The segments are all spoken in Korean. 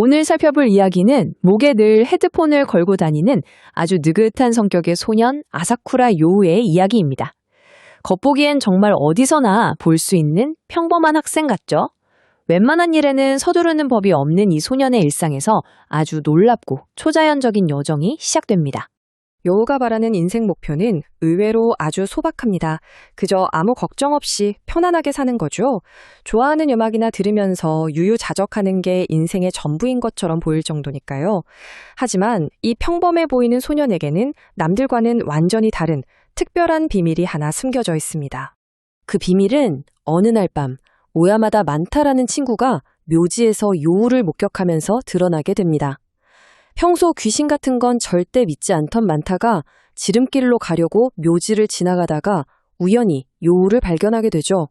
오늘 살펴볼 이야기는 목에 늘 헤드폰을 걸고 다니는 아주 느긋한 성격의 소년 아사쿠라 요우의 이야기입니다. 겉보기엔 정말 어디서나 볼 수 있는 평범한 학생 같죠? 웬만한 일에는 서두르는 법이 없는 이 소년의 일상에서 아주 놀랍고 초자연적인 여정이 시작됩니다. 요우가 바라는 인생 목표는 의외로 아주 소박합니다. 그저 아무 걱정 없이 편안하게 사는 거죠. 좋아하는 음악이나 들으면서 유유자적하는 게 인생의 전부인 것처럼 보일 정도니까요. 하지만 이 평범해 보이는 소년에게는 남들과는 완전히 다른 특별한 비밀이 하나 숨겨져 있습니다. 그 비밀은 어느 날 밤 오야마다 만타라는 친구가 묘지에서 요우를 목격하면서 드러나게 됩니다. 평소 귀신 같은 건 절대 믿지 않던 만타가 지름길로 가려고 묘지를 지나가다가 우연히 요우를 발견하게 되죠.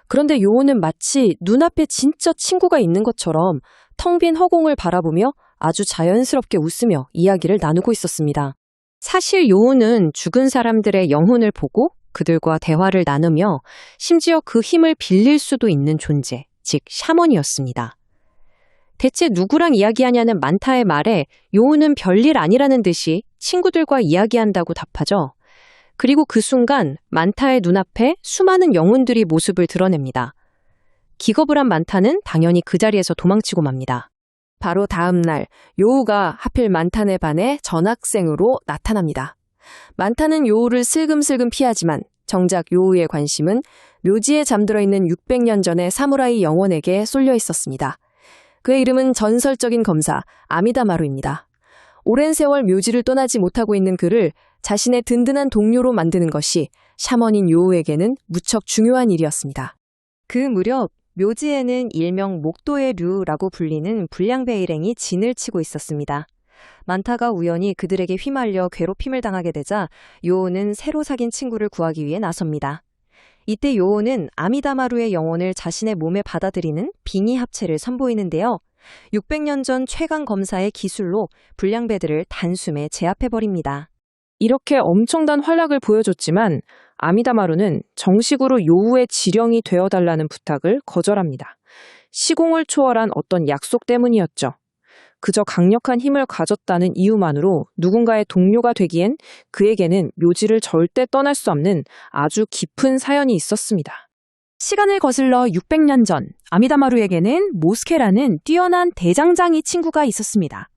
그런데 요우는 마치 눈앞에 진짜 친구가 있는 것처럼 텅 빈 허공을 바라보며 아주 자연스럽게 웃으며 이야기를 나누고 있었습니다. 사실 요우는 죽은 사람들의 영혼을 보고 그들과 대화를 나누며 심지어 그 힘을 빌릴 수도 있는 존재, 즉 샤먼이었습니다. 대체 누구랑 이야기하냐는 만타의 말에 요우는 별일 아니라는 듯이 친구들과 이야기한다고 답하죠. 그리고 그 순간 만타의 눈앞에 수많은 영혼들이 모습을 드러냅니다. 기겁을 한 만타는 당연히 그 자리에서 도망치고 맙니다. 바로 다음 날 요우가 하필 만타네 반에 전학생으로 나타납니다. 만타는 요우를 슬금슬금 피하지만 정작 요우의 관심은 묘지에 잠들어 있는 600년 전의 사무라이 영혼에게 쏠려 있었습니다. 그의 이름은 전설적인 검사 아미다마루입니다. 오랜 세월 묘지를 떠나지 못하고 있는 그를 자신의 든든한 동료로 만드는 것이 샤먼인 요우에게는 무척 중요한 일이었습니다. 그 무렵 묘지에는 일명 목도의 류라고 불리는 불량배 일행이 진을 치고 있었습니다. 만타가 우연히 그들에게 휘말려 괴롭힘을 당하게 되자 요우는 새로 사귄 친구를 구하기 위해 나섭니다. 이때 요오는 아미다마루의 영혼을 자신의 몸에 받아들이는 빙의 합체를 선보이는데요. 600년 전 최강 검사의 기술로 불량배들을 단숨에 제압해버립니다. 이렇게 엄청난 활약을 보여줬지만 아미다마루는 정식으로 요우의 지령이 되어달라는 부탁을 거절합니다. 시공을 초월한 어떤 약속 때문이었죠. 그저 강력한 힘을 가졌다는 이유만으로 누군가의 동료가 되기엔 그에게는 묘지를 절대 떠날 수 없는 아주 깊은 사연이 있었습니다. 시간을 거슬러 600년 전 아미다마루에게는 모스케라는 뛰어난 대장장이 친구가 있었습니다.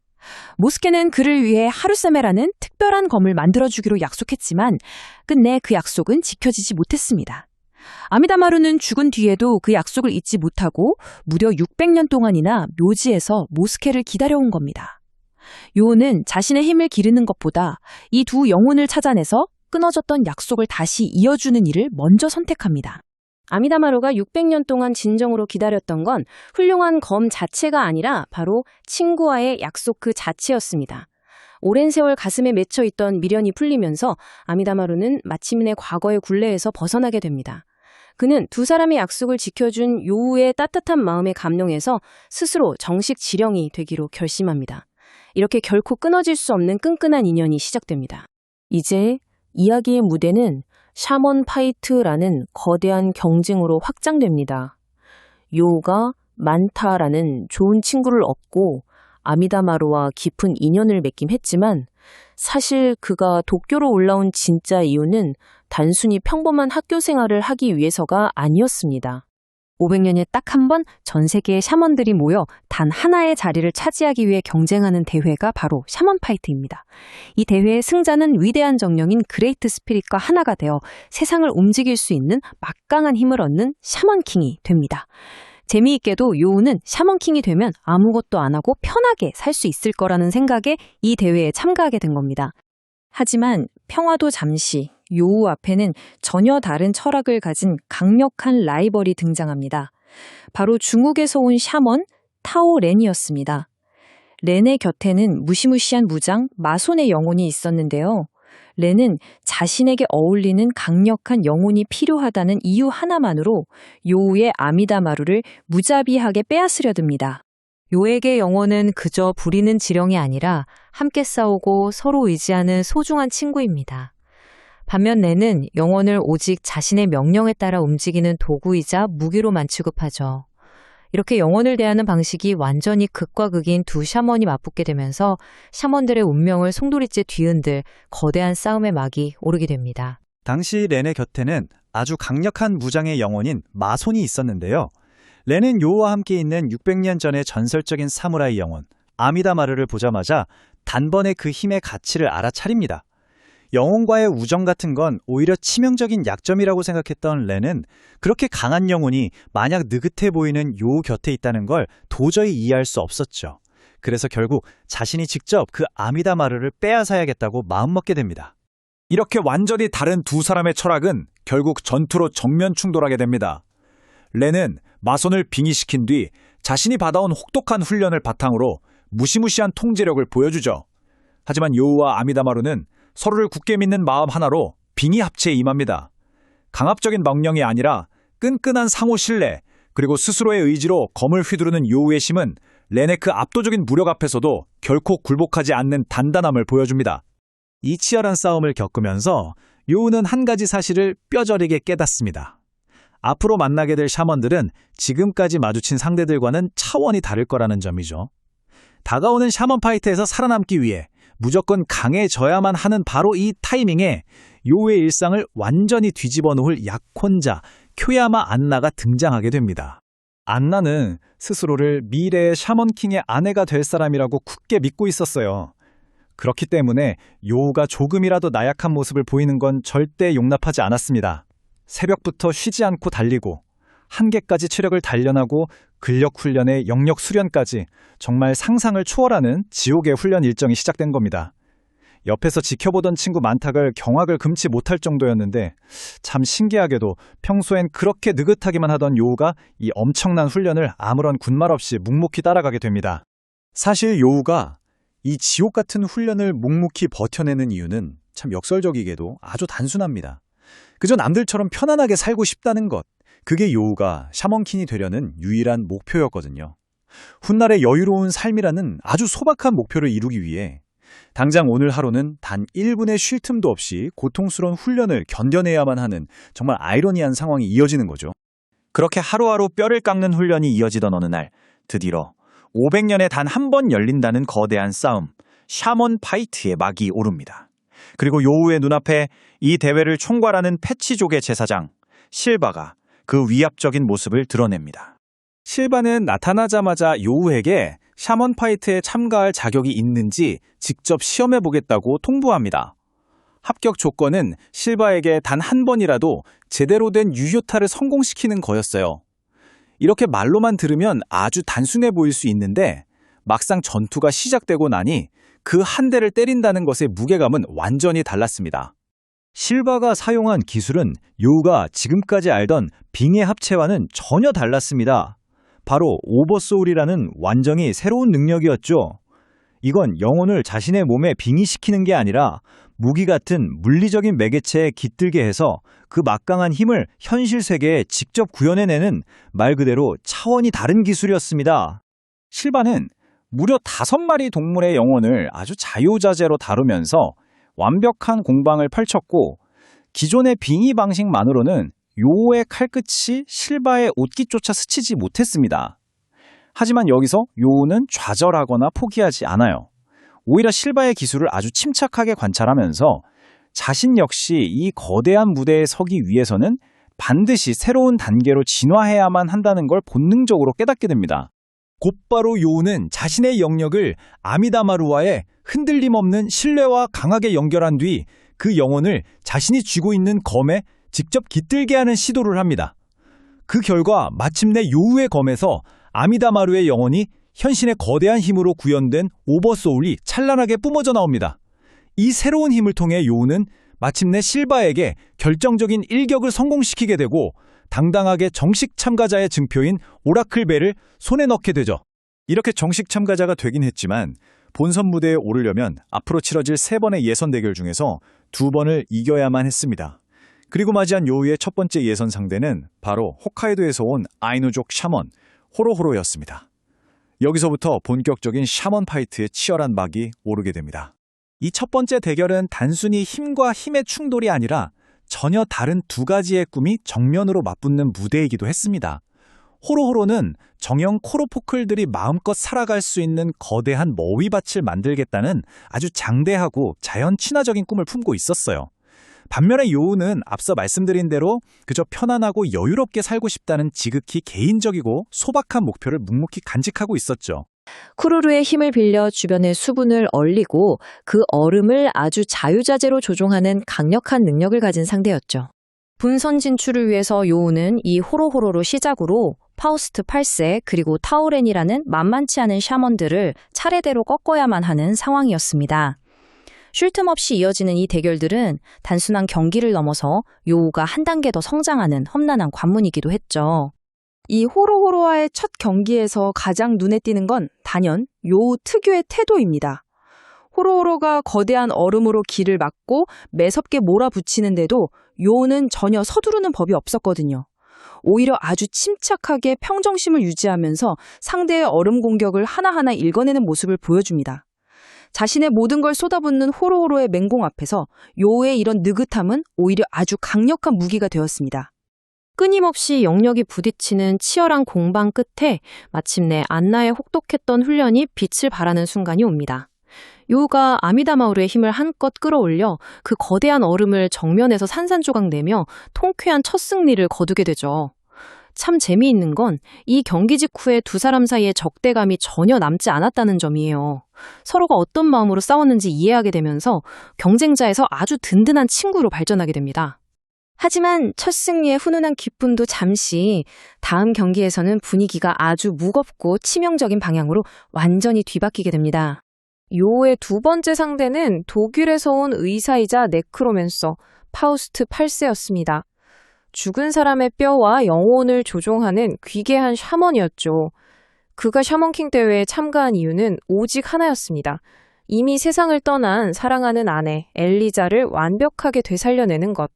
모스케는 그를 위해 하루세메라는 특별한 검을 만들어주기로 약속했지만 끝내 그 약속은 지켜지지 못했습니다. 아미다마루는 죽은 뒤에도 그 약속을 잊지 못하고 무려 600년 동안이나 묘지에서 모스케를 기다려온 겁니다. 요우는 자신의 힘을 기르는 것보다 이 두 영혼을 찾아내서 끊어졌던 약속을 다시 이어주는 일을 먼저 선택합니다. 아미다마루가 600년 동안 진정으로 기다렸던 건 훌륭한 검 자체가 아니라 바로 친구와의 약속 그 자체였습니다. 오랜 세월 가슴에 맺혀있던 미련이 풀리면서 아미다마루는 마침내 과거의 굴레에서 벗어나게 됩니다. 그는 두 사람의 약속을 지켜준 요우의 따뜻한 마음에 감동해서 스스로 정식 지령이 되기로 결심합니다. 이렇게 결코 끊어질 수 없는 끈끈한 인연이 시작됩니다. 이제 이야기의 무대는 샤먼 파이트라는 거대한 경쟁으로 확장됩니다. 요우가 만타라는 좋은 친구를 얻고 아미다마루와 깊은 인연을 맺긴 했지만 사실 그가 도쿄로 올라온 진짜 이유는 단순히 평범한 학교 생활을 하기 위해서가 아니었습니다. 500년에 딱 한 번 전 세계의 샤먼들이 모여 단 하나의 자리를 차지하기 위해 경쟁하는 대회가 바로 샤먼 파이트입니다. 이 대회의 승자는 위대한 정령인 그레이트 스피릿과 하나가 되어 세상을 움직일 수 있는 막강한 힘을 얻는 샤먼킹이 됩니다. 재미있게도 요우는 샤먼킹이 되면 아무것도 안 하고 편하게 살 수 있을 거라는 생각에 이 대회에 참가하게 된 겁니다. 하지만 평화도 잠시 요우 앞에는 전혀 다른 철학을 가진 강력한 라이벌이 등장합니다. 바로 중국에서 온 샤먼 타오 렌이었습니다. 렌의 곁에는 무시무시한 무장 마손의 영혼이 있었는데요. 렌은 자신에게 어울리는 강력한 영혼이 필요하다는 이유 하나만으로 요우의 아미다마루를 무자비하게 빼앗으려 듭니다. 요에게 영혼은 그저 부리는 지령이 아니라 함께 싸우고 서로 의지하는 소중한 친구입니다. 반면 렌은 영혼을 오직 자신의 명령에 따라 움직이는 도구이자 무기로만 취급하죠. 이렇게 영혼을 대하는 방식이 완전히 극과 극인 두 샤먼이 맞붙게 되면서 샤먼들의 운명을 송두리째 뒤흔들 거대한 싸움의 막이 오르게 됩니다. 당시 렌의 곁에는 아주 강력한 무장의 영혼인 마손이 있었는데요. 렌은 요와 함께 있는 600년 전의 전설적인 사무라이 영혼 아미다마르를 보자마자 단번에 그 힘의 가치를 알아차립니다. 영혼과의 우정 같은 건 오히려 치명적인 약점이라고 생각했던 렌은 그렇게 강한 영혼이 만약 느긋해 보이는 요 곁에 있다는 걸 도저히 이해할 수 없었죠. 그래서 결국 자신이 직접 그 아미다마르를 빼앗아야겠다고 마음먹게 됩니다. 이렇게 완전히 다른 두 사람의 철학은 결국 전투로 정면 충돌하게 됩니다. 렌은 마손을 빙의시킨 뒤 자신이 받아온 혹독한 훈련을 바탕으로 무시무시한 통제력을 보여주죠. 하지만 요우와 아미다마루는 서로를 굳게 믿는 마음 하나로 빙의 합체에 임합니다. 강압적인 명령이 아니라 끈끈한 상호 신뢰, 그리고 스스로의 의지로 검을 휘두르는 요우의 힘은 렌의 그 압도적인 무력 앞에서도 결코 굴복하지 않는 단단함을 보여줍니다. 이 치열한 싸움을 겪으면서 요우는 한 가지 사실을 뼈저리게 깨닫습니다. 앞으로 만나게 될 샤먼들은 지금까지 마주친 상대들과는 차원이 다를 거라는 점이죠. 다가오는 샤먼 파이트에서 살아남기 위해 무조건 강해져야만 하는 바로 이 타이밍에 요우의 일상을 완전히 뒤집어 놓을 약혼자 쿄야마 안나가 등장하게 됩니다. 안나는 스스로를 미래의 샤먼킹의 아내가 될 사람이라고 굳게 믿고 있었어요. 그렇기 때문에 요우가 조금이라도 나약한 모습을 보이는 건 절대 용납하지 않았습니다. 새벽부터 쉬지 않고 달리고 한계까지 체력을 단련하고 근력 훈련에 영역 수련까지 정말 상상을 초월하는 지옥의 훈련 일정이 시작된 겁니다. 옆에서 지켜보던 친구 만탁을 경악을 금치 못할 정도였는데 참 신기하게도 평소엔 그렇게 느긋하기만 하던 요우가 이 엄청난 훈련을 아무런 군말 없이 묵묵히 따라가게 됩니다. 사실 요우가 이 지옥 같은 훈련을 묵묵히 버텨내는 이유는 참 역설적이게도 아주 단순합니다. 그저 남들처럼 편안하게 살고 싶다는 것. 그게 요우가 샤먼킨이 되려는 유일한 목표였거든요. 훗날의 여유로운 삶이라는 아주 소박한 목표를 이루기 위해 당장 오늘 하루는 단 1분의 쉴 틈도 없이 고통스러운 훈련을 견뎌내야만 하는 정말 아이러니한 상황이 이어지는 거죠. 그렇게 하루하루 뼈를 깎는 훈련이 이어지던 어느 날 드디어 500년에 단 한 번 열린다는 거대한 싸움, 샤먼 파이트의 막이 오릅니다. 그리고 요우의 눈앞에 이 대회를 총괄하는 패치족의 제사장 실바가 그 위압적인 모습을 드러냅니다. 실바는 나타나자마자 요우에게 샤먼 파이트에 참가할 자격이 있는지 직접 시험해보겠다고 통보합니다. 합격 조건은 실바에게 단 한 번이라도 제대로 된 유효타를 성공시키는 거였어요. 이렇게 말로만 들으면 아주 단순해 보일 수 있는데 막상 전투가 시작되고 나니 그 한 대를 때린다는 것의 무게감은 완전히 달랐습니다. 실바가 사용한 기술은 요우가 지금까지 알던 빙의 합체와는 전혀 달랐습니다. 바로 오버소울이라는 완전히 새로운 능력이었죠. 이건 영혼을 자신의 몸에 빙의시키는 게 아니라 무기 같은 물리적인 매개체에 깃들게 해서 그 막강한 힘을 현실 세계에 직접 구현해내는 말 그대로 차원이 다른 기술이었습니다. 실바는 무려 5마리 동물의 영혼을 아주 자유자재로 다루면서 완벽한 공방을 펼쳤고 기존의 빙의 방식만으로는 요우의 칼끝이 실바의 옷깃조차 스치지 못했습니다. 하지만 여기서 요우는 좌절하거나 포기하지 않아요. 오히려 실바의 기술을 아주 침착하게 관찰하면서 자신 역시 이 거대한 무대에 서기 위해서는 반드시 새로운 단계로 진화해야만 한다는 걸 본능적으로 깨닫게 됩니다. 곧바로 요우는 자신의 영역을 아미다마루와의 흔들림 없는 신뢰와 강하게 연결한 뒤 그 영혼을 자신이 쥐고 있는 검에 직접 깃들게 하는 시도를 합니다. 그 결과 마침내 요우의 검에서 아미다마루의 영혼이 현신의 거대한 힘으로 구현된 오버소울이 찬란하게 뿜어져 나옵니다. 이 새로운 힘을 통해 요우는 마침내 실바에게 결정적인 일격을 성공시키게 되고 당당하게 정식 참가자의 증표인 오라클벨을 손에 넣게 되죠. 이렇게 정식 참가자가 되긴 했지만 본선 무대에 오르려면 앞으로 치러질 3번의 예선 대결 중에서 2번을 이겨야만 했습니다. 그리고 맞이한 요우의 첫 번째 예선 상대는 바로 홋카이도에서 온 아이누족 샤먼 호로호로였습니다. 여기서부터 본격적인 샤먼 파이트의 치열한 막이 오르게 됩니다. 이 첫 번째 대결은 단순히 힘과 힘의 충돌이 아니라 전혀 다른 두 가지의 꿈이 정면으로 맞붙는 무대이기도 했습니다. 호로호로는 정형 코로포클들이 마음껏 살아갈 수 있는 거대한 먹이밭을 만들겠다는 아주 장대하고 자연 친화적인 꿈을 품고 있었어요. 반면에 요우는 앞서 말씀드린 대로 그저 편안하고 여유롭게 살고 싶다는 지극히 개인적이고 소박한 목표를 묵묵히 간직하고 있었죠. 쿠루루의 힘을 빌려 주변의 수분을 얼리고 그 얼음을 아주 자유자재로 조종하는 강력한 능력을 가진 상대였죠. 본선 진출을 위해서 요우는 이 호로호로로 시작으로 파우스트 8세 그리고 타우렌이라는 만만치 않은 샤먼들을 차례대로 꺾어야만 하는 상황이었습니다. 쉴 틈 없이 이어지는 이 대결들은 단순한 경기를 넘어서 요우가 한 단계 더 성장하는 험난한 관문이기도 했죠. 이 호로호로와의 첫 경기에서 가장 눈에 띄는 건 단연 요우 특유의 태도입니다. 호로호로가 거대한 얼음으로 길을 막고 매섭게 몰아붙이는데도 요우는 전혀 서두르는 법이 없었거든요. 오히려 아주 침착하게 평정심을 유지하면서 상대의 얼음 공격을 하나하나 읽어내는 모습을 보여줍니다. 자신의 모든 걸 쏟아붓는 호로호로의 맹공 앞에서 요우의 이런 느긋함은 오히려 아주 강력한 무기가 되었습니다. 끊임없이 영역이 부딪히는 치열한 공방 끝에 마침내 안나의 혹독했던 훈련이 빛을 발하는 순간이 옵니다. 요우가 아미다마우르의 힘을 한껏 끌어올려 그 거대한 얼음을 정면에서 산산조각 내며 통쾌한 첫 승리를 거두게 되죠. 참 재미있는 건 이 경기 직후에 두 사람 사이에 적대감이 전혀 남지 않았다는 점이에요. 서로가 어떤 마음으로 싸웠는지 이해하게 되면서 경쟁자에서 아주 든든한 친구로 발전하게 됩니다. 하지만 첫 승리의 훈훈한 기쁨도 잠시 다음 경기에서는 분위기가 아주 무겁고 치명적인 방향으로 완전히 뒤바뀌게 됩니다. 요우의 두 번째 상대는 독일에서 온 의사이자 네크로맨서 파우스트 8세였습니다. 죽은 사람의 뼈와 영혼을 조종하는 귀괴한 샤먼이었죠. 그가 샤먼킹 대회에 참가한 이유는 오직 하나였습니다. 이미 세상을 떠난 사랑하는 아내 엘리자를 완벽하게 되살려내는 것.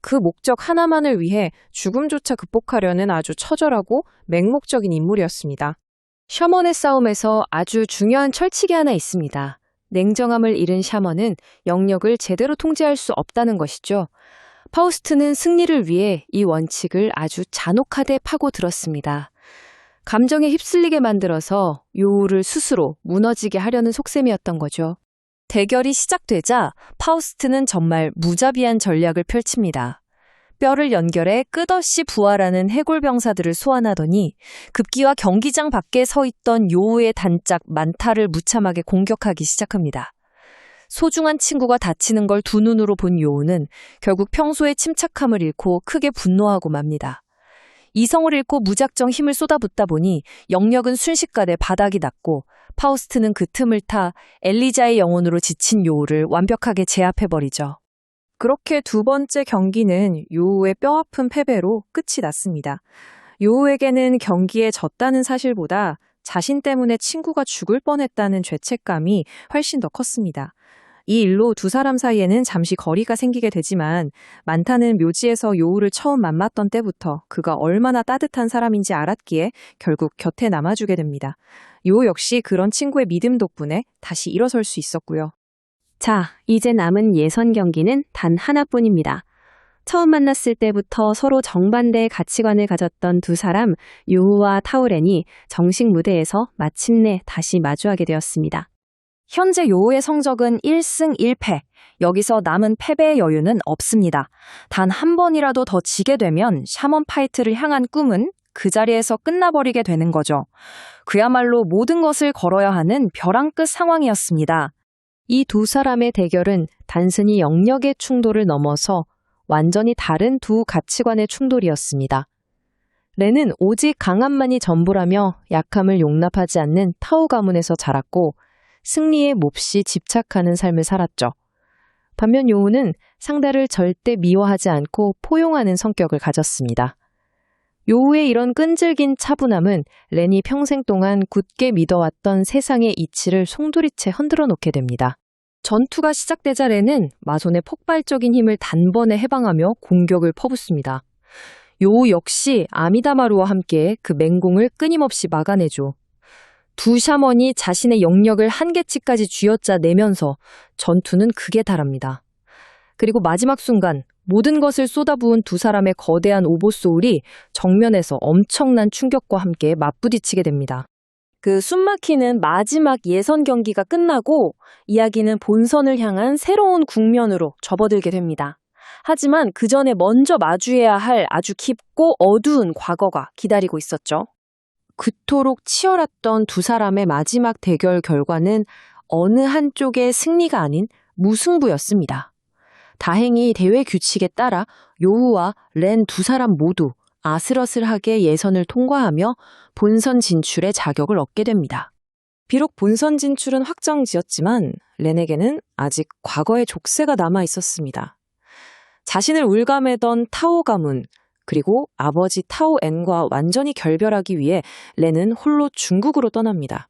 그 목적 하나만을 위해 죽음조차 극복하려는 아주 처절하고 맹목적인 인물이었습니다. 샤먼의 싸움에서 아주 중요한 철칙이 하나 있습니다. 냉정함을 잃은 샤먼은 영역을 제대로 통제할 수 없다는 것이죠. 파우스트는 승리를 위해 이 원칙을 아주 잔혹하게 파고들었습니다. 감정에 휩쓸리게 만들어서 요우를 스스로 무너지게 하려는 속셈이었던 거죠. 대결이 시작되자 파우스트는 정말 무자비한 전략을 펼칩니다. 뼈를 연결해 끝없이 부활하는 해골병사들을 소환하더니 급기야 경기장 밖에 서 있던 요우의 단짝 만타를 무참하게 공격하기 시작합니다. 소중한 친구가 다치는 걸 두 눈으로 본 요우는 결국 평소의 침착함을 잃고 크게 분노하고 맙니다. 이성을 잃고 무작정 힘을 쏟아붓다 보니 영역은 순식간에 바닥이 났고 파우스트는 그 틈을 타 엘리자의 영혼으로 지친 요우를 완벽하게 제압해버리죠. 그렇게 두 번째 경기는 요우의 뼈아픈 패배로 끝이 났습니다. 요우에게는 경기에 졌다는 사실보다 자신 때문에 친구가 죽을 뻔했다는 죄책감이 훨씬 더 컸습니다. 이 일로 두 사람 사이에는 잠시 거리가 생기게 되지만 만타는 묘지에서 요우를 처음 만났던 때부터 그가 얼마나 따뜻한 사람인지 알았기에 결국 곁에 남아주게 됩니다. 요우 역시 그런 친구의 믿음 덕분에 다시 일어설 수 있었고요. 자, 이제 남은 예선 경기는 단 하나뿐입니다. 처음 만났을 때부터 서로 정반대의 가치관을 가졌던 두 사람, 요우와 타우렌이 정식 무대에서 마침내 다시 마주하게 되었습니다. 현재 요우의 성적은 1승 1패. 여기서 남은 패배의 여유는 없습니다. 단 한 번이라도 더 지게 되면 샤먼 파이트를 향한 꿈은 그 자리에서 끝나버리게 되는 거죠. 그야말로 모든 것을 걸어야 하는 벼랑 끝 상황이었습니다. 이 두 사람의 대결은 단순히 영역의 충돌을 넘어서 완전히 다른 두 가치관의 충돌이었습니다. 렌은 오직 강함만이 전부라며 약함을 용납하지 않는 타오 가문에서 자랐고 승리에 몹시 집착하는 삶을 살았죠. 반면 요우는 상대를 절대 미워하지 않고 포용하는 성격을 가졌습니다. 요우의 이런 끈질긴 차분함은 렌이 평생 동안 굳게 믿어왔던 세상의 이치를 송두리째 흔들어 놓게 됩니다. 전투가 시작되자 렌은 마손의 폭발적인 힘을 단번에 해방하며 공격을 퍼붓습니다. 요우 역시 아미다마루와 함께 그 맹공을 끊임없이 막아내죠. 두 샤먼이 자신의 영역을 한계치까지 쥐어짜 내면서 전투는 극에 달합니다. 그리고 마지막 순간 모든 것을 쏟아부은 두 사람의 거대한 오보소울이 정면에서 엄청난 충격과 함께 맞부딪히게 됩니다. 그 숨막히는 마지막 예선 경기가 끝나고 이야기는 본선을 향한 새로운 국면으로 접어들게 됩니다. 하지만 그 전에 먼저 마주해야 할 아주 깊고 어두운 과거가 기다리고 있었죠. 그토록 치열했던 두 사람의 마지막 대결 결과는 어느 한쪽의 승리가 아닌 무승부였습니다. 다행히 대회 규칙에 따라 요우와 렌 두 사람 모두 아슬아슬하게 예선을 통과하며 본선 진출의 자격을 얻게 됩니다. 비록 본선 진출은 확정지었지만 렌에게는 아직 과거의 족쇄가 남아 있었습니다. 자신을 울감해던 타오 가문, 그리고 아버지 타오 앤과 완전히 결별하기 위해 렌은 홀로 중국으로 떠납니다.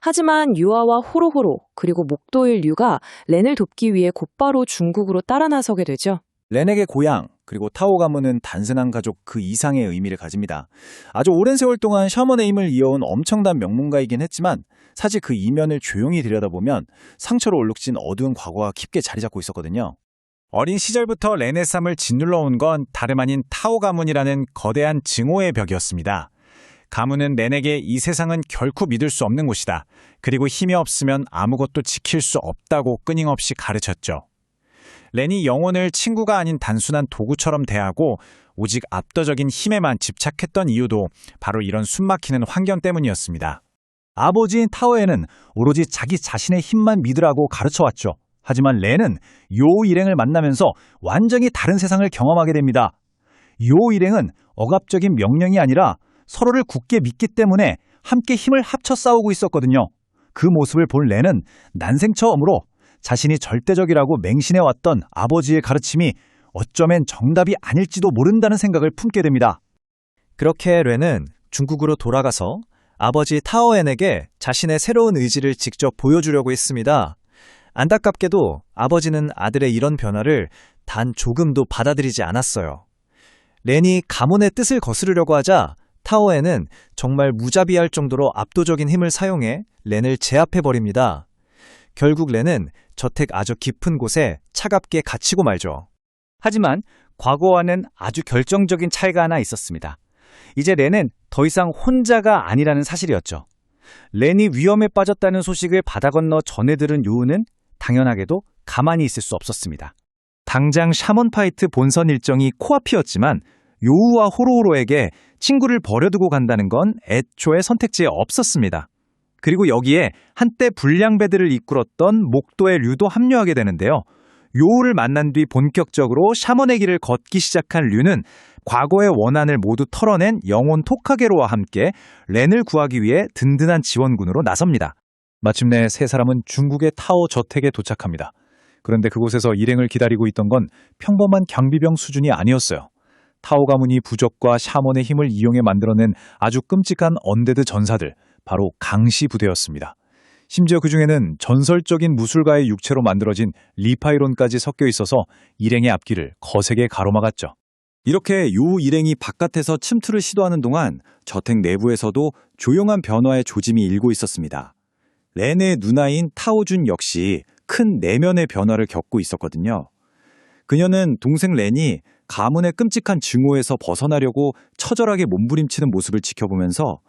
하지만 유아와 호로호로 그리고 목도일 류가 렌을 돕기 위해 곧바로 중국으로 따라 나서게 되죠. 렌에게 고향, 그리고 타오 가문은 단순한 가족 그 이상의 의미를 가집니다. 아주 오랜 세월 동안 샤먼의 힘을 이어온 엄청난 명문가이긴 했지만 사실 그 이면을 조용히 들여다보면 상처로 얼룩진 어두운 과거가 깊게 자리 잡고 있었거든요. 어린 시절부터 렌의 삶을 짓눌러온 건 다름 아닌 타오 가문이라는 거대한 증오의 벽이었습니다. 가문은 렌에게 이 세상은 결코 믿을 수 없는 곳이다. 그리고 힘이 없으면 아무것도 지킬 수 없다고 끊임없이 가르쳤죠. 렌이 영혼을 친구가 아닌 단순한 도구처럼 대하고 오직 압도적인 힘에만 집착했던 이유도 바로 이런 숨막히는 환경 때문이었습니다. 아버지인 타오에는 오로지 자기 자신의 힘만 믿으라고 가르쳐왔죠. 하지만 렌은 요 일행을 만나면서 완전히 다른 세상을 경험하게 됩니다. 요 일행은 억압적인 명령이 아니라 서로를 굳게 믿기 때문에 함께 힘을 합쳐 싸우고 있었거든요. 그 모습을 본 렌은 난생 처음으로 자신이 절대적이라고 맹신해왔던 아버지의 가르침이 어쩌면 정답이 아닐지도 모른다는 생각을 품게 됩니다. 그렇게 렌은 중국으로 돌아가서 아버지 타오엔에게 자신의 새로운 의지를 직접 보여주려고 했습니다. 안타깝게도 아버지는 아들의 이런 변화를 단 조금도 받아들이지 않았어요. 렌이 가문의 뜻을 거스르려고 하자 타오엔은 정말 무자비할 정도로 압도적인 힘을 사용해 렌을 제압해버립니다. 결국 렌은 저택 아주 깊은 곳에 차갑게 갇히고 말죠. 하지만 과거와는 아주 결정적인 차이가 하나 있었습니다. 이제 렌은 더 이상 혼자가 아니라는 사실이었죠. 렌이 위험에 빠졌다는 소식을 바다 건너 전해 들은 요우는 당연하게도 가만히 있을 수 없었습니다. 당장 샤먼 파이트 본선 일정이 코앞이었지만 요우와 호로호로에게 친구를 버려두고 간다는 건 애초에 선택지에 없었습니다. 그리고 여기에 한때 불량배들을 이끌었던 목도의 류도 합류하게 되는데요. 요우를 만난 뒤 본격적으로 샤먼의 길을 걷기 시작한 류는 과거의 원한을 모두 털어낸 영혼 토카게로와 함께 렌을 구하기 위해 든든한 지원군으로 나섭니다. 마침내 세 사람은 중국의 타오 저택에 도착합니다. 그런데 그곳에서 일행을 기다리고 있던 건 평범한 경비병 수준이 아니었어요. 타오 가문이 부적과 샤먼의 힘을 이용해 만들어낸 아주 끔찍한 언데드 전사들, 바로 강시 부대였습니다. 심지어 그 중에는 전설적인 무술가의 육체로 만들어진 리파이론까지 섞여 있어서 일행의 앞길을 거세게 가로막았죠. 이렇게 요 일행이 바깥에서 침투를 시도하는 동안 저택 내부에서도 조용한 변화의 조짐이 일고 있었습니다. 렌의 누나인 타오준 역시 큰 내면의 변화를 겪고 있었거든요. 그녀는 동생 렌이 가문의 끔찍한 증오에서 벗어나려고 처절하게 몸부림치는 모습을 지켜보면서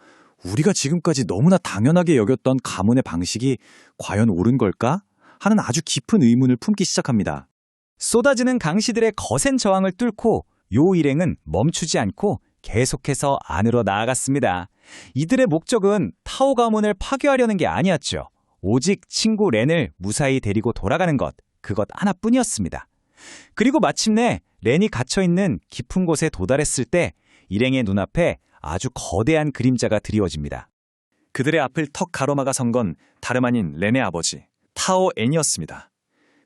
우리가 지금까지 너무나 당연하게 여겼던 가문의 방식이 과연 옳은 걸까? 하는 아주 깊은 의문을 품기 시작합니다. 쏟아지는 강시들의 거센 저항을 뚫고 요 일행은 멈추지 않고 계속해서 안으로 나아갔습니다. 이들의 목적은 타오 가문을 파괴하려는 게 아니었죠. 오직 친구 렌을 무사히 데리고 돌아가는 것, 그것 하나뿐이었습니다. 그리고 마침내 렌이 갇혀있는 깊은 곳에 도달했을 때 일행의 눈앞에 아주 거대한 그림자가 드리워집니다. 그들의 앞을 턱 가로막아 선 건 다름 아닌 렌의 아버지, 타오 앤이었습니다.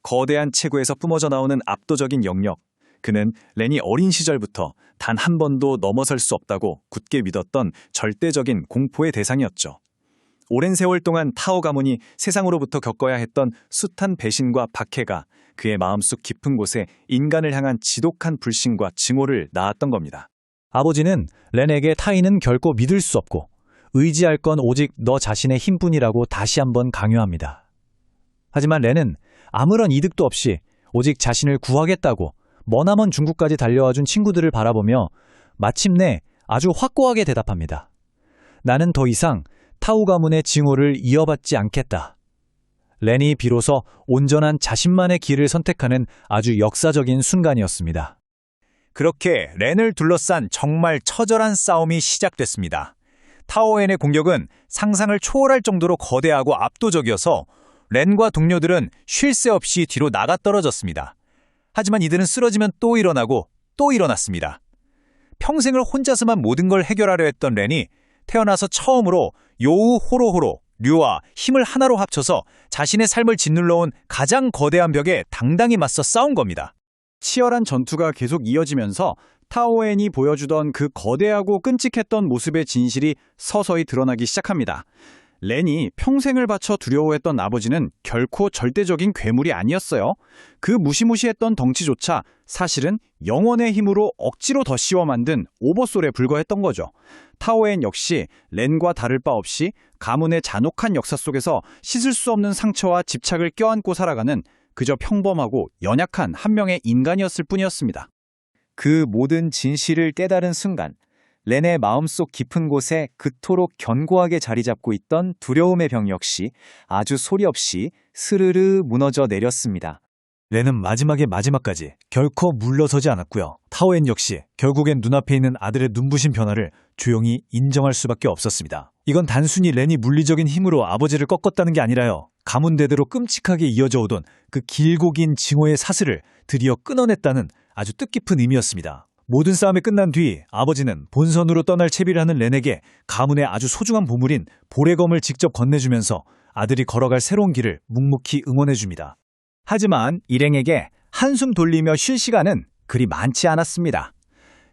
거대한 체구에서 뿜어져 나오는 압도적인 영역, 그는 렌이 어린 시절부터 단 한 번도 넘어설 수 없다고 굳게 믿었던 절대적인 공포의 대상이었죠. 오랜 세월 동안 타오 가문이 세상으로부터 겪어야 했던 숱한 배신과 박해가 그의 마음속 깊은 곳에 인간을 향한 지독한 불신과 증오를 낳았던 겁니다. 아버지는 렌에게 타인은 결코 믿을 수 없고 의지할 건 오직 너 자신의 힘뿐이라고 다시 한번 강요합니다. 하지만 렌은 아무런 이득도 없이 오직 자신을 구하겠다고 머나먼 중국까지 달려와준 친구들을 바라보며 마침내 아주 확고하게 대답합니다. 나는 더 이상 타오 가문의 징호를 이어받지 않겠다. 렌이 비로소 온전한 자신만의 길을 선택하는 아주 역사적인 순간이었습니다. 그렇게 렌을 둘러싼 정말 처절한 싸움이 시작됐습니다. 타오엔의 공격은 상상을 초월할 정도로 거대하고 압도적이어서 렌과 동료들은 쉴 새 없이 뒤로 나가 떨어졌습니다. 하지만 이들은 쓰러지면 또 일어나고 또 일어났습니다. 평생을 혼자서만 모든 걸 해결하려 했던 렌이 태어나서 처음으로 요우 호로호로, 류와 힘을 하나로 합쳐서 자신의 삶을 짓눌러온 가장 거대한 벽에 당당히 맞서 싸운 겁니다. 치열한 전투가 계속 이어지면서 타오엔이 보여주던 그 거대하고 끔찍했던 모습의 진실이 서서히 드러나기 시작합니다. 렌이 평생을 바쳐 두려워했던 아버지는 결코 절대적인 괴물이 아니었어요. 그 무시무시했던 덩치조차 사실은 영혼의 힘으로 억지로 더 씌워 만든 오버솔에 불과했던 거죠. 타오엔 역시 렌과 다를 바 없이 가문의 잔혹한 역사 속에서 씻을 수 없는 상처와 집착을 껴안고 살아가는 그저 평범하고 연약한 한 명의 인간이었을 뿐이었습니다. 그 모든 진실을 깨달은 순간 렌의 마음속 깊은 곳에 그토록 견고하게 자리 잡고 있던 두려움의 벽 역시 아주 소리 없이 스르르 무너져 내렸습니다. 렌은 마지막까지 결코 물러서지 않았고요. 타오엔 역시 결국엔 눈앞에 있는 아들의 눈부신 변화를 조용히 인정할 수밖에 없었습니다. 이건 단순히 렌이 물리적인 힘으로 아버지를 꺾었다는 게 아니라요. 가문대대로 끔찍하게 이어져 오던 그 길고 긴 징호의 사슬을 드디어 끊어냈다는 아주 뜻깊은 의미였습니다. 모든 싸움이 끝난 뒤 아버지는 본선으로 떠날 채비를 하는 렌에게 가문의 아주 소중한 보물인 보레검을 직접 건네주면서 아들이 걸어갈 새로운 길을 묵묵히 응원해줍니다. 하지만 일행에게 한숨 돌리며 쉴 시간은 그리 많지 않았습니다.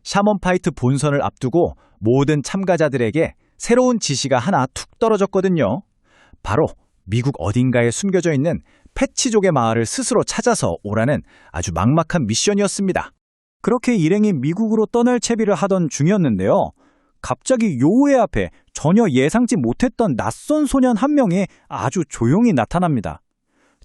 샤먼 파이트 본선을 앞두고 모든 참가자들에게 새로운 지시가 하나 툭 떨어졌거든요. 바로 미국 어딘가에 숨겨져 있는 패치족의 마을을 스스로 찾아서 오라는 아주 막막한 미션이었습니다. 그렇게 일행이 미국으로 떠날 채비를 하던 중이었는데요. 갑자기 요우의 앞에 전혀 예상치 못했던 낯선 소년 한 명이 아주 조용히 나타납니다.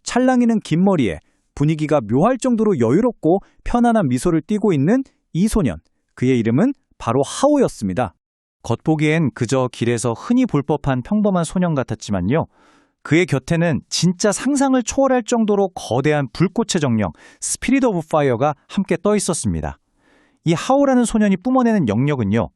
찰랑이는 긴 머리에 분위기가 묘할 정도로 여유롭고 편안한 미소를 띠고 있는 이 소년, 그의 이름은 바로 하오였습니다. 겉보기엔 그저 길에서 흔히 볼 법한 평범한 소년 같았지만요. 그의 곁에는 진짜 상상을 초월할 정도로 거대한 불꽃의 정령, 스피릿 오브 파이어가 함께 떠 있었습니다. 이 하오라는 소년이 뿜어내는 영역은요.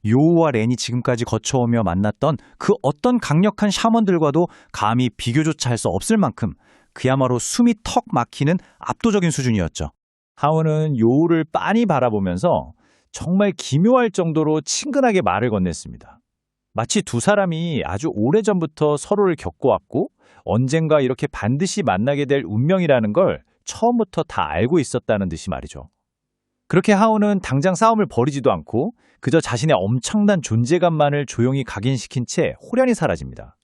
요우와 렌이 지금까지 거쳐오며 만났던 그 어떤 강력한 샤먼들과도 감히 비교조차 할 수 없을 만큼 그야말로 숨이 턱 막히는 압도적인 수준이었죠. 하오는 요우를 빤히 바라보면서 정말 기묘할 정도로 친근하게 말을 건넸습니다. 마치 두 사람이 아주 오래전부터 서로를 겪어왔고 언젠가 이렇게 반드시 만나게 될 운명이라는 걸 처음부터 다 알고 있었다는 듯이 말이죠. 그렇게 하오는 당장 싸움을 벌이지도 않고 그저 자신의 엄청난 존재감만을 조용히 각인시킨 채 호련히 사라집니다.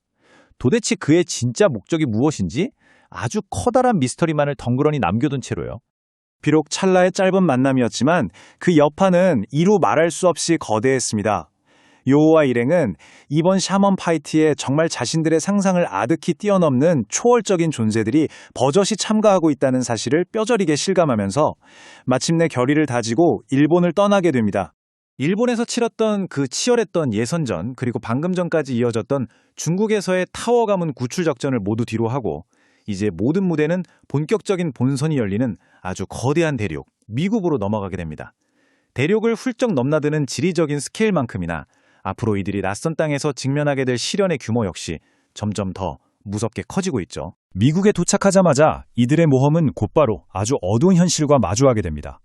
도대체 그의 진짜 목적이 무엇인지 아주 커다란 미스터리만을 덩그러니 남겨둔 채로요. 비록 찰나의 짧은 만남이었지만 그 여파는 이루 말할 수 없이 거대했습니다. 요우와 일행은 이번 샤먼 파이트에 정말 자신들의 상상을 아득히 뛰어넘는 초월적인 존재들이 버젓이 참가하고 있다는 사실을 뼈저리게 실감하면서 마침내 결의를 다지고 일본을 떠나게 됩니다. 일본에서 치렀던 그 치열했던 예선전 그리고 방금 전까지 이어졌던 중국에서의 타워 가문 구출 작전을 모두 뒤로 하고 이제 모든 무대는 본격적인 본선이 열리는 아주 거대한 대륙, 미국으로 넘어가게 됩니다. 대륙을 훌쩍 넘나드는 지리적인 스케일만큼이나 앞으로 이들이 낯선 땅에서 직면하게 될 시련의 규모 역시 점점 더 무섭게 커지고 있죠. 미국에 도착하자마자 이들의 모험은 곧바로 아주 어두운 현실과 마주하게 됩니다.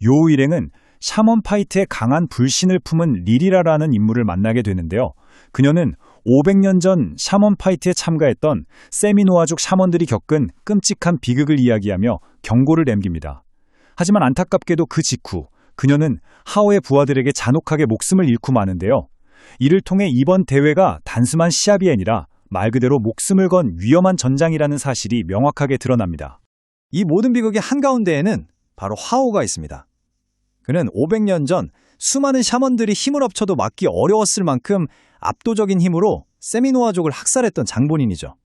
요우 일행은 샤먼 파이트의 강한 불신을 품은 리리라라는 인물을 만나게 되는데요. 그녀는 500년 전 샤먼 파이트에 참가했던 세미노아족 샤먼들이 겪은 끔찍한 비극을 이야기하며 경고를 남깁니다. 하지만 안타깝게도 그 직후 그녀는 하오의 부하들에게 잔혹하게 목숨을 잃고 마는데요. 이를 통해 이번 대회가 단순한 시합이 아니라 말 그대로 목숨을 건 위험한 전장이라는 사실이 명확하게 드러납니다. 이 모든 비극의 한가운데에는 바로 하오가 있습니다. 그는 500년 전 수많은 샤먼들이 힘을 합쳐도 막기 어려웠을 만큼 압도적인 힘으로 세미노아족을 학살했던 장본인이죠.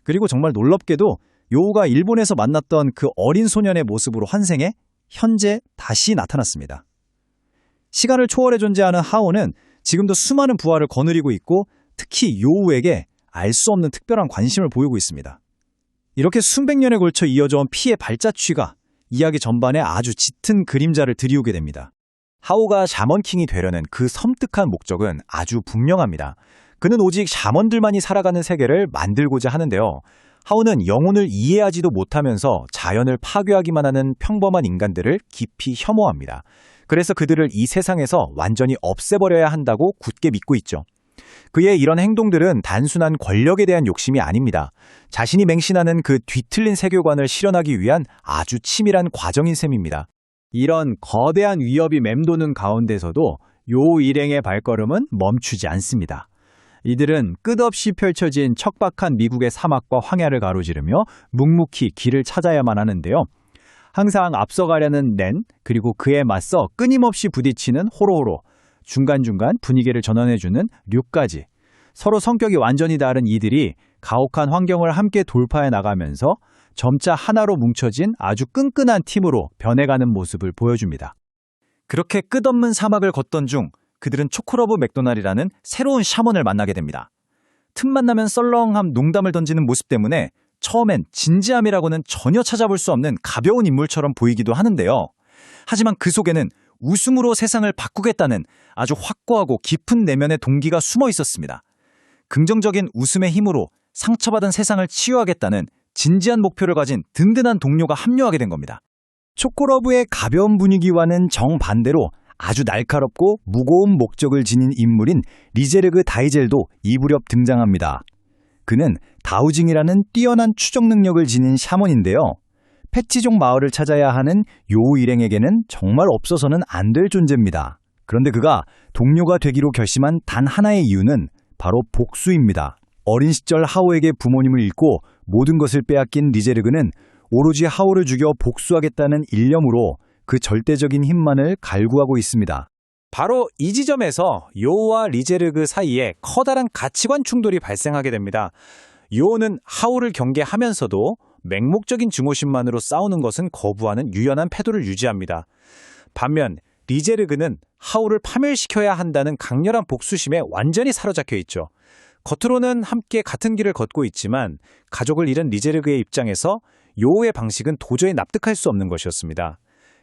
그리고 정말 놀랍게도 요우가 일본에서 만났던 그 어린 소년의 모습으로 환생해 현재 다시 나타났습니다. 시간을 초월해 존재하는 하오는 지금도 수많은 부하를 거느리고 있고 특히 요우에게 알 수 없는 특별한 관심을 보이고 있습니다. 이렇게 수백 년에 걸쳐 이어져온 피의 발자취가 이야기 전반에 아주 짙은 그림자를 드리우게 됩니다. 하오가 샤먼킹이 되려는 그 섬뜩한 목적은 아주 분명합니다. 그는 오직 샤먼들만이 살아가는 세계를 만들고자 하는데요. 하오는 영혼을 이해하지도 못하면서 자연을 파괴하기만 하는 평범한 인간들을 깊이 혐오합니다. 그래서 그들을 이 세상에서 완전히 없애버려야 한다고 굳게 믿고 있죠. 그의 이런 행동들은 단순한 권력에 대한 욕심이 아닙니다. 자신이 맹신하는 그 뒤틀린 세계관을 실현하기 위한 아주 치밀한 과정인 셈입니다. 이런 거대한 위협이 맴도는 가운데서도 요 일행의 발걸음은 멈추지 않습니다. 이들은 끝없이 펼쳐진 척박한 미국의 사막과 황야를 가로지르며 묵묵히 길을 찾아야만 하는데요. 항상 앞서가려는 낸, 그리고 그에 맞서 끊임없이 부딪히는 호로호로, 중간중간 분위기를 전환해주는 류까지 서로 성격이 완전히 다른 이들이 가혹한 환경을 함께 돌파해 나가면서 점차 하나로 뭉쳐진 아주 끈끈한 팀으로 변해가는 모습을 보여줍니다. 그렇게 끝없는 사막을 걷던 중 그들은 초코러브 맥도날이라는 새로운 샤먼을 만나게 됩니다. 틈만 나면 썰렁함 농담을 던지는 모습 때문에 처음엔 진지함이라고는 전혀 찾아볼 수 없는 가벼운 인물처럼 보이기도 하는데요. 하지만 그 속에는 웃음으로 세상을 바꾸겠다는 아주 확고하고 깊은 내면의 동기가 숨어 있었습니다. 긍정적인 웃음의 힘으로 상처받은 세상을 치유하겠다는 진지한 목표를 가진 든든한 동료가 합류하게 된 겁니다. 초코러브의 가벼운 분위기와는 정반대로 아주 날카롭고 무거운 목적을 지닌 인물인 리제르그 다이젤도 이 무렵 등장합니다. 그는 다우징이라는 뛰어난 추적 능력을 지닌 샤먼인데요. 패치족 마을을 찾아야 하는 요우 일행에게는 정말 없어서는 안 될 존재입니다. 그런데 그가 동료가 되기로 결심한 단 하나의 이유는 바로 복수입니다. 어린 시절 하오에게 부모님을 잃고 모든 것을 빼앗긴 리제르그는 오로지 하오를 죽여 복수하겠다는 일념으로 그 절대적인 힘만을 갈구하고 있습니다. 바로 이 지점에서 요우와 리제르그 사이에 커다란 가치관 충돌이 발생하게 됩니다. 요우는 하오를 경계하면서도 맹목적인 증오심만으로 싸우는 것은 거부하는 유연한 태도를 유지합니다. 반면 리제르그는 하오를 파멸시켜야 한다는 강렬한 복수심에 완전히 사로잡혀 있죠. 겉으로는 함께 같은 길을 걷고 있지만 가족을 잃은 리제르그의 입장에서 요우의 방식은 도저히 납득할 수 없는 것이었습니다.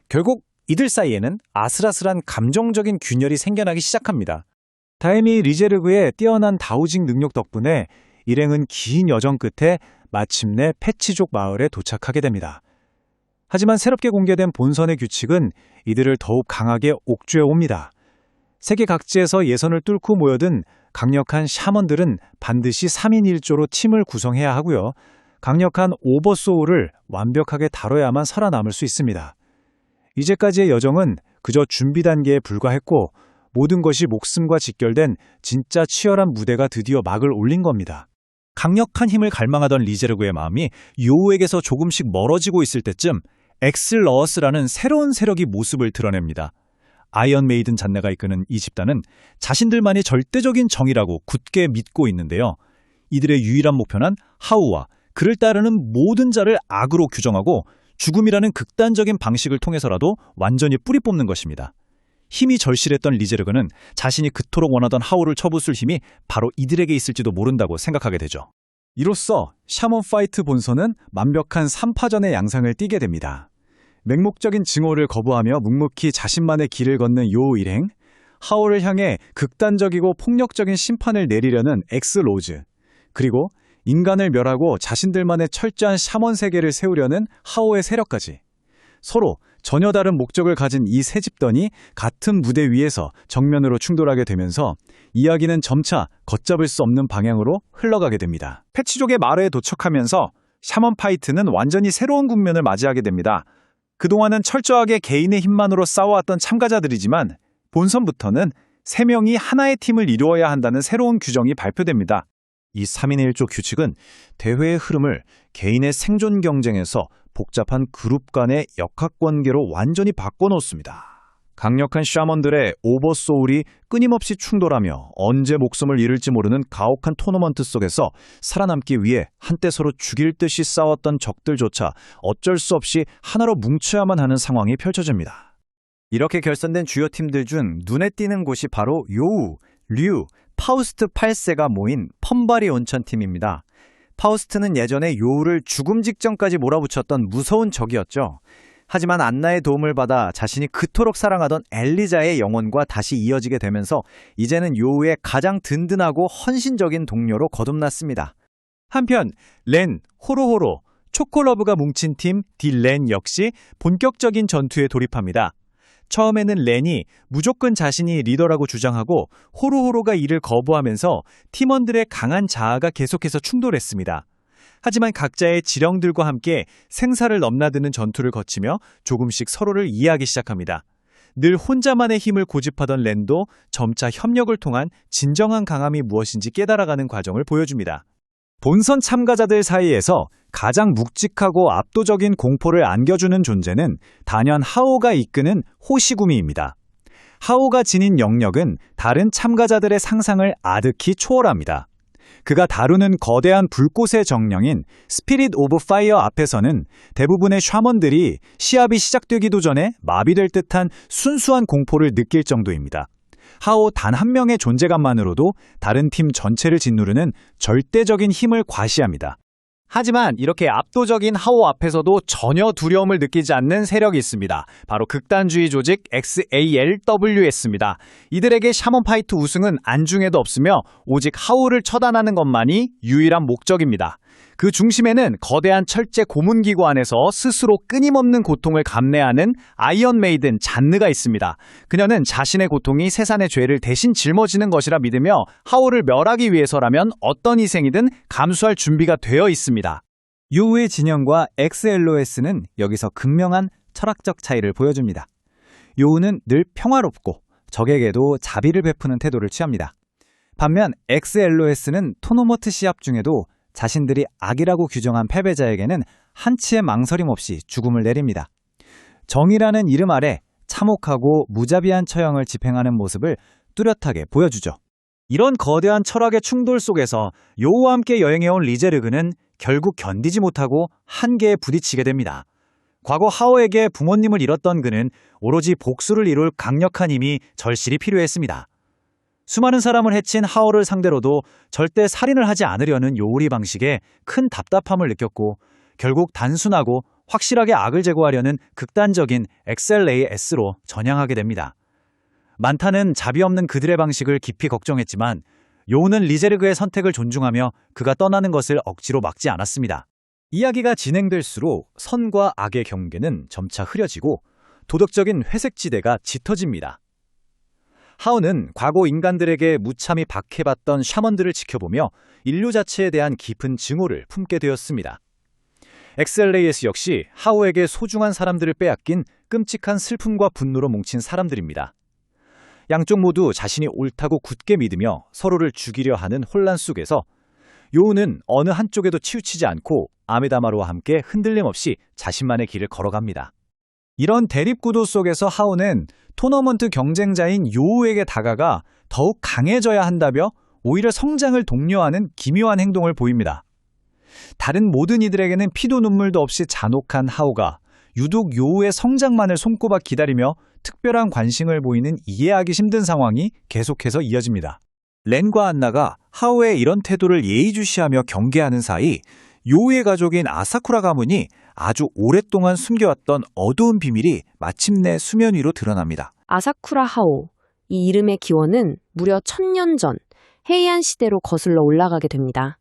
결국 이들 사이에는 아슬아슬한 감정적인 균열이 생겨나기 시작합니다. 다행히 리제르그의 뛰어난 다우징 능력 덕분에 일행은 긴 여정 끝에 마침내 패치족 마을에 도착하게 됩니다. 하지만 새롭게 공개된 본선의 규칙은 이들을 더욱 강하게 옥죄어 옵니다. 세계 각지에서 예선을 뚫고 모여든 강력한 샤먼들은 반드시 3인 1조로 팀을 구성해야 하고요. 강력한 오버소울을 완벽하게 다뤄야만 살아남을 수 있습니다. 이제까지의 여정은 그저 준비 단계에 불과했고 모든 것이 목숨과 직결된 진짜 치열한 무대가 드디어 막을 올린 겁니다. 강력한 힘을 갈망하던 리제르그의 마음이 요우에게서 조금씩 멀어지고 있을 때쯤 엑슬러어스라는 새로운 세력이 모습을 드러냅니다. 아이언 메이든 잔네가 이끄는 이 집단은 자신들만이 절대적인 정의라고 굳게 믿고 있는데요. 이들의 유일한 목표는 하우와 그를 따르는 모든 자를 악으로 규정하고 죽음이라는 극단적인 방식을 통해서라도 완전히 뿌리 뽑는 것입니다. 힘이 절실했던 리제르그는 자신이 그토록 원하던 하우를 쳐부술 힘이 바로 이들에게 있을지도 모른다고 생각하게 되죠. 이로써 샤먼 파이트 본선은 완벽한 3파전의 양상을 띠게 됩니다. 맹목적인 증오를 거부하며 묵묵히 자신만의 길을 걷는 요우 일행, 하오를 향해 극단적이고 폭력적인 심판을 내리려는 엑스로즈, 그리고 인간을 멸하고 자신들만의 철저한 샤먼 세계를 세우려는 하오의 세력까지 서로 전혀 다른 목적을 가진 이 세 집단이 같은 무대 위에서 정면으로 충돌하게 되면서 이야기는 점차 걷잡을 수 없는 방향으로 흘러가게 됩니다. 패치족의 마을에 도착하면서 샤먼 파이트는 완전히 새로운 국면을 맞이하게 됩니다. 그동안은 철저하게 개인의 힘만으로 싸워왔던 참가자들이지만 본선부터는 3명이 하나의 팀을 이루어야 한다는 새로운 규정이 발표됩니다. 이 3인의 1조 규칙은 대회의 흐름을 개인의 생존 경쟁에서 복잡한 그룹 간의 역학관계로 완전히 바꿔놓습니다. 강력한 샤먼들의 오버소울이 끊임없이 충돌하며 언제 목숨을 잃을지 모르는 가혹한 토너먼트 속에서 살아남기 위해 한때 서로 죽일 듯이 싸웠던 적들조차 어쩔 수 없이 하나로 뭉쳐야만 하는 상황이 펼쳐집니다. 이렇게 결선된 주요 팀들 중 눈에 띄는 곳이 바로 요우, 류, 파우스트 8세가 모인 펌바리 온천팀입니다. 파우스트는 예전에 요우를 죽음 직전까지 몰아붙였던 무서운 적이었죠. 하지만 안나의 도움을 받아 자신이 그토록 사랑하던 엘리자의 영혼과 다시 이어지게 되면서 이제는 요우의 가장 든든하고 헌신적인 동료로 거듭났습니다. 한편 렌, 호로호로, 초코러브가 뭉친 팀 딜렌 역시 본격적인 전투에 돌입합니다. 처음에는 렌이 무조건 자신이 리더라고 주장하고 호로호로가 이를 거부하면서 팀원들의 강한 자아가 계속해서 충돌했습니다. 하지만 각자의 지령들과 함께 생사를 넘나드는 전투를 거치며 조금씩 서로를 이해하기 시작합니다. 늘 혼자만의 힘을 고집하던 렌도 점차 협력을 통한 진정한 강함이 무엇인지 깨달아가는 과정을 보여줍니다. 본선 참가자들 사이에서 가장 묵직하고 압도적인 공포를 안겨주는 존재는 단연 하오가 이끄는 호시구미입니다. 하오가 지닌 영역은 다른 참가자들의 상상을 아득히 초월합니다. 그가 다루는 거대한 불꽃의 정령인 스피릿 오브 파이어 앞에서는 대부분의 샤먼들이 시합이 시작되기도 전에 마비될 듯한 순수한 공포를 느낄 정도입니다. 하오 단 한 명의 존재감만으로도 다른 팀 전체를 짓누르는 절대적인 힘을 과시합니다. 하지만 이렇게 압도적인 하오 앞에서도 전혀 두려움을 느끼지 않는 세력이 있습니다. 바로 극단주의 조직 XALWS입니다. 이들에게 샤먼 파이트 우승은 안중에도 없으며 오직 하오를 처단하는 것만이 유일한 목적입니다. 그 중심에는 거대한 철제 고문기구 안에서 스스로 끊임없는 고통을 감내하는 아이언 메이든 잔느가 있습니다. 그녀는 자신의 고통이 세상의 죄를 대신 짊어지는 것이라 믿으며 하오를 멸하기 위해서라면 어떤 희생이든 감수할 준비가 되어 있습니다. 요우의 진영과 XLOS는 여기서 극명한 철학적 차이를 보여줍니다. 요우는 늘 평화롭고 적에게도 자비를 베푸는 태도를 취합니다. 반면 XLOS는 토너먼트 시합 중에도 자신들이 악이라고 규정한 패배자에게는 한치의 망설임 없이 죽음을 내립니다. 정의라는 이름 아래 참혹하고 무자비한 처형을 집행하는 모습을 뚜렷하게 보여주죠. 이런 거대한 철학의 충돌 속에서 요우와 함께 여행해온 리제르그는 결국 견디지 못하고 한계에 부딪히게 됩니다. 과거 하오에게 부모님을 잃었던 그는 오로지 복수를 이룰 강력한 힘이 절실히 필요했습니다. 수많은 사람을 해친 하오를 상대로도 절대 살인을 하지 않으려는 요우리 방식에 큰 답답함을 느꼈고 결국 단순하고 확실하게 악을 제거하려는 극단적인 XLAS로 전향하게 됩니다. 만타는 자비 없는 그들의 방식을 깊이 걱정했지만 요우는 리제르그의 선택을 존중하며 그가 떠나는 것을 억지로 막지 않았습니다. 이야기가 진행될수록 선과 악의 경계는 점차 흐려지고 도덕적인 회색지대가 짙어집니다. 하오는 과거 인간들에게 무참히 박해받던 샤먼들을 지켜보며 인류 자체에 대한 깊은 증오를 품게 되었습니다. XLAS 역시 하오에게 소중한 사람들을 빼앗긴 끔찍한 슬픔과 분노로 뭉친 사람들입니다. 양쪽 모두 자신이 옳다고 굳게 믿으며 서로를 죽이려 하는 혼란 속에서 요우는 어느 한쪽에도 치우치지 않고 아메다마루와 함께 흔들림 없이 자신만의 길을 걸어갑니다. 이런 대립구도 속에서 하오는 토너먼트 경쟁자인 요우에게 다가가 더욱 강해져야 한다며 오히려 성장을 독려하는 기묘한 행동을 보입니다. 다른 모든 이들에게는 피도 눈물도 없이 잔혹한 하오가 유독 요우의 성장만을 손꼽아 기다리며 특별한 관심을 보이는 이해하기 힘든 상황이 계속해서 이어집니다. 렌과 안나가 하오의 이런 태도를 예의주시하며 경계하는 사이 요우의 가족인 아사쿠라 가문이 아주 오랫동안 숨겨왔던 어두운 비밀이 마침내 수면 위로 드러납니다. 아사쿠라 하오. 이 이름의 기원은 무려 1000년 전 헤이안 시대로 거슬러 올라가게 됩니다.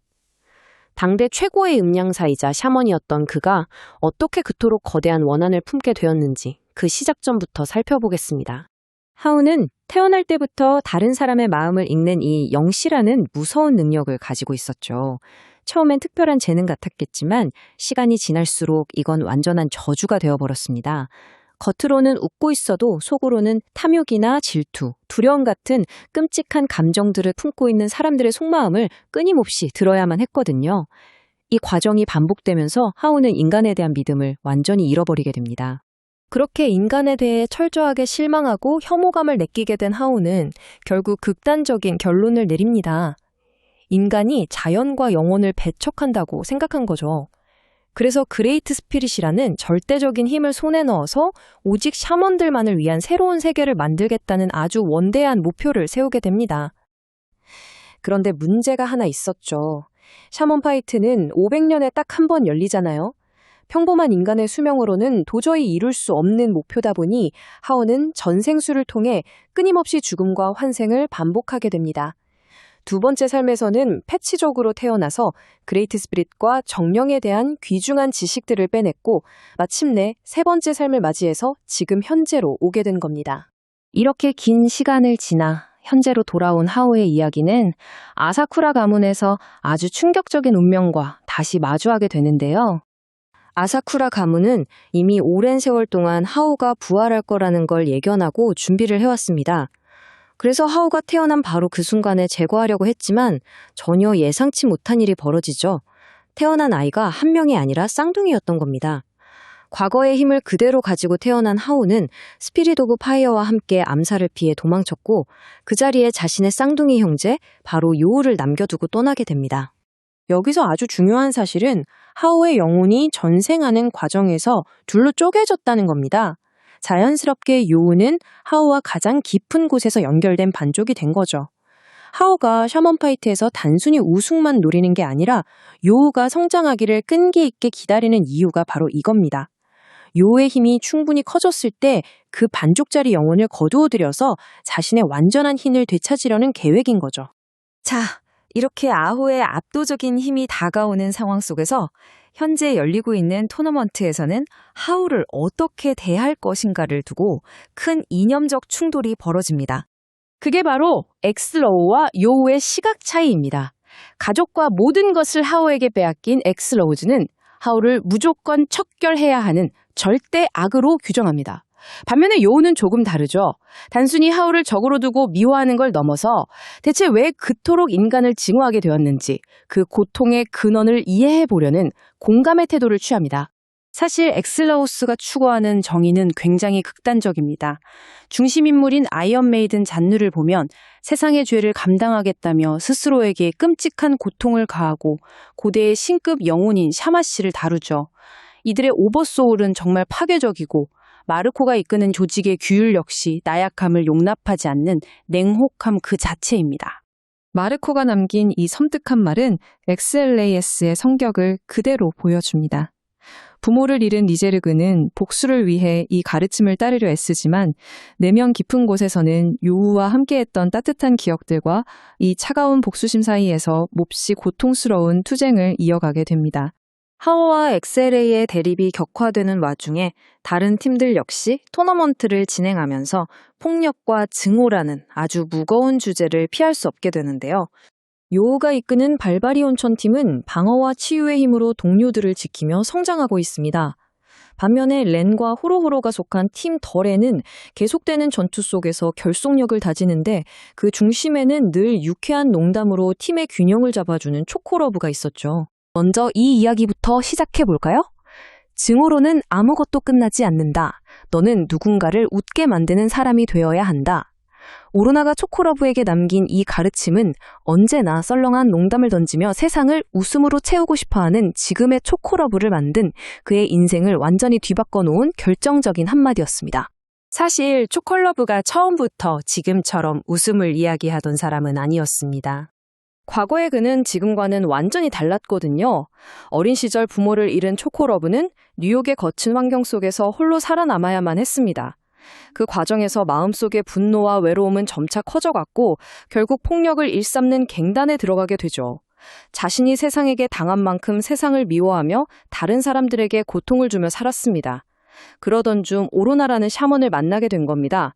당대 최고의 음양사이자 샤먼이었던 그가 어떻게 그토록 거대한 원한을 품게 되었는지 그 시작점부터 살펴보겠습니다. 하오는 태어날 때부터 다른 사람의 마음을 읽는 이 영시라는 무서운 능력을 가지고 있었죠. 처음엔 특별한 재능 같았겠지만 시간이 지날수록 이건 완전한 저주가 되어버렸습니다. 겉으로는 웃고 있어도 속으로는 탐욕이나 질투, 두려움 같은 끔찍한 감정들을 품고 있는 사람들의 속마음을 끊임없이 들어야만 했거든요. 이 과정이 반복되면서 하오는 인간에 대한 믿음을 완전히 잃어버리게 됩니다. 그렇게 인간에 대해 철저하게 실망하고 혐오감을 느끼게 된 하오는 결국 극단적인 결론을 내립니다. 인간이 자연과 영혼을 배척한다고 생각한 거죠. 그래서 그레이트 스피릿이라는 절대적인 힘을 손에 넣어서 오직 샤먼들만을 위한 새로운 세계를 만들겠다는 아주 원대한 목표를 세우게 됩니다. 그런데 문제가 하나 있었죠. 샤먼 파이트는 500년에 딱 한 번 열리잖아요. 평범한 인간의 수명으로는 도저히 이룰 수 없는 목표다 보니 하오는 전생수를 통해 끊임없이 죽음과 환생을 반복하게 됩니다. 두 번째 삶에서는 패치족으로 태어나서 그레이트 스피릿과 정령에 대한 귀중한 지식들을 빼냈고 마침내 세 번째 삶을 맞이해서 지금 현재로 오게 된 겁니다. 이렇게 긴 시간을 지나 현재로 돌아온 하오의 이야기는 아사쿠라 가문에서 아주 충격적인 운명과 다시 마주하게 되는데요. 아사쿠라 가문은 이미 오랜 세월 동안 하오가 부활할 거라는 걸 예견하고 준비를 해왔습니다. 그래서 하오가 태어난 바로 그 순간에 제거하려고 했지만 전혀 예상치 못한 일이 벌어지죠. 태어난 아이가 한 명이 아니라 쌍둥이였던 겁니다. 과거의 힘을 그대로 가지고 태어난 하오는 스피릿 오브 파이어와 함께 암살을 피해 도망쳤고 그 자리에 자신의 쌍둥이 형제 바로 요우를 남겨두고 떠나게 됩니다. 여기서 아주 중요한 사실은 하오의 영혼이 전생하는 과정에서 둘로 쪼개졌다는 겁니다. 자연스럽게 요우는 하오와 가장 깊은 곳에서 연결된 반족이 된 거죠. 하오가 샤먼 파이트에서 단순히 우승만 노리는 게 아니라 요우가 성장하기를 끈기 있게 기다리는 이유가 바로 이겁니다. 요우의 힘이 충분히 커졌을 때 그 반쪽짜리 영혼을 거두어들여서 자신의 완전한 힘을 되찾으려는 계획인 거죠. 자, 이렇게 아호의 압도적인 힘이 다가오는 상황 속에서 현재 열리고 있는 토너먼트에서는 하오를 어떻게 대할 것인가를 두고 큰 이념적 충돌이 벌어집니다. 그게 바로 엑슬로우와 요우의 시각 차이입니다. 가족과 모든 것을 하오에게 빼앗긴 엑슬로우즈는 하오를 무조건 척결해야 하는 절대 악으로 규정합니다. 반면에 요우는 조금 다르죠. 단순히 하오를 적으로 두고 미워하는 걸 넘어서 대체 왜 그토록 인간을 증오하게 되었는지 그 고통의 근원을 이해해 보려는 공감의 태도를 취합니다. 사실 엑슬라우스가 추구하는 정의는 굉장히 극단적입니다. 중심 인물인 아이언 메이든 잔누를 보면 세상의 죄를 감당하겠다며 스스로에게 끔찍한 고통을 가하고 고대의 신급 영혼인 샤마씨를 다루죠. 이들의 오버소울은 정말 파괴적이고 마르코가 이끄는 조직의 규율 역시 나약함을 용납하지 않는 냉혹함 그 자체입니다. 마르코가 남긴 이 섬뜩한 말은 엑셀레이에스의 성격을 그대로 보여줍니다. 부모를 잃은 니제르그는 복수를 위해 이 가르침을 따르려 애쓰지만 내면 깊은 곳에서는 요우와 함께했던 따뜻한 기억들과 이 차가운 복수심 사이에서 몹시 고통스러운 투쟁을 이어가게 됩니다. 하오와 엑셀레이의 대립이 격화되는 와중에 다른 팀들 역시 토너먼트를 진행하면서 폭력과 증오라는 아주 무거운 주제를 피할 수 없게 되는데요. 요우가 이끄는 발바리 온천 팀은 방어와 치유의 힘으로 동료들을 지키며 성장하고 있습니다. 반면에 렌과 호로호로가 속한 팀 덜에는 계속되는 전투 속에서 결속력을 다지는데 그 중심에는 늘 유쾌한 농담으로 팀의 균형을 잡아주는 초코러브가 있었죠. 먼저 이 이야기부터 시작해볼까요? 증오로는 아무것도 끝나지 않는다. 너는 누군가를 웃게 만드는 사람이 되어야 한다. 오로나가 초코러브에게 남긴 이 가르침은 언제나 썰렁한 농담을 던지며 세상을 웃음으로 채우고 싶어하는 지금의 초코러브를 만든 그의 인생을 완전히 뒤바꿔 놓은 결정적인 한마디였습니다. 사실 초코러브가 처음부터 지금처럼 웃음을 이야기하던 사람은 아니었습니다. 과거의 그는 지금과는 완전히 달랐거든요. 어린 시절 부모를 잃은 초코러브는 뉴욕의 거친 환경 속에서 홀로 살아남아야만 했습니다. 그 과정에서 마음속의 분노와 외로움은 점차 커져갔고 결국 폭력을 일삼는 갱단에 들어가게 되죠. 자신이 세상에게 당한 만큼 세상을 미워하며 다른 사람들에게 고통을 주며 살았습니다. 그러던 중 오로나라는 샤먼을 만나게 된 겁니다.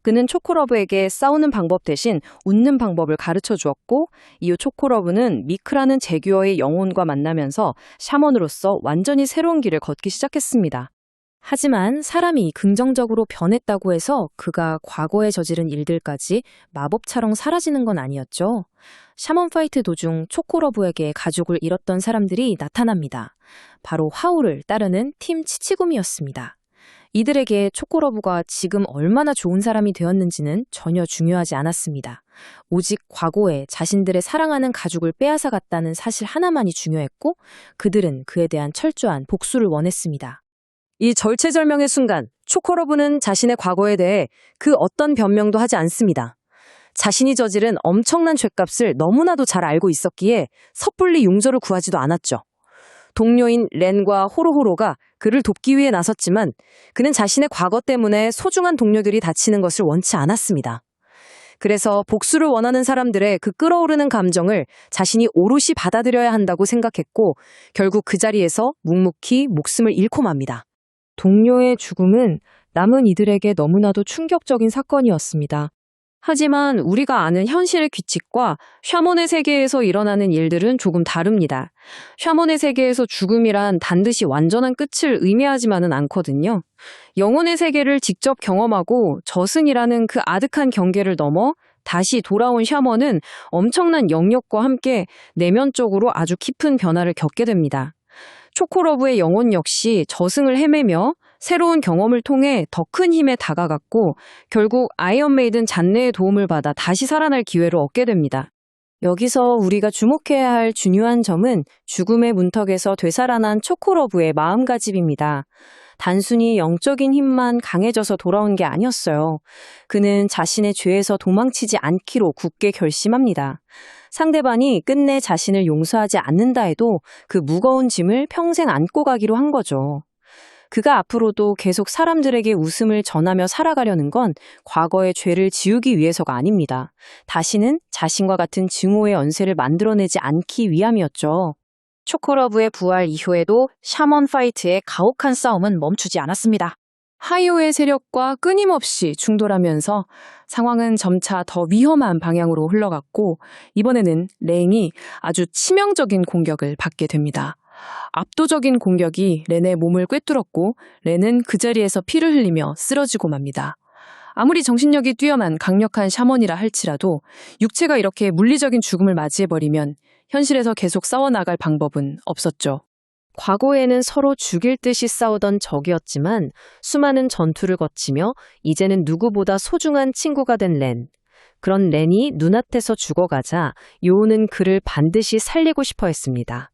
그는 초코러브에게 싸우는 방법 대신 웃는 방법을 가르쳐 주었고 이후 초코러브는 미크라는 제규어의 영혼과 만나면서 샤먼으로서 완전히 새로운 길을 걷기 시작했습니다. 하지만 사람이 긍정적으로 변했다고 해서 그가 과거에 저지른 일들까지 마법처럼 사라지는 건 아니었죠. 샤먼 파이트 도중 초코러브에게 가족을 잃었던 사람들이 나타납니다. 바로 하오를 따르는 팀 치치구미였습니다. 이들에게 초코러브가 지금 얼마나 좋은 사람이 되었는지는 전혀 중요하지 않았습니다. 오직 과거에 자신들의 사랑하는 가족을 빼앗아갔다는 사실 하나만이 중요했고 그들은 그에 대한 철저한 복수를 원했습니다. 이 절체절명의 순간 초코러브는 자신의 과거에 대해 그 어떤 변명도 하지 않습니다. 자신이 저지른 엄청난 죗값을 너무나도 잘 알고 있었기에 섣불리 용서를 구하지도 않았죠. 동료인 렌과 호로호로가 그를 돕기 위해 나섰지만 그는 자신의 과거 때문에 소중한 동료들이 다치는 것을 원치 않았습니다. 그래서 복수를 원하는 사람들의 그 끓어오르는 감정을 자신이 오롯이 받아들여야 한다고 생각했고 결국 그 자리에서 묵묵히 목숨을 잃고 맙니다. 동료의 죽음은 남은 이들에게 너무나도 충격적인 사건이었습니다. 하지만 우리가 아는 현실의 규칙과 샤먼의 세계에서 일어나는 일들은 조금 다릅니다. 샤먼의 세계에서 죽음이란 반드시 완전한 끝을 의미하지만은 않거든요. 영혼의 세계를 직접 경험하고 저승이라는 그 아득한 경계를 넘어 다시 돌아온 샤먼은 엄청난 영역과 함께 내면적으로 아주 깊은 변화를 겪게 됩니다. 초코러브의 영혼 역시 저승을 헤매며 새로운 경험을 통해 더 큰 힘에 다가갔고 결국 아이언 메이든 잔네의 도움을 받아 다시 살아날 기회를 얻게 됩니다. 여기서 우리가 주목해야 할 중요한 점은 죽음의 문턱에서 되살아난 초코러브의 마음가짐입니다. 단순히 영적인 힘만 강해져서 돌아온 게 아니었어요. 그는 자신의 죄에서 도망치지 않기로 굳게 결심합니다. 상대방이 끝내 자신을 용서하지 않는다 해도 그 무거운 짐을 평생 안고 가기로 한 거죠. 그가 앞으로도 계속 사람들에게 웃음을 전하며 살아가려는 건 과거의 죄를 지우기 위해서가 아닙니다. 다시는 자신과 같은 증오의 연쇄를 만들어내지 않기 위함이었죠. 초코러브의 부활 이후에도 샤먼 파이트의 가혹한 싸움은 멈추지 않았습니다. 하이오의 세력과 끊임없이 충돌하면서 상황은 점차 더 위험한 방향으로 흘러갔고 이번에는 랭이 아주 치명적인 공격을 받게 됩니다. 압도적인 공격이 렌의 몸을 꿰뚫었고 렌은 그 자리에서 피를 흘리며 쓰러지고 맙니다. 아무리 정신력이 뛰어난 강력한 샤먼이라 할지라도 육체가 이렇게 물리적인 죽음을 맞이해버리면 현실에서 계속 싸워나갈 방법은 없었죠. 과거에는 서로 죽일 듯이 싸우던 적이었지만 수많은 전투를 거치며 이제는 누구보다 소중한 친구가 된 렌. 그런 렌이 눈앞에서 죽어가자 요우는 그를 반드시 살리고 싶어 했습니다.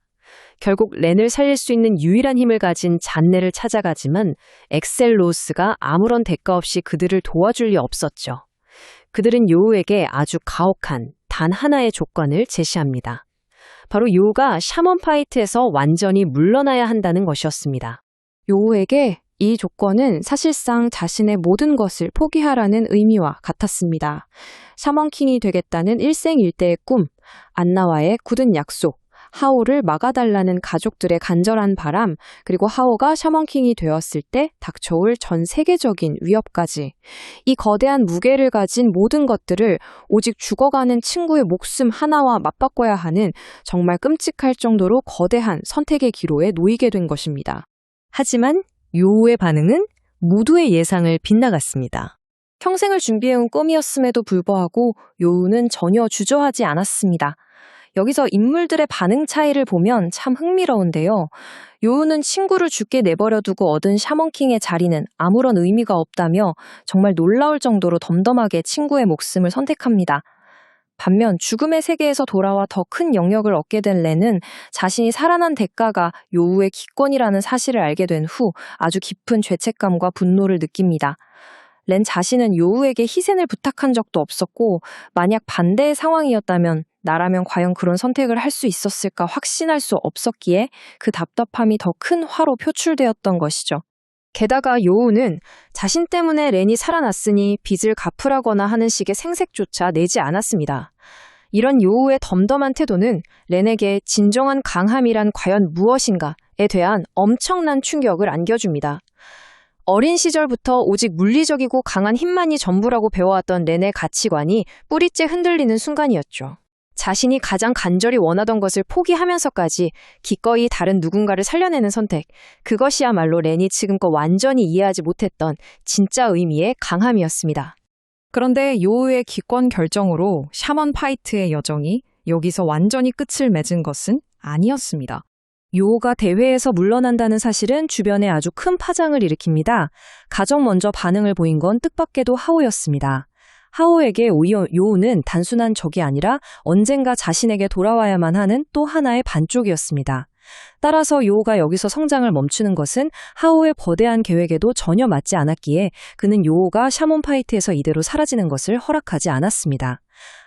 결국 렌을 살릴 수 있는 유일한 힘을 가진 잔네를 찾아가지만 엑셀로스가 아무런 대가 없이 그들을 도와줄 리 없었죠. 그들은 요우에게 아주 가혹한 단 하나의 조건을 제시합니다. 바로 요우가 샤먼 파이트에서 완전히 물러나야 한다는 것이었습니다. 요우에게 이 조건은 사실상 자신의 모든 것을 포기하라는 의미와 같았습니다. 샤먼킹이 되겠다는 일생일대의 꿈, 안나와의 굳은 약속, 하오를 막아달라는 가족들의 간절한 바람, 그리고 하오가 샤먼킹이 되었을 때 닥쳐올 전 세계적인 위협까지 이 거대한 무게를 가진 모든 것들을 오직 죽어가는 친구의 목숨 하나와 맞바꿔야 하는 정말 끔찍할 정도로 거대한 선택의 기로에 놓이게 된 것입니다. 하지만 요우의 반응은 모두의 예상을 빗나갔습니다. 평생을 준비해온 꿈이었음에도 불구하고 요우는 전혀 주저하지 않았습니다. 여기서 인물들의 반응 차이를 보면 참 흥미로운데요. 요우는 친구를 죽게 내버려두고 얻은 샤먼킹의 자리는 아무런 의미가 없다며 정말 놀라울 정도로 덤덤하게 친구의 목숨을 선택합니다. 반면 죽음의 세계에서 돌아와 더 큰 영역을 얻게 된 렌은 자신이 살아난 대가가 요우의 기권이라는 사실을 알게 된 후 아주 깊은 죄책감과 분노를 느낍니다. 렌 자신은 요우에게 희생을 부탁한 적도 없었고 만약 반대의 상황이었다면 나라면 과연 그런 선택을 할 수 있었을까 확신할 수 없었기에 그 답답함이 더 큰 화로 표출되었던 것이죠. 게다가 요우는 자신 때문에 렌이 살아났으니 빚을 갚으라거나 하는 식의 생색조차 내지 않았습니다. 이런 요우의 덤덤한 태도는 렌에게 진정한 강함이란 과연 무엇인가에 대한 엄청난 충격을 안겨줍니다. 어린 시절부터 오직 물리적이고 강한 힘만이 전부라고 배워왔던 렌의 가치관이 뿌리째 흔들리는 순간이었죠. 자신이 가장 간절히 원하던 것을 포기하면서까지 기꺼이 다른 누군가를 살려내는 선택, 그것이야말로 렌이 지금껏 완전히 이해하지 못했던 진짜 의미의 강함이었습니다. 그런데 요우의 기권 결정으로 샤먼 파이트의 여정이 여기서 완전히 끝을 맺은 것은 아니었습니다. 요오가 대회에서 물러난다는 사실은 주변에 아주 큰 파장을 일으킵니다. 가장 먼저 반응을 보인 건 뜻밖에도 하오였습니다. 하오에게 오히려 요오는 단순한 적이 아니라 언젠가 자신에게 돌아와야만 하는 또 하나의 반쪽이었습니다. 따라서 요오가 여기서 성장을 멈추는 것은 하오의 거대한 계획에도 전혀 맞지 않았기에 그는 요오가 샤몬 파이트에서 이대로 사라지는 것을 허락하지 않았습니다.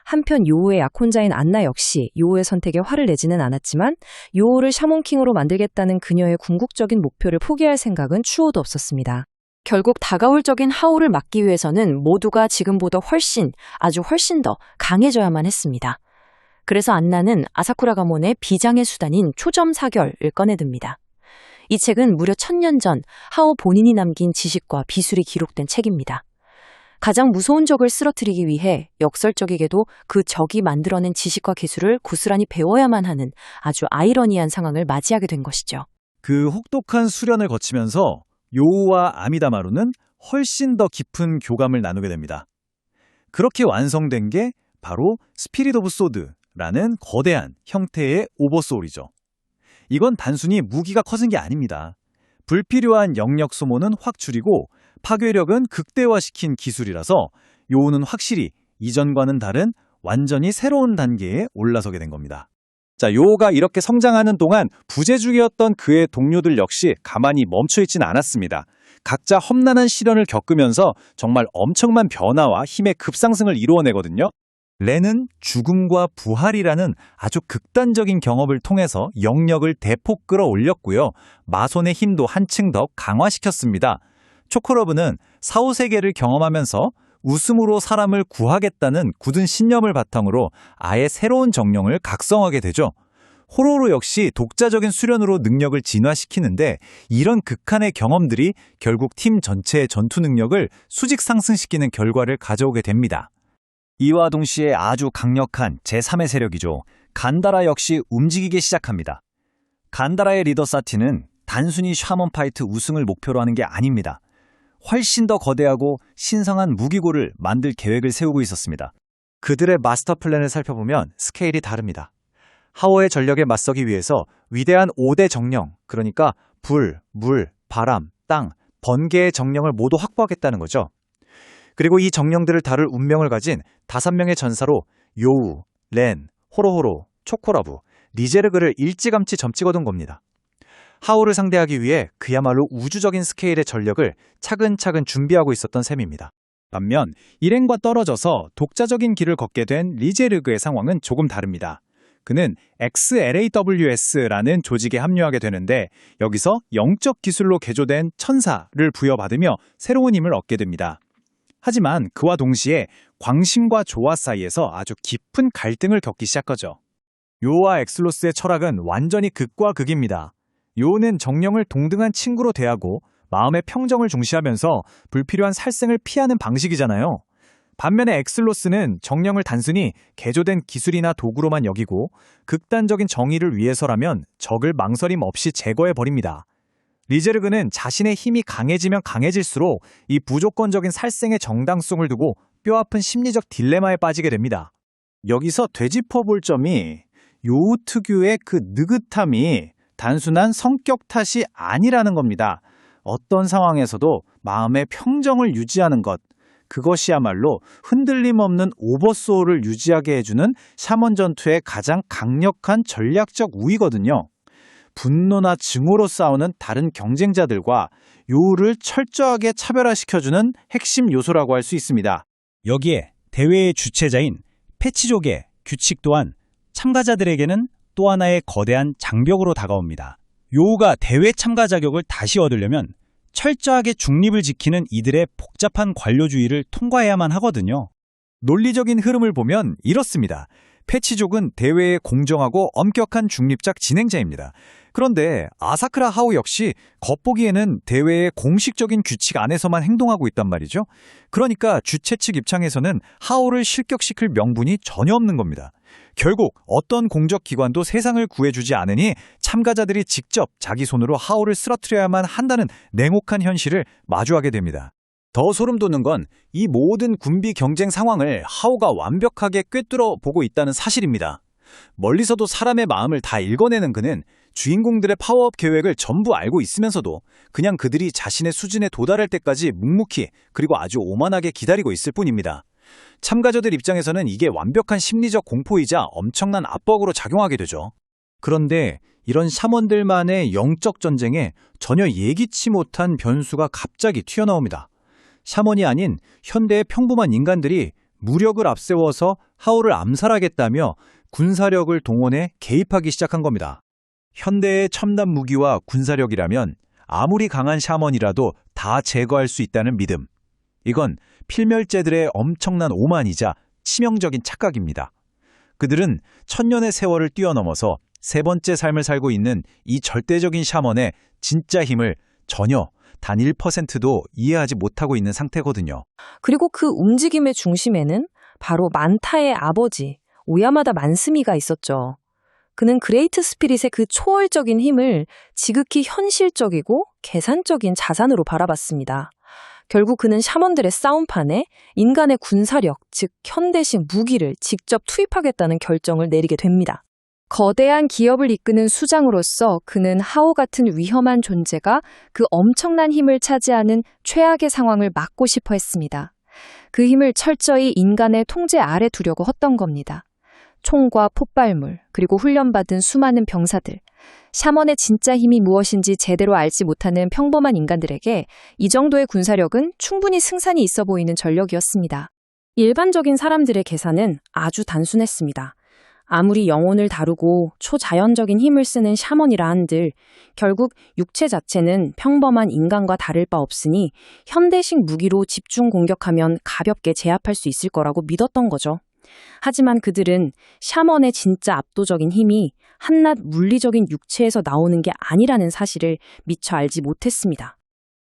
한편 요오의 약혼자인 안나 역시 요오의 선택에 화를 내지는 않았지만 요오를 샤몬킹으로 만들겠다는 그녀의 궁극적인 목표를 포기할 생각은 추호도 없었습니다. 결국 다가올 적인 하오를 막기 위해서는 모두가 지금보다 아주 훨씬 더 강해져야만 했습니다. 그래서 안나는 아사쿠라 가몬의 비장의 수단인 초점 사결을 꺼내듭니다. 이 책은 무려 1000년 전 하오 본인이 남긴 지식과 비술이 기록된 책입니다. 가장 무서운 적을 쓰러뜨리기 위해 역설적이게도 그 적이 만들어낸 지식과 기술을 고스란히 배워야만 하는 아주 아이러니한 상황을 맞이하게 된 것이죠. 그 혹독한 수련을 거치면서 요우와 아미다마루는 훨씬 더 깊은 교감을 나누게 됩니다. 그렇게 완성된 게 바로 스피릿 오브 소드라는 거대한 형태의 오버소울이죠. 이건 단순히 무기가 커진 게 아닙니다. 불필요한 영역 소모는 확 줄이고 파괴력은 극대화시킨 기술이라서 요우는 확실히 이전과는 다른 완전히 새로운 단계에 올라서게 된 겁니다. 자, 요우가 이렇게 성장하는 동안 부재중이었던 그의 동료들 역시 가만히 멈춰있진 않았습니다. 각자 험난한 시련을 겪으면서 정말 엄청난 변화와 힘의 급상승을 이루어내거든요. 렌은 죽음과 부활이라는 아주 극단적인 경험을 통해서 영역을 대폭 끌어올렸고요. 마손의 힘도 한층 더 강화시켰습니다. 초코러브는 사후세계를 경험하면서 웃음으로 사람을 구하겠다는 굳은 신념을 바탕으로 아예 새로운 정령을 각성하게 되죠. 호로로 역시 독자적인 수련으로 능력을 진화시키는데 이런 극한의 경험들이 결국 팀 전체의 전투 능력을 수직 상승시키는 결과를 가져오게 됩니다. 이와 동시에 아주 강력한 제3의 세력이죠. 간다라 역시 움직이기 시작합니다. 간다라의 리더 사티는 단순히 샤먼 파이트 우승을 목표로 하는 게 아닙니다. 훨씬 더 거대하고 신성한 무기고를 만들 계획을 세우고 있었습니다. 그들의 마스터 플랜을 살펴보면 스케일이 다릅니다. 하오의 전력에 맞서기 위해서 위대한 5대 정령, 그러니까 불, 물, 바람, 땅, 번개의 정령을 모두 확보하겠다는 거죠. 그리고 이 정령들을 다룰 운명을 가진 5명의 전사로 요우, 렌, 호로호로, 초코라부, 리제르그를 일찌감치 점찍어둔 겁니다. 하오를 상대하기 위해 그야말로 우주적인 스케일의 전력을 차근차근 준비하고 있었던 셈입니다. 반면 일행과 떨어져서 독자적인 길을 걷게 된 리제르그의 상황은 조금 다릅니다. 그는 XLAWS라는 조직에 합류하게 되는데 여기서 영적 기술로 개조된 천사를 부여받으며 새로운 힘을 얻게 됩니다. 하지만 그와 동시에 광신과 조화 사이에서 아주 깊은 갈등을 겪기 시작하죠. 요와 엑슬로스의 철학은 완전히 극과 극입니다. 요는 정령을 동등한 친구로 대하고 마음의 평정을 중시하면서 불필요한 살생을 피하는 방식이잖아요. 반면에 엑슬로스는 정령을 단순히 개조된 기술이나 도구로만 여기고 극단적인 정의를 위해서라면 적을 망설임 없이 제거해버립니다. 리제르그는 자신의 힘이 강해지면 강해질수록 이 무조건적인 살생의 정당성을 두고 뼈아픈 심리적 딜레마에 빠지게 됩니다. 여기서 되짚어볼 점이 요우 특유의 그 느긋함이 단순한 성격 탓이 아니라는 겁니다. 어떤 상황에서도 마음의 평정을 유지하는 것, 그것이야말로 흔들림 없는 오버소울을 유지하게 해주는 샤먼 전투의 가장 강력한 전략적 우위거든요. 분노나 증오로 싸우는 다른 경쟁자들과 요우를 철저하게 차별화시켜주는 핵심 요소라고 할 수 있습니다. 여기에 대회의 주최자인 패치족의 규칙 또한 참가자들에게는 또 하나의 거대한 장벽으로 다가옵니다. 요우가 대회 참가 자격을 다시 얻으려면 철저하게 중립을 지키는 이들의 복잡한 관료주의를 통과해야만 하거든요. 논리적인 흐름을 보면 이렇습니다. 패치족은 대회의 공정하고 엄격한 중립적 진행자입니다. 그런데 아사쿠라 하오 역시 겉보기에는 대회의 공식적인 규칙 안에서만 행동하고 있단 말이죠. 그러니까 주최 측 입장에서는 하오를 실격시킬 명분이 전혀 없는 겁니다. 결국 어떤 공적 기관도 세상을 구해주지 않으니 참가자들이 직접 자기 손으로 하오를 쓰러뜨려야만 한다는 냉혹한 현실을 마주하게 됩니다. 더 소름 돋는 건 이 모든 군비 경쟁 상황을 하오가 완벽하게 꿰뚫어 보고 있다는 사실입니다. 멀리서도 사람의 마음을 다 읽어내는 그는 주인공들의 파워업 계획을 전부 알고 있으면서도 그냥 그들이 자신의 수준에 도달할 때까지 묵묵히 그리고 아주 오만하게 기다리고 있을 뿐입니다. 참가자들 입장에서는 이게 완벽한 심리적 공포이자 엄청난 압박으로 작용하게 되죠. 그런데 이런 샤먼들만의 영적 전쟁에 전혀 예기치 못한 변수가 갑자기 튀어나옵니다. 샤먼이 아닌 현대의 평범한 인간들이 무력을 앞세워서 하울을 암살하겠다며 군사력을 동원해 개입하기 시작한 겁니다. 현대의 첨단 무기와 군사력이라면 아무리 강한 샤먼이라도 다 제거할 수 있다는 믿음. 이건 필멸제들의 엄청난 오만이자 치명적인 착각입니다. 그들은 천년의 세월을 뛰어넘어서 세 번째 삶을 살고 있는 이 절대적인 샤먼의 진짜 힘을 전혀 단 1%도 이해하지 못하고 있는 상태거든요. 그리고 그 움직임의 중심에는 바로 만타의 아버지 오야마다 만스미가 있었죠. 그는 그레이트 스피릿의 그 초월적인 힘을 지극히 현실적이고 계산적인 자산으로 바라봤습니다. 결국 그는 샤먼들의 싸움판에 인간의 군사력, 즉 현대식 무기를 직접 투입하겠다는 결정을 내리게 됩니다. 거대한 기업을 이끄는 수장으로서 그는 하오 같은 위험한 존재가 그 엄청난 힘을 차지하는 최악의 상황을 막고 싶어 했습니다. 그 힘을 철저히 인간의 통제 아래 두려고 헛던 겁니다. 총과 폭발물, 그리고 훈련받은 수많은 병사들, 샤먼의 진짜 힘이 무엇인지 제대로 알지 못하는 평범한 인간들에게 이 정도의 군사력은 충분히 승산이 있어 보이는 전력이었습니다. 일반적인 사람들의 계산은 아주 단순했습니다. 아무리 영혼을 다루고 초자연적인 힘을 쓰는 샤먼이라 한들 결국 육체 자체는 평범한 인간과 다를 바 없으니 현대식 무기로 집중 공격하면 가볍게 제압할 수 있을 거라고 믿었던 거죠. 하지만 그들은 샤먼의 진짜 압도적인 힘이 한낱 물리적인 육체에서 나오는 게 아니라는 사실을 미처 알지 못했습니다.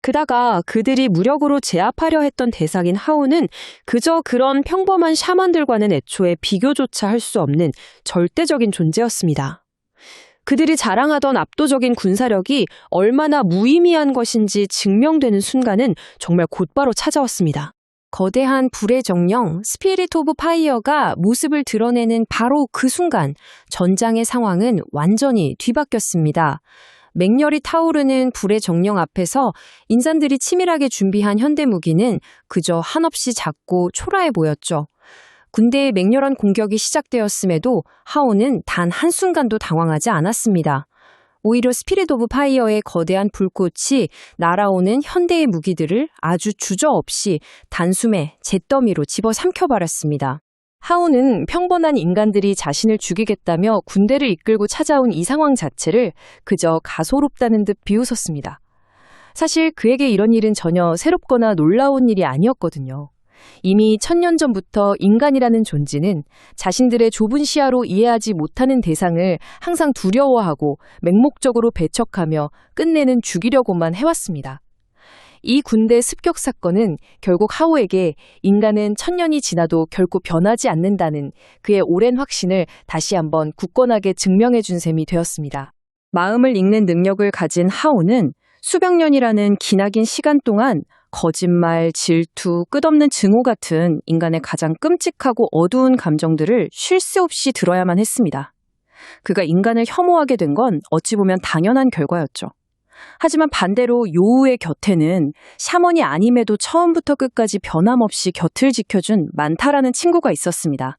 게다가 그들이 무력으로 제압하려 했던 대상인 하오는 그저 그런 평범한 샤먼들과는 애초에 비교조차 할 수 없는 절대적인 존재였습니다. 그들이 자랑하던 압도적인 군사력이 얼마나 무의미한 것인지 증명되는 순간은 정말 곧바로 찾아왔습니다. 거대한 불의 정령, 스피릿 오브 파이어가 모습을 드러내는 바로 그 순간 전장의 상황은 완전히 뒤바뀌었습니다. 맹렬히 타오르는 불의 정령 앞에서 인산들이 치밀하게 준비한 현대무기는 그저 한없이 작고 초라해 보였죠. 군대의 맹렬한 공격이 시작되었음에도 하오는 단 한순간도 당황하지 않았습니다. 오히려 스피릿 오브 파이어의 거대한 불꽃이 날아오는 현대의 무기들을 아주 주저없이 단숨에 잿더미로 집어삼켜버렸습니다. 하오는 평범한 인간들이 자신을 죽이겠다며 군대를 이끌고 찾아온 이 상황 자체를 그저 가소롭다는 듯 비웃었습니다. 사실 그에게 이런 일은 전혀 새롭거나 놀라운 일이 아니었거든요. 이미 1000년 전부터 인간이라는 존재는 자신들의 좁은 시야로 이해하지 못하는 대상을 항상 두려워하고 맹목적으로 배척하며 끝내는 죽이려고만 해왔습니다. 이 군대 습격 사건은 결국 하오에게 인간은 1000년이 지나도 결코 변하지 않는다는 그의 오랜 확신을 다시 한번 굳건하게 증명해준 셈이 되었습니다. 마음을 읽는 능력을 가진 하오는 수백 년이라는 기나긴 시간 동안 거짓말, 질투, 끝없는 증오 같은 인간의 가장 끔찍하고 어두운 감정들을 쉴 새 없이 들어야만 했습니다. 그가 인간을 혐오하게 된 건 어찌 보면 당연한 결과였죠. 하지만 반대로 요우의 곁에는 샤먼이 아님에도 처음부터 끝까지 변함없이 곁을 지켜준 만타라는 친구가 있었습니다.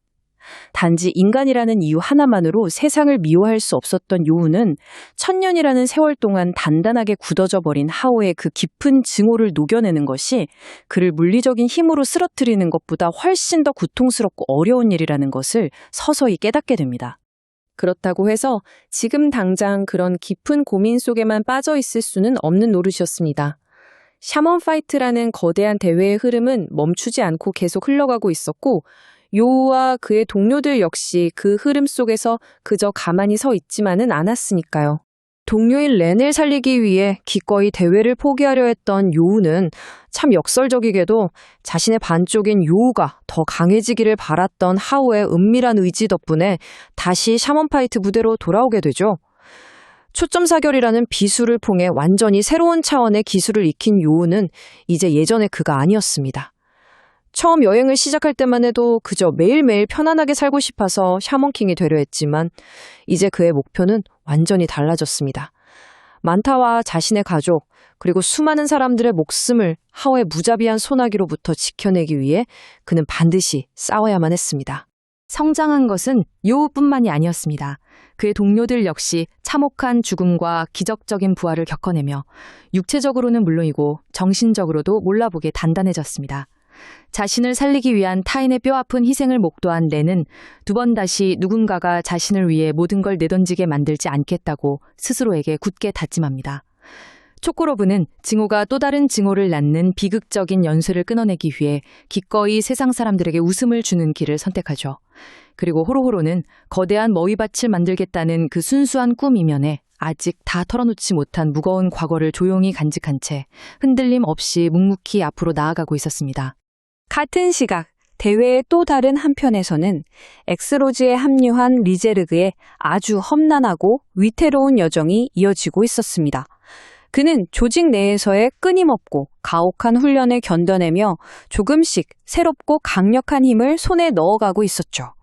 단지 인간이라는 이유 하나만으로 세상을 미워할 수 없었던 요우는 1000년이라는 세월 동안 단단하게 굳어져 버린 하오의 그 깊은 증오를 녹여내는 것이 그를 물리적인 힘으로 쓰러뜨리는 것보다 훨씬 더 고통스럽고 어려운 일이라는 것을 서서히 깨닫게 됩니다. 그렇다고 해서 지금 당장 그런 깊은 고민 속에만 빠져 있을 수는 없는 노릇이었습니다. 샤먼 파이트라는 거대한 대회의 흐름은 멈추지 않고 계속 흘러가고 있었고 요우와 그의 동료들 역시 그 흐름 속에서 그저 가만히 서 있지만은 않았으니까요. 동료인 렌을 살리기 위해 기꺼이 대회를 포기하려 했던 요우는 참 역설적이게도 자신의 반쪽인 요우가 더 강해지기를 바랐던 하오의 은밀한 의지 덕분에 다시 샤먼 파이트 부대로 돌아오게 되죠. 초점 사결이라는 비술을 통해 완전히 새로운 차원의 기술을 익힌 요우는 이제 예전의 그가 아니었습니다. 처음 여행을 시작할 때만 해도 그저 매일매일 편안하게 살고 싶어서 샤먼킹이 되려 했지만 이제 그의 목표는 완전히 달라졌습니다. 만타와 자신의 가족, 그리고 수많은 사람들의 목숨을 하오의 무자비한 소나기로부터 지켜내기 위해 그는 반드시 싸워야만 했습니다. 성장한 것은 요우뿐만이 아니었습니다. 그의 동료들 역시 참혹한 죽음과 기적적인 부활을 겪어내며 육체적으로는 물론이고 정신적으로도 몰라보게 단단해졌습니다. 자신을 살리기 위한 타인의 뼈아픈 희생을 목도한 렌은 두 번 다시 누군가가 자신을 위해 모든 걸 내던지게 만들지 않겠다고 스스로에게 굳게 다짐합니다. 초코로브는 증오가 또 다른 증오를 낳는 비극적인 연쇄를 끊어내기 위해 기꺼이 세상 사람들에게 웃음을 주는 길을 선택하죠. 그리고 호로호로는 거대한 머위밭을 만들겠다는 그 순수한 꿈 이면에 아직 다 털어놓지 못한 무거운 과거를 조용히 간직한 채 흔들림 없이 묵묵히 앞으로 나아가고 있었습니다. 같은 시각, 대회의 또 다른 한편에서는 엑스로즈에 합류한 리제르그의 아주 험난하고 위태로운 여정이 이어지고 있었습니다. 그는 조직 내에서의 끊임없고 가혹한 훈련을 견뎌내며 조금씩 새롭고 강력한 힘을 손에 넣어가고 있었죠.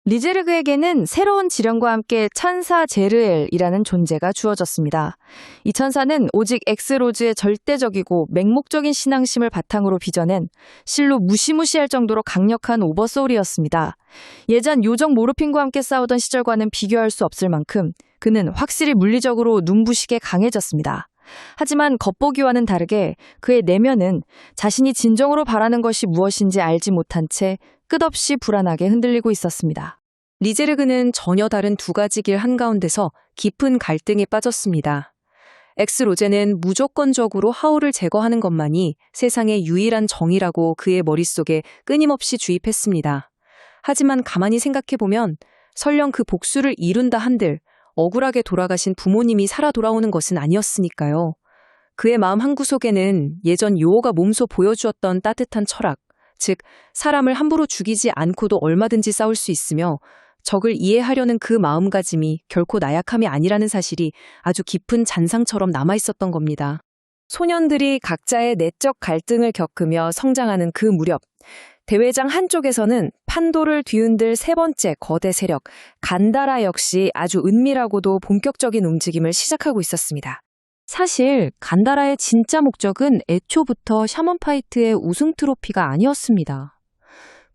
리제르그에게는 새로운 지령과 함께 천사 제르엘이라는 존재가 주어졌습니다. 이 천사는 오직 엑스로즈의 절대적이고 맹목적인 신앙심을 바탕으로 빚어낸 실로 무시무시할 정도로 강력한 오버소울이었습니다. 예전 요정 모르핀과 함께 싸우던 시절과는 비교할 수 없을 만큼 그는 확실히 물리적으로 눈부시게 강해졌습니다. 하지만 겉보기와는 다르게 그의 내면은 자신이 진정으로 바라는 것이 무엇인지 알지 못한 채 끝없이 불안하게 흔들리고 있었습니다. 리제르그는 전혀 다른 두 가지 길 한가운데서 깊은 갈등에 빠졌습니다. 엑스로제는 무조건적으로 하오를 제거하는 것만이 세상의 유일한 정의라고 그의 머릿속에 끊임없이 주입했습니다. 하지만 가만히 생각해보면 설령 그 복수를 이룬다 한들 억울하게 돌아가신 부모님이 살아 돌아오는 것은 아니었으니까요. 그의 마음 한구석에는 예전 요오가 몸소 보여주었던 따뜻한 철학, 즉 사람을 함부로 죽이지 않고도 얼마든지 싸울 수 있으며 적을 이해하려는 그 마음가짐이 결코 나약함이 아니라는 사실이 아주 깊은 잔상처럼 남아있었던 겁니다. 소년들이 각자의 내적 갈등을 겪으며 성장하는 그 무렵, 대회장 한쪽에서는 판도를 뒤흔들 세 번째 거대 세력, 간다라 역시 아주 은밀하고도 본격적인 움직임을 시작하고 있었습니다. 사실 간다라의 진짜 목적은 애초부터 샤먼파이트의 우승 트로피가 아니었습니다.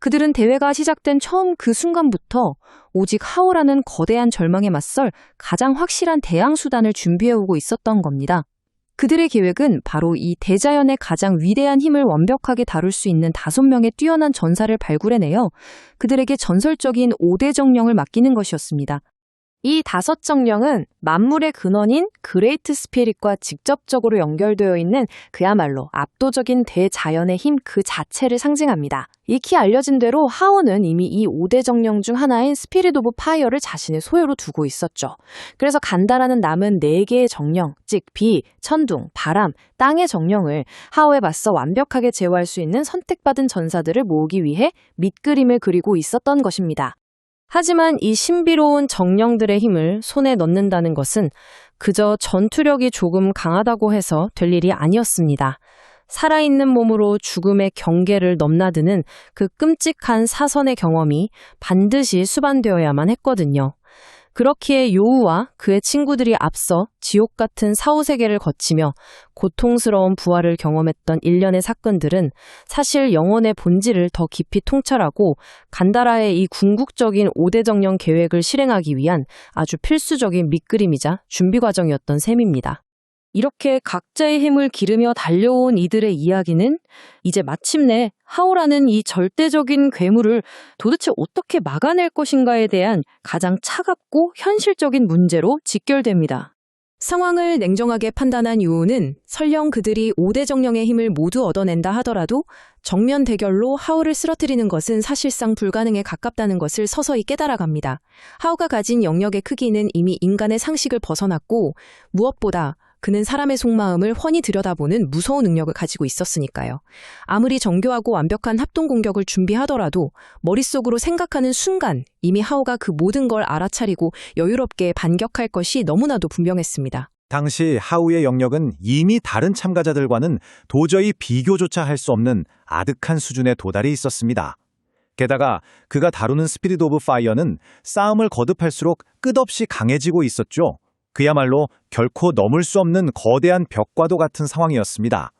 그들은 대회가 시작된 처음 그 순간부터 오직 하오라는 거대한 절망에 맞설 가장 확실한 대항 수단을 준비해오고 있었던 겁니다. 그들의 계획은 바로 이 대자연의 가장 위대한 힘을 완벽하게 다룰 수 있는 5명의 뛰어난 전사를 발굴해내어 그들에게 전설적인 5대 정령을 맡기는 것이었습니다. 이 5 정령은 만물의 근원인 그레이트 스피릿과 직접적으로 연결되어 있는 그야말로 압도적인 대자연의 힘 그 자체를 상징합니다. 익히 알려진 대로 하오는 이미 이 5대 정령 중 하나인 스피릿 오브 파이어를 자신의 소유로 두고 있었죠. 그래서 간다라는 남은 4개의 정령, 즉 비, 천둥, 바람, 땅의 정령을 하오에 맞서 완벽하게 제어할 수 있는 선택받은 전사들을 모으기 위해 밑그림을 그리고 있었던 것입니다. 하지만 이 신비로운 정령들의 힘을 손에 넣는다는 것은 그저 전투력이 조금 강하다고 해서 될 일이 아니었습니다. 살아있는 몸으로 죽음의 경계를 넘나드는 그 끔찍한 사선의 경험이 반드시 수반되어야만 했거든요. 그렇기에 요우와 그의 친구들이 앞서 지옥 같은 사후세계를 거치며 고통스러운 부활을 경험했던 일련의 사건들은 사실 영혼의 본질을 더 깊이 통찰하고 간다라의 이 궁극적인 5대 정령 계획을 실행하기 위한 아주 필수적인 밑그림이자 준비 과정이었던 셈입니다. 이렇게 각자의 힘을 기르며 달려온 이들의 이야기는 이제 마침내 하오라는 이 절대적인 괴물을 도대체 어떻게 막아낼 것인가에 대한 가장 차갑고 현실적인 문제로 직결됩니다. 상황을 냉정하게 판단한 유오는 설령 그들이 5대 정령의 힘을 모두 얻어낸다 하더라도 정면 대결로 하오를 쓰러뜨리는 것은 사실상 불가능에 가깝다는 것을 서서히 깨달아갑니다. 하오가 가진 영역의 크기는 이미 인간의 상식을 벗어났고 무엇보다 그는 사람의 속마음을 훤히 들여다보는 무서운 능력을 가지고 있었으니까요. 아무리 정교하고 완벽한 합동 공격을 준비하더라도 머릿속으로 생각하는 순간 이미 하오가 그 모든 걸 알아차리고 여유롭게 반격할 것이 너무나도 분명했습니다. 당시 하우의 영역은 이미 다른 참가자들과는 도저히 비교조차 할 수 없는 아득한 수준에 도달해 있었습니다. 게다가 그가 다루는 스피릿 오브 파이어는 싸움을 거듭할수록 끝없이 강해지고 있었죠. 그야말로 결코 넘을 수 없는 거대한 벽과도 같은 상황이었습니다.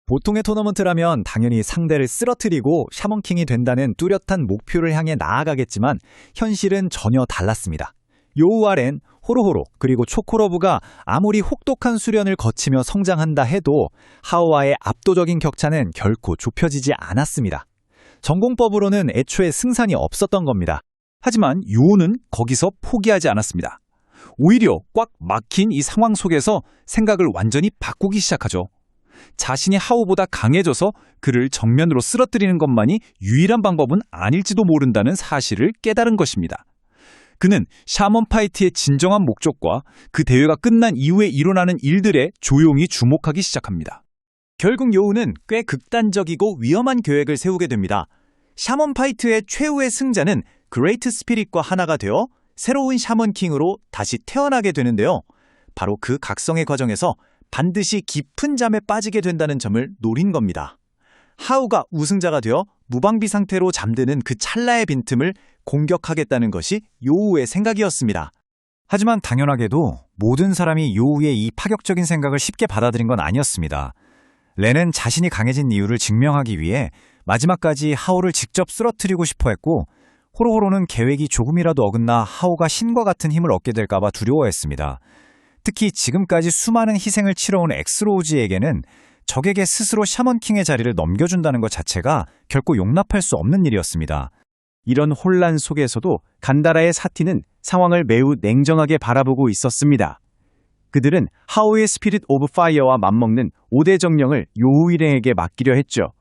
보통의 토너먼트라면 당연히 상대를 쓰러뜨리고 샤먼킹이 된다는 뚜렷한 목표를 향해 나아가겠지만 현실은 전혀 달랐습니다. 요우 아렌, 호로호로 그리고 초코러브가 아무리 혹독한 수련을 거치며 성장한다 해도 하우와의 압도적인 격차는 결코 좁혀지지 않았습니다. 전공법으로는 애초에 승산이 없었던 겁니다. 하지만 요우는 거기서 포기하지 않았습니다. 오히려 꽉 막힌 이 상황 속에서 생각을 완전히 바꾸기 시작하죠. 자신이 하우보다 강해져서 그를 정면으로 쓰러뜨리는 것만이 유일한 방법은 아닐지도 모른다는 사실을 깨달은 것입니다. 그는 샤먼 파이트의 진정한 목적과 그 대회가 끝난 이후에 일어나는 일들에 조용히 주목하기 시작합니다. 결국 요우는 꽤 극단적이고 위험한 계획을 세우게 됩니다. 샤먼 파이트의 최후의 승자는 그레이트 스피릿과 하나가 되어 새로운 샤먼킹으로 다시 태어나게 되는데요. 바로 그 각성의 과정에서 반드시 깊은 잠에 빠지게 된다는 점을 노린 겁니다. 하우가 우승자가 되어 무방비 상태로 잠드는 그 찰나의 빈틈을 공격하겠다는 것이 요우의 생각이었습니다. 하지만 당연하게도 모든 사람이 요우의 이 파격적인 생각을 쉽게 받아들인 건 아니었습니다. 렌은 자신이 강해진 이유를 증명하기 위해 마지막까지 하우를 직접 쓰러뜨리고 싶어 했고, 호로호로는 계획이 조금이라도 어긋나 하우가 신과 같은 힘을 얻게 될까봐 두려워했습니다. 특히 지금까지 수많은 희생을 치러온 엑스로우즈에게는 적에게 스스로 샤먼킹의 자리를 넘겨준다는 것 자체가 결코 용납할 수 없는 일이었습니다. 이런 혼란 속에서도 간다라의 사티는 상황을 매우 냉정하게 바라보고 있었습니다. 그들은 하우의 스피릿 오브 파이어와 맞먹는 5대 정령을 요우 일행에게 맡기려 했죠.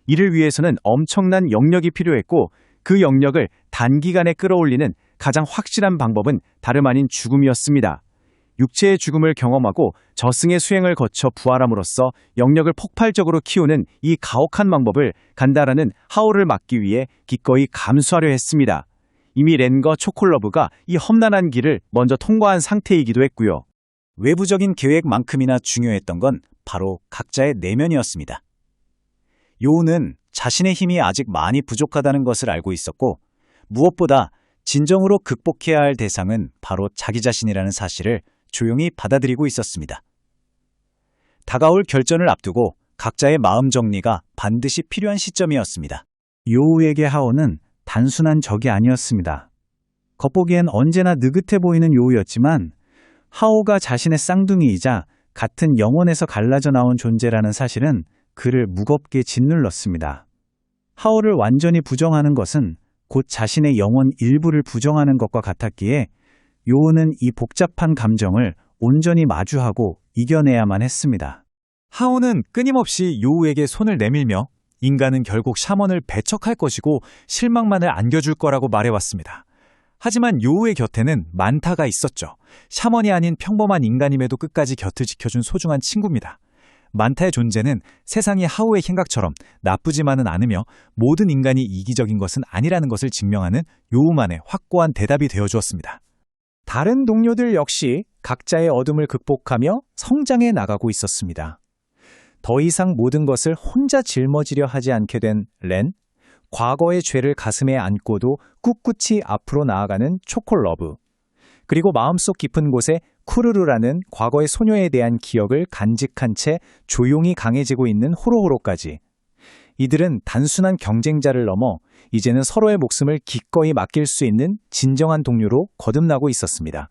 이를 위해서는 엄청난 영력이 필요했고, 그 영력을 단기간에 끌어올리는 가장 확실한 방법은 다름 아닌 죽음이었습니다. 육체의 죽음을 경험하고 저승의 수행을 거쳐 부활함으로써 영력을 폭발적으로 키우는 이 가혹한 방법을 간다라는 하우를 막기 위해 기꺼이 감수하려 했습니다. 이미 렌과 초콜러브가 이 험난한 길을 먼저 통과한 상태이기도 했고요. 외부적인 계획만큼이나 중요했던 건 바로 각자의 내면이었습니다. 요우는 자신의 힘이 아직 많이 부족하다는 것을 알고 있었고, 무엇보다 진정으로 극복해야 할 대상은 바로 자기 자신이라는 사실을 조용히 받아들이고 있었습니다. 다가올 결전을 앞두고 각자의 마음 정리가 반드시 필요한 시점이었습니다. 요우에게 하오는 단순한 적이 아니었습니다. 겉보기엔 언제나 느긋해 보이는 요우였지만 하오가 자신의 쌍둥이이자 같은 영혼에서 갈라져 나온 존재라는 사실은 그를 무겁게 짓눌렀습니다. 하오를 완전히 부정하는 것은 곧 자신의 영혼 일부를 부정하는 것과 같았기에 요우는 이 복잡한 감정을 온전히 마주하고 이겨내야만 했습니다. 하오는 끊임없이 요우에게 손을 내밀며 인간은 결국 샤먼을 배척할 것이고 실망만을 안겨줄 거라고 말해왔습니다. 하지만 요우의 곁에는 만타가 있었죠. 샤먼이 아닌 평범한 인간임에도 끝까지 곁을 지켜준 소중한 친구입니다. 만타의 존재는 세상이 하우의 생각처럼 나쁘지만은 않으며 모든 인간이 이기적인 것은 아니라는 것을 증명하는 요우만의 확고한 대답이 되어주었습니다. 다른 동료들 역시 각자의 어둠을 극복하며 성장해 나가고 있었습니다. 더 이상 모든 것을 혼자 짊어지려 하지 않게 된 렌, 과거의 죄를 가슴에 안고도 꿋꿋이 앞으로 나아가는 초콜러브, 그리고 마음속 깊은 곳에 쿠르르라는 과거의 소녀에 대한 기억을 간직한 채 조용히 강해지고 있는 호로호로까지. 이들은 단순한 경쟁자를 넘어 이제는 서로의 목숨을 기꺼이 맡길 수 있는 진정한 동료로 거듭나고 있었습니다.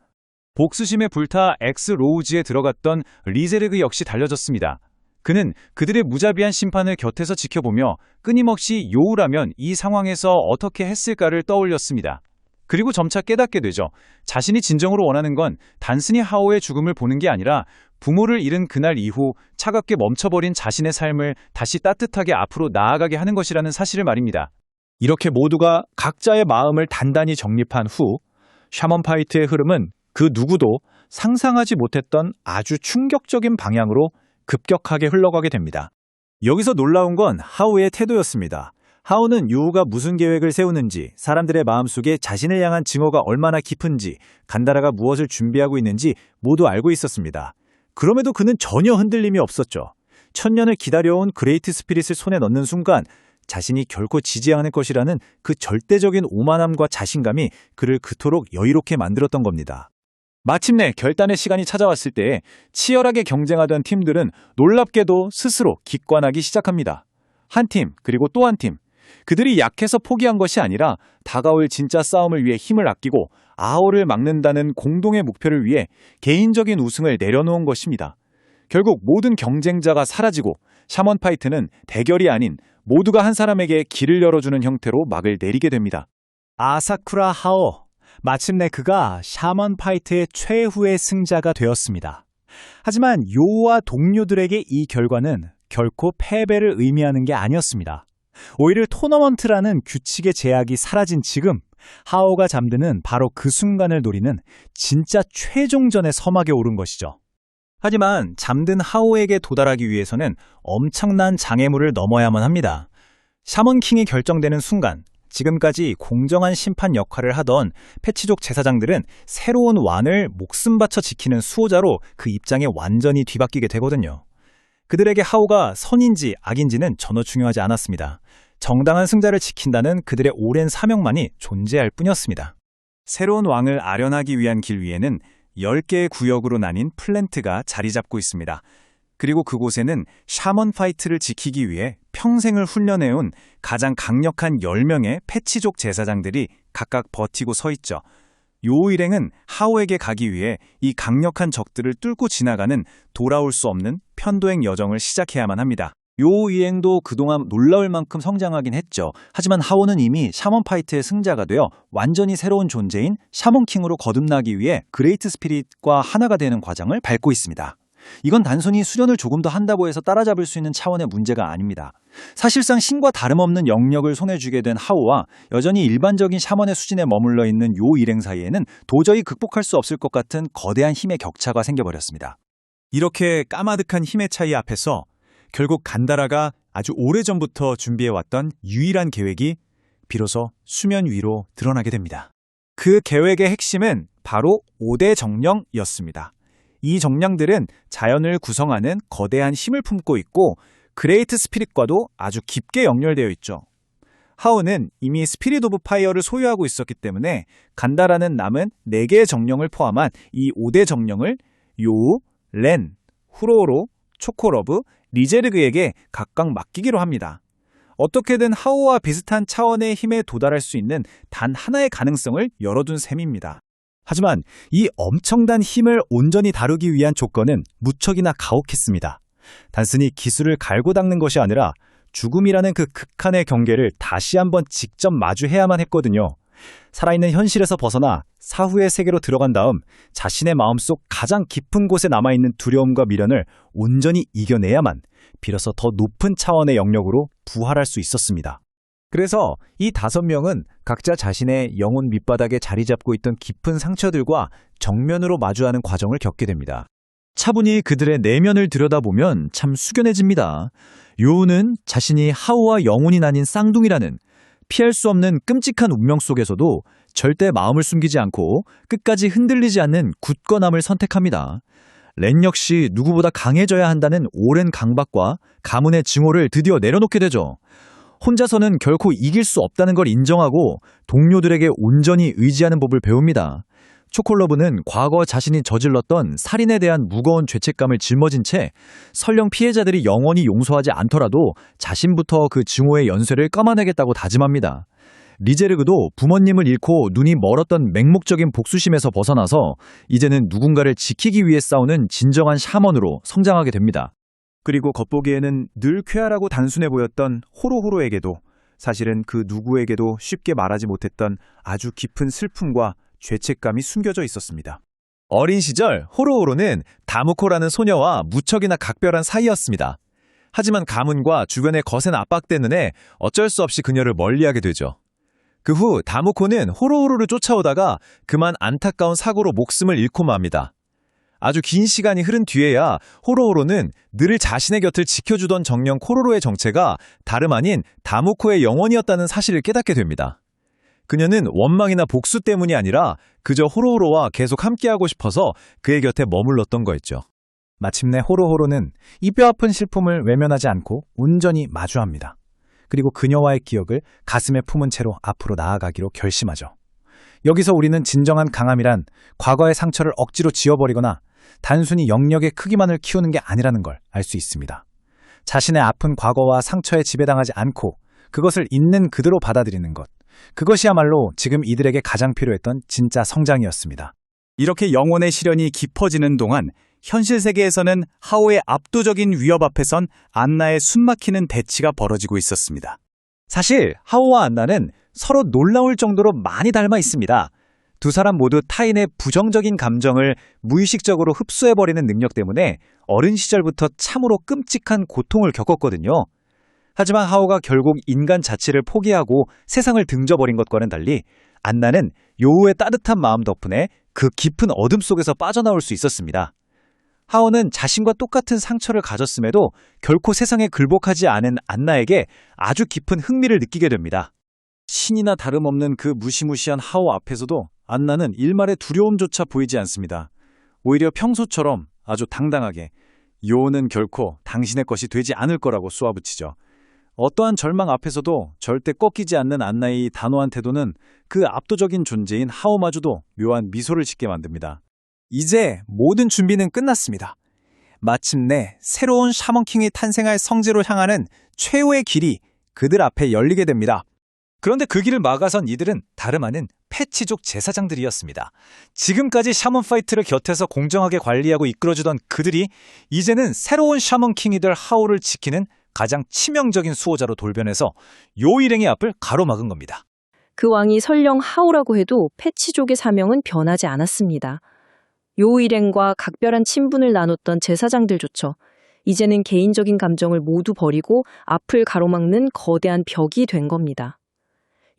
복수심에 불타 엑스로우즈에 들어갔던 리제르그 역시 달려졌습니다. 그는 그들의 무자비한 심판을 곁에서 지켜보며 끊임없이 요우라면 이 상황에서 어떻게 했을까를 떠올렸습니다. 그리고 점차 깨닫게 되죠. 자신이 진정으로 원하는 건 단순히 하오의 죽음을 보는 게 아니라 부모를 잃은 그날 이후 차갑게 멈춰버린 자신의 삶을 다시 따뜻하게 앞으로 나아가게 하는 것이라는 사실을 말입니다. 이렇게 모두가 각자의 마음을 단단히 정립한 후 샤먼 파이트의 흐름은 그 누구도 상상하지 못했던 아주 충격적인 방향으로 급격하게 흘러가게 됩니다. 여기서 놀라운 건 하우의 태도였습니다. 하우는 요우가 무슨 계획을 세우는지, 사람들의 마음속에 자신을 향한 증오가 얼마나 깊은지, 간다라가 무엇을 준비하고 있는지 모두 알고 있었습니다. 그럼에도 그는 전혀 흔들림이 없었죠. 천년을 기다려온 그레이트 스피릿을 손에 넣는 순간 자신이 결코 지지 않을 것이라는 그 절대적인 오만함과 자신감이 그를 그토록 여유롭게 만들었던 겁니다. 마침내 결단의 시간이 찾아왔을 때 치열하게 경쟁하던 팀들은 놀랍게도 스스로 기권하기 시작합니다. 한 팀, 그리고 또 한 팀. 그들이 약해서 포기한 것이 아니라 다가올 진짜 싸움을 위해 힘을 아끼고 아오를 막는다는 공동의 목표를 위해 개인적인 우승을 내려놓은 것입니다. 결국 모든 경쟁자가 사라지고 샤먼 파이트는 대결이 아닌 모두가 한 사람에게 길을 열어주는 형태로 막을 내리게 됩니다. 아사쿠라 하오. 마침내 그가 샤먼 파이트의 최후의 승자가 되었습니다. 하지만 요와 동료들에게 이 결과는 결코 패배를 의미하는 게 아니었습니다. 오히려 토너먼트라는 규칙의 제약이 사라진 지금 하오가 잠드는 바로 그 순간을 노리는 진짜 최종전의 서막에 오른 것이죠. 하지만 잠든 하오에게 도달하기 위해서는 엄청난 장애물을 넘어야만 합니다. 샤먼킹이 결정되는 순간 지금까지 공정한 심판 역할을 하던 패치족 제사장들은 새로운 왕을 목숨 바쳐 지키는 수호자로 그 입장에 완전히 뒤바뀌게 되거든요. 그들에게 하오가 선인지 악인지는 전혀 중요하지 않았습니다. 정당한 승자를 지킨다는 그들의 오랜 사명만이 존재할 뿐이었습니다. 새로운 왕을 아련하기 위한 길 위에는 10개의 구역으로 나뉜 플랜트가 자리 잡고 있습니다. 그리고 그곳에는 샤먼 파이트를 지키기 위해 평생을 훈련해온 가장 강력한 10명의 패치족 제사장들이 각각 버티고 서 있죠. 요 일행은 하오에게 가기 위해 이 강력한 적들을 뚫고 지나가는 돌아올 수 없는 편도행 여정을 시작해야만 합니다. 요 일행도 그동안 놀라울 만큼 성장하긴 했죠. 하지만 하오는 이미 샤먼 파이트의 승자가 되어 완전히 새로운 존재인 샤먼킹으로 거듭나기 위해 그레이트 스피릿과 하나가 되는 과정을 밟고 있습니다. 이건 단순히 수련을 조금 더 한다고 해서 따라잡을 수 있는 차원의 문제가 아닙니다. 사실상 신과 다름없는 영역을 손에 쥐게 된 하오와 여전히 일반적인 샤먼의 수준에 머물러 있는 요 일행 사이에는 도저히 극복할 수 없을 것 같은 거대한 힘의 격차가 생겨버렸습니다. 이렇게 까마득한 힘의 차이 앞에서 결국 간다라가 아주 오래전부터 준비해왔던 유일한 계획이 비로소 수면 위로 드러나게 됩니다. 그 계획의 핵심은 바로 5대 정령이었습니다. 이 정령들은 자연을 구성하는 거대한 힘을 품고 있고 그레이트 스피릿과도 아주 깊게 연결되어 있죠. 하오는 이미 스피릿 오브 파이어를 소유하고 있었기 때문에 간다라는 남은 4개의 정령을 포함한 이 5대 정령을 요우, 렌, 후로오로, 초코러브, 리제르그에게 각각 맡기기로 합니다. 어떻게든 하오와 비슷한 차원의 힘에 도달할 수 있는 단 하나의 가능성을 열어둔 셈입니다. 하지만 이 엄청난 힘을 온전히 다루기 위한 조건은 무척이나 가혹했습니다. 단순히 기술을 갈고 닦는 것이 아니라 죽음이라는 그 극한의 경계를 다시 한번 직접 마주해야만 했거든요. 살아있는 현실에서 벗어나 사후의 세계로 들어간 다음 자신의 마음속 가장 깊은 곳에 남아있는 두려움과 미련을 온전히 이겨내야만 비로소 더 높은 차원의 영역으로 부활할 수 있었습니다. 그래서 이 5명은 각자 자신의 영혼 밑바닥에 자리 잡고 있던 깊은 상처들과 정면으로 마주하는 과정을 겪게 됩니다. 차분히 그들의 내면을 들여다보면 참 숙연해집니다. 요우는 자신이 하오와 영혼이 나뉜 쌍둥이라는 피할 수 없는 끔찍한 운명 속에서도 절대 마음을 숨기지 않고 끝까지 흔들리지 않는 굳건함을 선택합니다. 렌 역시 누구보다 강해져야 한다는 오랜 강박과 가문의 증오를 드디어 내려놓게 되죠. 혼자서는 결코 이길 수 없다는 걸 인정하고 동료들에게 온전히 의지하는 법을 배웁니다. 초콜러브는 과거 자신이 저질렀던 살인에 대한 무거운 죄책감을 짊어진 채 설령 피해자들이 영원히 용서하지 않더라도 자신부터 그 증오의 연쇄를 감아내겠다고 다짐합니다. 리제르그도 부모님을 잃고 눈이 멀었던 맹목적인 복수심에서 벗어나서 이제는 누군가를 지키기 위해 싸우는 진정한 샤먼으로 성장하게 됩니다. 그리고 겉보기에는 늘 쾌활하고 단순해 보였던 호로호로에게도 사실은 그 누구에게도 쉽게 말하지 못했던 아주 깊은 슬픔과 죄책감이 숨겨져 있었습니다. 어린 시절 호로호로는 다무코라는 소녀와 무척이나 각별한 사이였습니다. 하지만 가문과 주변의 거센 압박 때문에 어쩔 수 없이 그녀를 멀리하게 되죠. 그 후 다무코는 호로호로를 쫓아오다가 그만 안타까운 사고로 목숨을 잃고 맙니다. 아주 긴 시간이 흐른 뒤에야 호로호로는 늘 자신의 곁을 지켜주던 정령 코로로의 정체가 다름 아닌 다무코의 영혼이었다는 사실을 깨닫게 됩니다. 그녀는 원망이나 복수 때문이 아니라 그저 호로호로와 계속 함께하고 싶어서 그의 곁에 머물렀던 거였죠. 마침내 호로호로는 이 뼈아픈 실품을 외면하지 않고 온전히 마주합니다. 그리고 그녀와의 기억을 가슴에 품은 채로 앞으로 나아가기로 결심하죠. 여기서 우리는 진정한 강함이란 과거의 상처를 억지로 지워버리거나 단순히 영역의 크기만을 키우는 게 아니라는 걸 알 수 있습니다. 자신의 아픈 과거와 상처에 지배당하지 않고 그것을 있는 그대로 받아들이는 것. 그것이야말로 지금 이들에게 가장 필요했던 진짜 성장이었습니다. 이렇게 영혼의 시련이 깊어지는 동안 현실 세계에서는 하오의 압도적인 위협 앞에선 안나의 숨막히는 대치가 벌어지고 있었습니다. 사실 하오와 안나는 서로 놀라울 정도로 많이 닮아 있습니다. 두 사람 모두 타인의 부정적인 감정을 무의식적으로 흡수해버리는 능력 때문에 어린 시절부터 참으로 끔찍한 고통을 겪었거든요. 하지만 하오가 결국 인간 자체를 포기하고 세상을 등져버린 것과는 달리 안나는 요우의 따뜻한 마음 덕분에 그 깊은 어둠 속에서 빠져나올 수 있었습니다. 하오는 자신과 똑같은 상처를 가졌음에도 결코 세상에 굴복하지 않은 안나에게 아주 깊은 흥미를 느끼게 됩니다. 신이나 다름없는 그 무시무시한 하오 앞에서도 안나는 일말의 두려움조차 보이지 않습니다. 오히려 평소처럼 아주 당당하게 요우는 결코 당신의 것이 되지 않을 거라고 쏘아붙이죠. 어떠한 절망 앞에서도 절대 꺾이지 않는 안나의 단호한 태도는 그 압도적인 존재인 하오마저도 묘한 미소를 짓게 만듭니다. 이제 모든 준비는 끝났습니다. 마침내 새로운 샤먼킹이 탄생할 성지로 향하는 최후의 길이 그들 앞에 열리게 됩니다. 그런데 그 길을 막아선 이들은 다름 아닌 패치족 제사장들이었습니다. 지금까지 샤먼 파이트를 곁에서 공정하게 관리하고 이끌어주던 그들이 이제는 새로운 샤먼킹이 될 하오를 지키는 가장 치명적인 수호자로 돌변해서 요 일행의 앞을 가로막은 겁니다. 그 왕이 설령 하오라고 해도 패치족의 사명은 변하지 않았습니다. 요 일행과 각별한 친분을 나눴던 제사장들조차 이제는 개인적인 감정을 모두 버리고 앞을 가로막는 거대한 벽이 된 겁니다.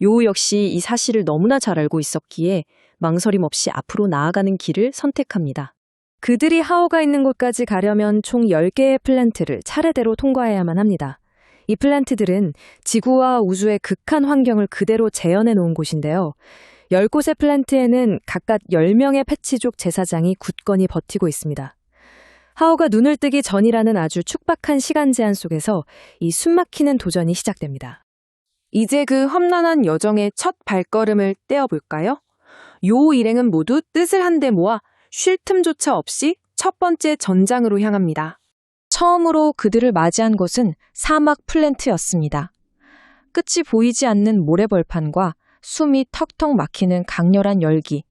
요 역시 이 사실을 너무나 잘 알고 있었기에 망설임 없이 앞으로 나아가는 길을 선택합니다. 그들이 하오가 있는 곳까지 가려면 총 10개의 플랜트를 차례대로 통과해야만 합니다. 이 플랜트들은 지구와 우주의 극한 환경을 그대로 재현해 놓은 곳인데요. 10곳의 플랜트에는 각각 10명의 패치족 제사장이 굳건히 버티고 있습니다. 하오가 눈을 뜨기 전이라는 아주 촉박한 시간 제한 속에서 이 숨막히는 도전이 시작됩니다. 이제 그 험난한 여정의 첫 발걸음을 떼어볼까요? 요 일행은 모두 뜻을 한데 모아 쉴 틈조차 없이 첫 번째 전장으로 향합니다. 처음으로 그들을 맞이한 곳은 사막 플랜트였습니다. 끝이 보이지 않는 모래벌판과 숨이 턱턱 막히는 강렬한 열기.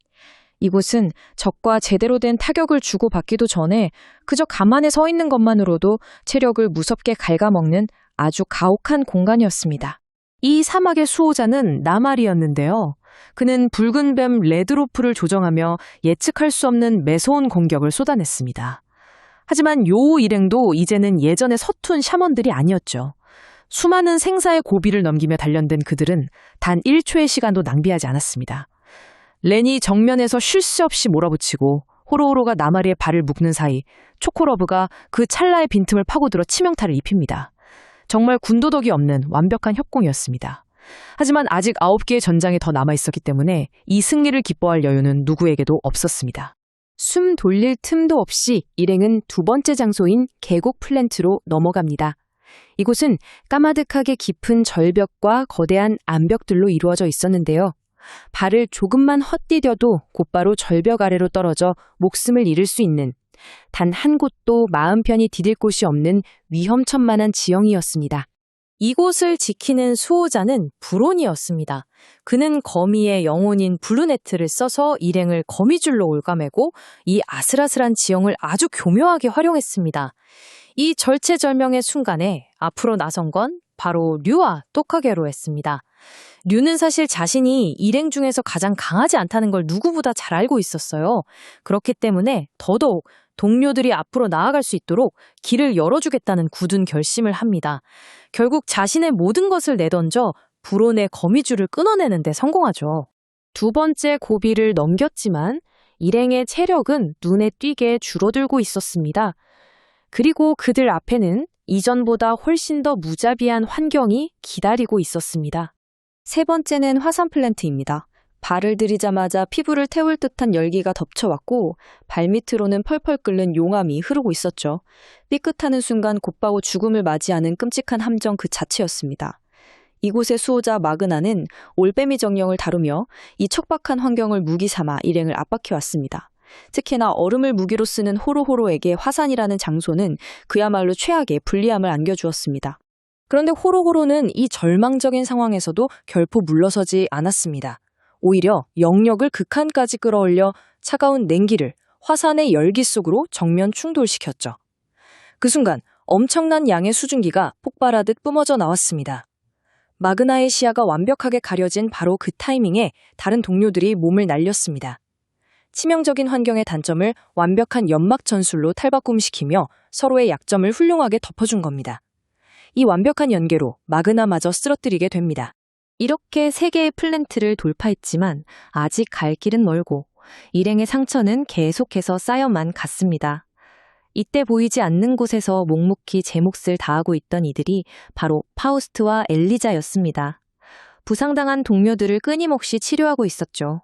이곳은 적과 제대로 된 타격을 주고받기도 전에 그저 가만히 서 있는 것만으로도 체력을 무섭게 갉아먹는 아주 가혹한 공간이었습니다. 이 사막의 수호자는 나말이었는데요. 그는 붉은 뱀 레드로프를 조정하며 예측할 수 없는 매서운 공격을 쏟아냈습니다. 하지만 요 일행도 이제는 예전의 서툰 샤먼들이 아니었죠. 수많은 생사의 고비를 넘기며 단련된 그들은 단 1초의 시간도 낭비하지 않았습니다. 렌이 정면에서 쉴 새 없이 몰아붙이고 호로호로가 나마리의 발을 묶는 사이 초코러브가 그 찰나의 빈틈을 파고들어 치명타를 입힙니다. 정말 군더더기 없는 완벽한 협공이었습니다. 하지만 아직 9개의 전장이 더 남아있었기 때문에 이 승리를 기뻐할 여유는 누구에게도 없었습니다. 숨 돌릴 틈도 없이 일행은 두 번째 장소인 계곡 플랜트로 넘어갑니다. 이곳은 까마득하게 깊은 절벽과 거대한 암벽들로 이루어져 있었는데요. 발을 조금만 헛디뎌도 곧바로 절벽 아래로 떨어져 목숨을 잃을 수 있는 단 한 곳도 마음 편히 디딜 곳이 없는 위험천만한 지형이었습니다. 이곳을 지키는 수호자는 브론이었습니다. 그는 거미의 영혼인 블루네트를 써서 일행을 거미줄로 올가매고 이 아슬아슬한 지형을 아주 교묘하게 활용했습니다. 이 절체절명의 순간에 앞으로 나선 건 바로 류와 토카게로였습니다. 류는 사실 자신이 일행 중에서 가장 강하지 않다는 걸 누구보다 잘 알고 있었어요. 그렇기 때문에 더더욱 동료들이 앞으로 나아갈 수 있도록 길을 열어주겠다는 굳은 결심을 합니다. 결국 자신의 모든 것을 내던져 브론의 거미줄을 끊어내는 데 성공하죠. 두 번째 고비를 넘겼지만 일행의 체력은 눈에 띄게 줄어들고 있었습니다. 그리고 그들 앞에는 이전보다 훨씬 더 무자비한 환경이 기다리고 있었습니다. 세 번째는 화산 플랜트입니다. 발을 들이자마자 피부를 태울 듯한 열기가 덮쳐왔고 발밑으로는 펄펄 끓는 용암이 흐르고 있었죠. 삐끗하는 순간 곧바로 죽음을 맞이하는 끔찍한 함정 그 자체였습니다. 이곳의 수호자 마그나는 올빼미 정령을 다루며 이 척박한 환경을 무기 삼아 일행을 압박해왔습니다. 특히나 얼음을 무기로 쓰는 호로호로에게 화산이라는 장소는 그야말로 최악의 불리함을 안겨주었습니다. 그런데 호로호로는 이 절망적인 상황에서도 결코 물러서지 않았습니다. 오히려 영역을 극한까지 끌어올려 차가운 냉기를 화산의 열기 속으로 정면 충돌시켰죠. 그 순간 엄청난 양의 수증기가 폭발하듯 뿜어져 나왔습니다. 마그나의 시야가 완벽하게 가려진 바로 그 타이밍에 다른 동료들이 몸을 날렸습니다. 치명적인 환경의 단점을 완벽한 연막 전술로 탈바꿈시키며 서로의 약점을 훌륭하게 덮어준 겁니다. 이 완벽한 연계로 마그나마저 쓰러뜨리게 됩니다. 이렇게 3개의 플랜트를 돌파했지만 아직 갈 길은 멀고 일행의 상처는 계속해서 쌓여만 갔습니다. 이때 보이지 않는 곳에서 묵묵히 제 몫을 다하고 있던 이들이 바로 파우스트와 엘리자였습니다. 부상당한 동료들을 끊임없이 치료하고 있었죠.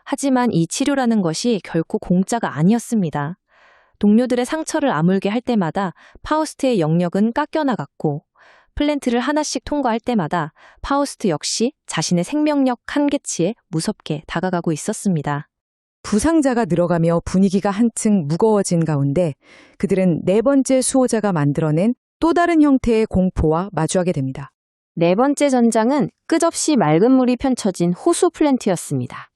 하지만 이 치료라는 것이 결코 공짜가 아니었습니다. 동료들의 상처를 아물게 할 때마다 파우스트의 영역은 깎여나갔고 플랜트를 하나씩 통과할 때마다 파우스트 역시 자신의 생명력 한계치에 무섭게 다가가고 있었습니다. 부상자가 늘어가며 분위기가 한층 무거워진 가운데 그들은 4번째 수호자가 만들어낸 또 다른 형태의 공포와 마주하게 됩니다. 4번째 전장은 끝없이 맑은 물이 펼쳐진 호수 플랜트였습니다.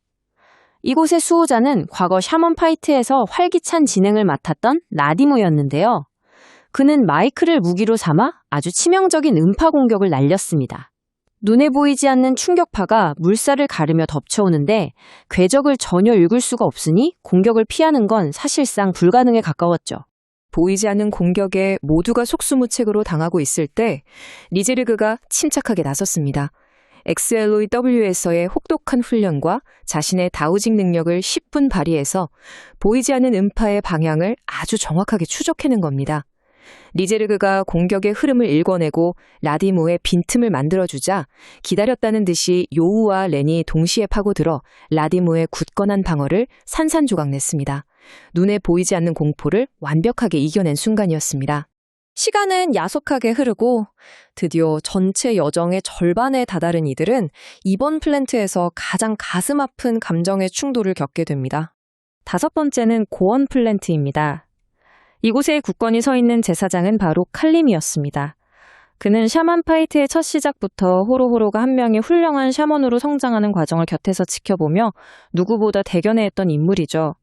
이곳의 수호자는 과거 샤먼 파이트에서 활기찬 진행을 맡았던 라디무였는데요. 그는 마이크를 무기로 삼아 아주 치명적인 음파 공격을 날렸습니다. 눈에 보이지 않는 충격파가 물살을 가르며 덮쳐오는데 궤적을 전혀 읽을 수가 없으니 공격을 피하는 건 사실상 불가능에 가까웠죠. 보이지 않는 공격에 모두가 속수무책으로 당하고 있을 때 리제르그가 침착하게 나섰습니다. XLOW에서의 혹독한 훈련과 자신의 다우징 능력을 10분 발휘해서 보이지 않는 음파의 방향을 아주 정확하게 추적해낸 겁니다. 리제르그가 공격의 흐름을 읽어내고 라디무의 빈틈을 만들어주자 기다렸다는 듯이 요우와 렌이 동시에 파고들어 라디무의 굳건한 방어를 산산조각냈습니다. 눈에 보이지 않는 공포를 완벽하게 이겨낸 순간이었습니다. 시간은 야속하게 흐르고 드디어 전체 여정의 절반에 다다른 이들은 이번 플랜트에서 가장 가슴 아픈 감정의 충돌을 겪게 됩니다. 5번째는 고원 플랜트입니다. 이곳에 굳건히 서 있는 제사장은 바로 칼림이었습니다. 그는 샤먼 파이트의 첫 시작부터 호로호로가 한 명의 훌륭한 샤먼으로 성장하는 과정을 곁에서 지켜보며 누구보다 대견해했던 인물이죠.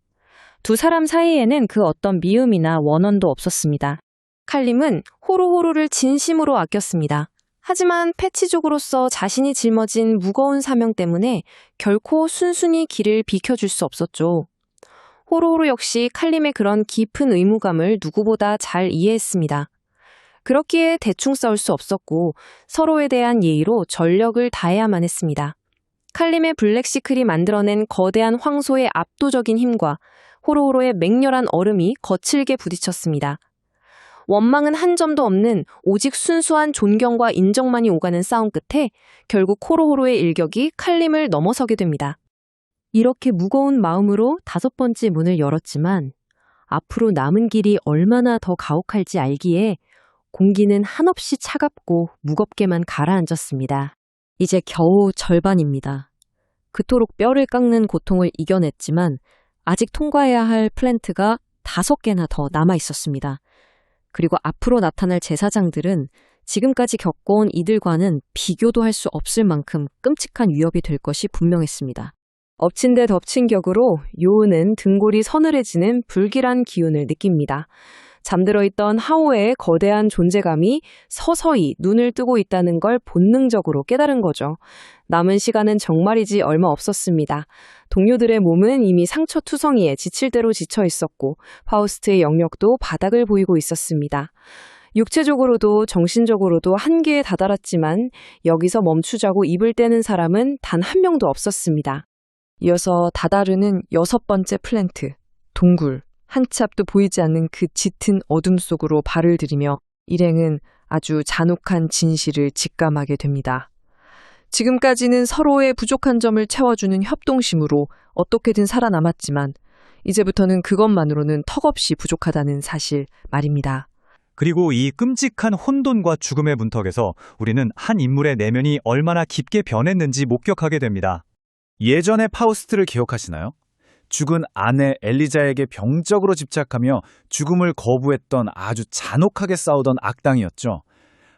두 사람 사이에는 그 어떤 미움이나 원언도 없었습니다. 칼림은 호로호로를 진심으로 아꼈습니다. 하지만 패치족으로서 자신이 짊어진 무거운 사명 때문에 결코 순순히 길을 비켜줄 수 없었죠. 호로호로 역시 칼림의 그런 깊은 의무감을 누구보다 잘 이해했습니다. 그렇기에 대충 싸울 수 없었고 서로에 대한 예의로 전력을 다해야만 했습니다. 칼림의 블랙시클이 만들어낸 거대한 황소의 압도적인 힘과 호로호로의 맹렬한 얼음이 거칠게 부딪혔습니다. 원망은 한 점도 없는 오직 순수한 존경과 인정만이 오가는 싸움 끝에 결국 호로호로의 일격이 칼림을 넘어서게 됩니다. 이렇게 무거운 마음으로 5번째 문을 열었지만 앞으로 남은 길이 얼마나 더 가혹할지 알기에 공기는 한없이 차갑고 무겁게만 가라앉았습니다. 이제 겨우 절반입니다. 그토록 뼈를 깎는 고통을 이겨냈지만 아직 통과해야 할 플랜트가 5개나 더 남아 있었습니다. 그리고 앞으로 나타날 제사장들은 지금까지 겪어온 이들과는 비교도 할 수 없을 만큼 끔찍한 위협이 될 것이 분명했습니다. 엎친 데 덮친 격으로 요은은 등골이 서늘해지는 불길한 기운을 느낍니다. 잠들어 있던 하오의 거대한 존재감이 서서히 눈을 뜨고 있다는 걸 본능적으로 깨달은 거죠. 남은 시간은 정말이지 얼마 없었습니다. 동료들의 몸은 이미 상처투성이에 지칠 대로 지쳐 있었고 파우스트의 영역도 바닥을 보이고 있었습니다. 육체적으로도 정신적으로도 한계에 다다랐지만 여기서 멈추자고 입을 떼는 사람은 단 한 명도 없었습니다. 이어서 다다르는 6번째 플랜트, 동굴. 한 치 앞도 보이지 않는 그 짙은 어둠 속으로 발을 들이며 일행은 아주 잔혹한 진실을 직감하게 됩니다. 지금까지는 서로의 부족한 점을 채워주는 협동심으로 어떻게든 살아남았지만 이제부터는 그것만으로는 턱없이 부족하다는 사실 말입니다. 그리고 이 끔찍한 혼돈과 죽음의 문턱에서 우리는 한 인물의 내면이 얼마나 깊게 변했는지 목격하게 됩니다. 예전의 파우스트를 기억하시나요? 죽은 아내 엘리자에게 병적으로 집착하며 죽음을 거부했던 아주 잔혹하게 싸우던 악당이었죠.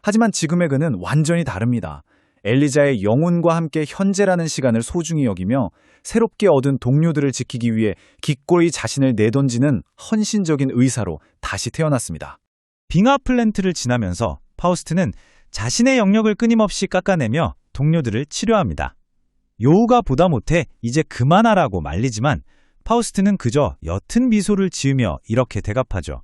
하지만 지금의 그는 완전히 다릅니다. 엘리자의 영혼과 함께 현재라는 시간을 소중히 여기며 새롭게 얻은 동료들을 지키기 위해 기꺼이 자신을 내던지는 헌신적인 의사로 다시 태어났습니다. 빙하 플랜트를 지나면서 파우스트는 자신의 영역을 끊임없이 깎아내며 동료들을 치료합니다. 요우가 보다 못해 이제 그만하라고 말리지만 파우스트는 그저 옅은 미소를 지으며 이렇게 대답하죠.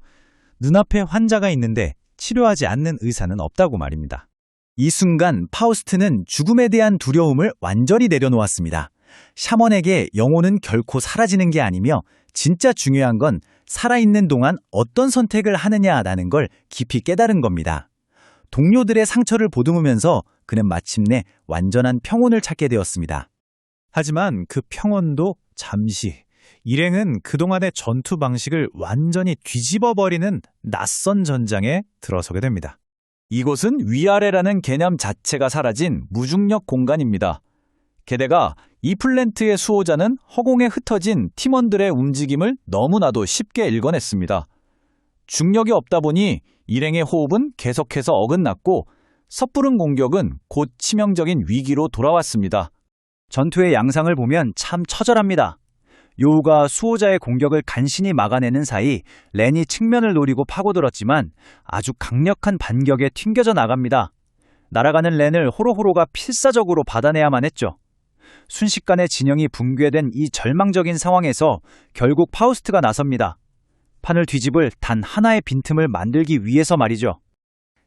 눈앞에 환자가 있는데 치료하지 않는 의사는 없다고 말입니다. 이 순간 파우스트는 죽음에 대한 두려움을 완전히 내려놓았습니다. 샤먼에게 영혼은 결코 사라지는 게 아니며 진짜 중요한 건 살아있는 동안 어떤 선택을 하느냐라는 걸 깊이 깨달은 겁니다. 동료들의 상처를 보듬으면서 그는 마침내 완전한 평온을 찾게 되었습니다. 하지만 그 평온도 잠시, 일행은 그동안의 전투 방식을 완전히 뒤집어버리는 낯선 전장에 들어서게 됩니다. 이곳은 위아래라는 개념 자체가 사라진 무중력 공간입니다. 게다가 이 플랜트의 수호자는 허공에 흩어진 팀원들의 움직임을 너무나도 쉽게 읽어냈습니다. 중력이 없다 보니 일행의 호흡은 계속해서 어긋났고 섣부른 공격은 곧 치명적인 위기로 돌아왔습니다. 전투의 양상을 보면 참 처절합니다. 요우가 수호자의 공격을 간신히 막아내는 사이 렌이 측면을 노리고 파고들었지만 아주 강력한 반격에 튕겨져 나갑니다. 날아가는 렌을 호로호로가 필사적으로 받아내야만 했죠. 순식간에 진영이 붕괴된 이 절망적인 상황에서 결국 파우스트가 나섭니다. 판을 뒤집을 단 하나의 빈틈을 만들기 위해서 말이죠.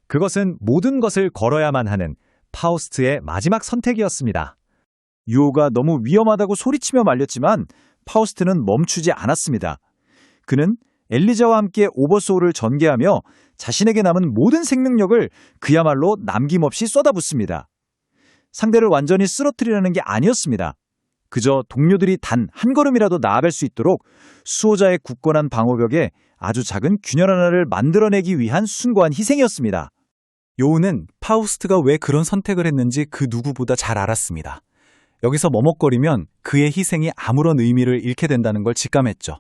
그것은 모든 것을 걸어야만 하는 파우스트의 마지막 선택이었습니다. 요우가 너무 위험하다고 소리치며 말렸지만 파우스트는 멈추지 않았습니다. 그는 엘리자와 함께 오버소울을 전개하며 자신에게 남은 모든 생명력을 그야말로 남김없이 쏟아붓습니다. 상대를 완전히 쓰러뜨리려는 게 아니었습니다. 그저 동료들이 단 한 걸음이라도 나아갈 수 있도록 수호자의 굳건한 방어벽에 아주 작은 균열 하나를 만들어내기 위한 숭고한 희생이었습니다. 요우는 파우스트가 왜 그런 선택을 했는지 그 누구보다 잘 알았습니다. 여기서 머뭇거리면 그의 희생이 아무런 의미를 잃게 된다는 걸 직감했죠.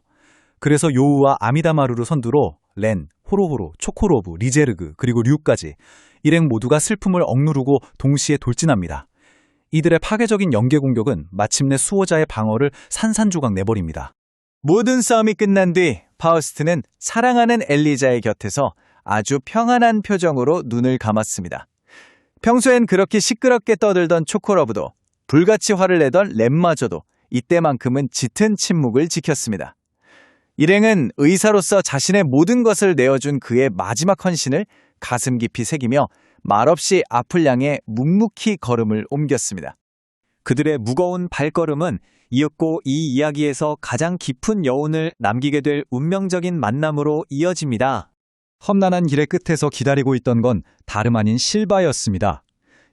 그래서 요우와 아미다마루를 선두로 렌, 호로호로, 초코로브, 리제르그, 그리고 류까지 일행 모두가 슬픔을 억누르고 동시에 돌진합니다. 이들의 파괴적인 연계 공격은 마침내 수호자의 방어를 산산조각 내버립니다. 모든 싸움이 끝난 뒤 파우스트는 사랑하는 엘리자의 곁에서 아주 평안한 표정으로 눈을 감았습니다. 평소엔 그렇게 시끄럽게 떠들던 초코러브도 불같이 화를 내던 렌마저도 이때만큼은 짙은 침묵을 지켰습니다. 일행은 의사로서 자신의 모든 것을 내어준 그의 마지막 헌신을 가슴 깊이 새기며 말없이 앞을 향해 묵묵히 걸음을 옮겼습니다. 그들의 무거운 발걸음은 이윽고 이 이야기에서 가장 깊은 여운을 남기게 될 운명적인 만남으로 이어집니다. 험난한 길의 끝에서 기다리고 있던 건 다름 아닌 실바였습니다.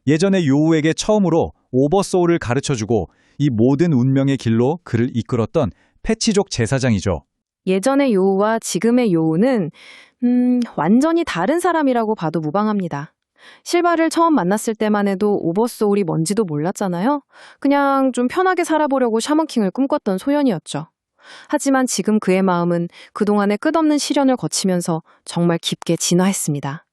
예전에 요우에게 처음으로 오버소울을 가르쳐주고 이 모든 운명의 길로 그를 이끌었던 패치족 제사장이죠. 예전의 요우와 지금의 요우는 완전히 다른 사람이라고 봐도 무방합니다. 실바를 처음 만났을 때만 해도 오버소울이 뭔지도 몰랐잖아요. 그냥 좀 편하게 살아보려고 샤먼킹을 꿈꿨던 소년이었죠. 하지만 지금 그의 마음은 그동안의 끝없는 시련을 거치면서 정말 깊게 진화했습니다.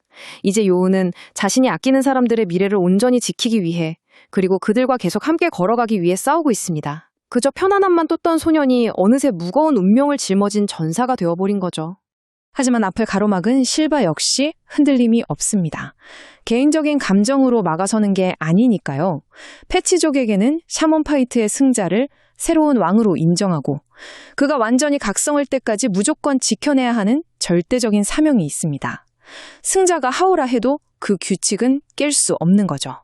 이제 요우는 자신이 아끼는 사람들의 미래를 온전히 지키기 위해 그리고 그들과 계속 함께 걸어가기 위해 싸우고 있습니다. 그저 편안함만 떴던 소년이 어느새 무거운 운명을 짊어진 전사가 되어버린 거죠. 하지만 앞을 가로막은 실바 역시 흔들림이 없습니다. 개인적인 감정으로 막아서는 게 아니니까요. 패치족에게는 샤먼 파이트의 승자를 새로운 왕으로 인정하고 그가 완전히 각성할 때까지 무조건 지켜내야 하는 절대적인 사명이 있습니다. 승자가 하오라 해도 그 규칙은 깰 수 없는 거죠.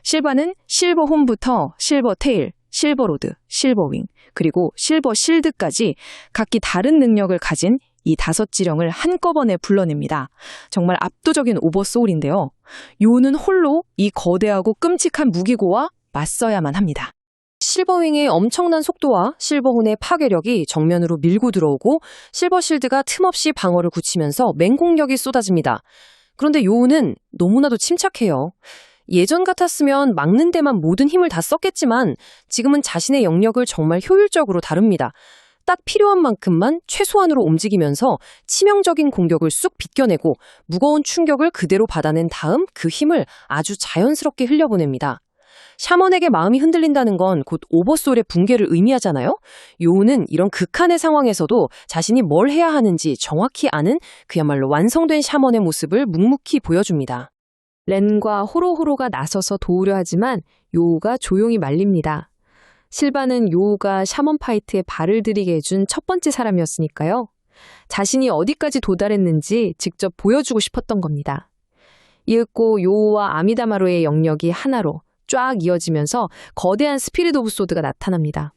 실바는 실버홈부터 실버테일, 실버로드, 실버윙, 그리고 실버실드까지 각기 다른 능력을 가진 이 5지령을 한꺼번에 불러냅니다. 정말 압도적인 오버소울인데요. 요우는 홀로 이 거대하고 끔찍한 무기고와 맞서야만 합니다. 실버윙의 엄청난 속도와 실버혼의 파괴력이 정면으로 밀고 들어오고 실버실드가 틈없이 방어를 굳히면서 맹공격이 쏟아집니다. 그런데 요우는 너무나도 침착해요. 예전 같았으면 막는 데만 모든 힘을 다 썼겠지만 지금은 자신의 영역을 정말 효율적으로 다룹니다. 딱 필요한 만큼만 최소한으로 움직이면서 치명적인 공격을 쑥 비껴내고 무거운 충격을 그대로 받아낸 다음 그 힘을 아주 자연스럽게 흘려보냅니다. 샤먼에게 마음이 흔들린다는 건 곧 오버소울의 붕괴를 의미하잖아요. 요우는 이런 극한의 상황에서도 자신이 뭘 해야 하는지 정확히 아는 그야말로 완성된 샤먼의 모습을 묵묵히 보여줍니다. 렌과 호로호로가 나서서 도우려 하지만 요우가 조용히 말립니다. 실바는 요우가 샤먼 파이트에 발을 들이게 해준 첫 번째 사람이었으니까요. 자신이 어디까지 도달했는지 직접 보여주고 싶었던 겁니다. 이윽고 요우와 아미다마루의 영역이 하나로 쫙 이어지면서 거대한 스피릿 오브 소드가 나타납니다.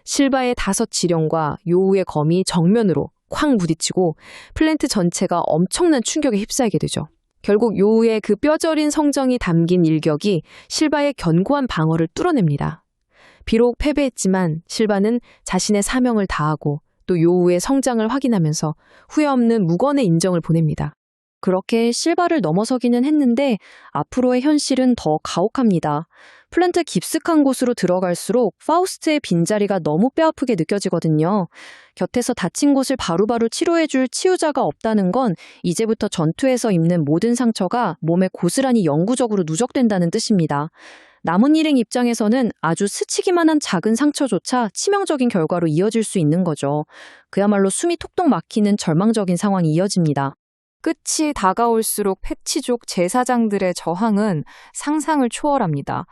실바의 5 지령과 요우의 검이 정면으로 쾅 부딪히고 플랜트 전체가 엄청난 충격에 휩싸이게 되죠. 결국 요우의 그 뼈저린 성정이 담긴 일격이 실바의 견고한 방어를 뚫어냅니다. 비록 패배했지만 실바는 자신의 사명을 다하고 또 요우의 성장을 확인하면서 후회 없는 무건의 인정을 보냅니다. 그렇게 실바를 넘어서기는 했는데 앞으로의 현실은 더 가혹합니다. 플랜트 깊숙한 곳으로 들어갈수록 파우스트의 빈자리가 너무 뼈아프게 느껴지거든요. 곁에서 다친 곳을 바로바로 치료해줄 치유자가 없다는 건 이제부터 전투에서 입는 모든 상처가 몸에 고스란히 영구적으로 누적된다는 뜻입니다. 남은 일행 입장에서는 아주 스치기만 한 작은 상처조차 치명적인 결과로 이어질 수 있는 거죠. 그야말로 숨이 톡톡 막히는 절망적인 상황이 이어집니다. 끝이 다가올수록 패치족 제사장들의 저항은 상상을 초월합니다.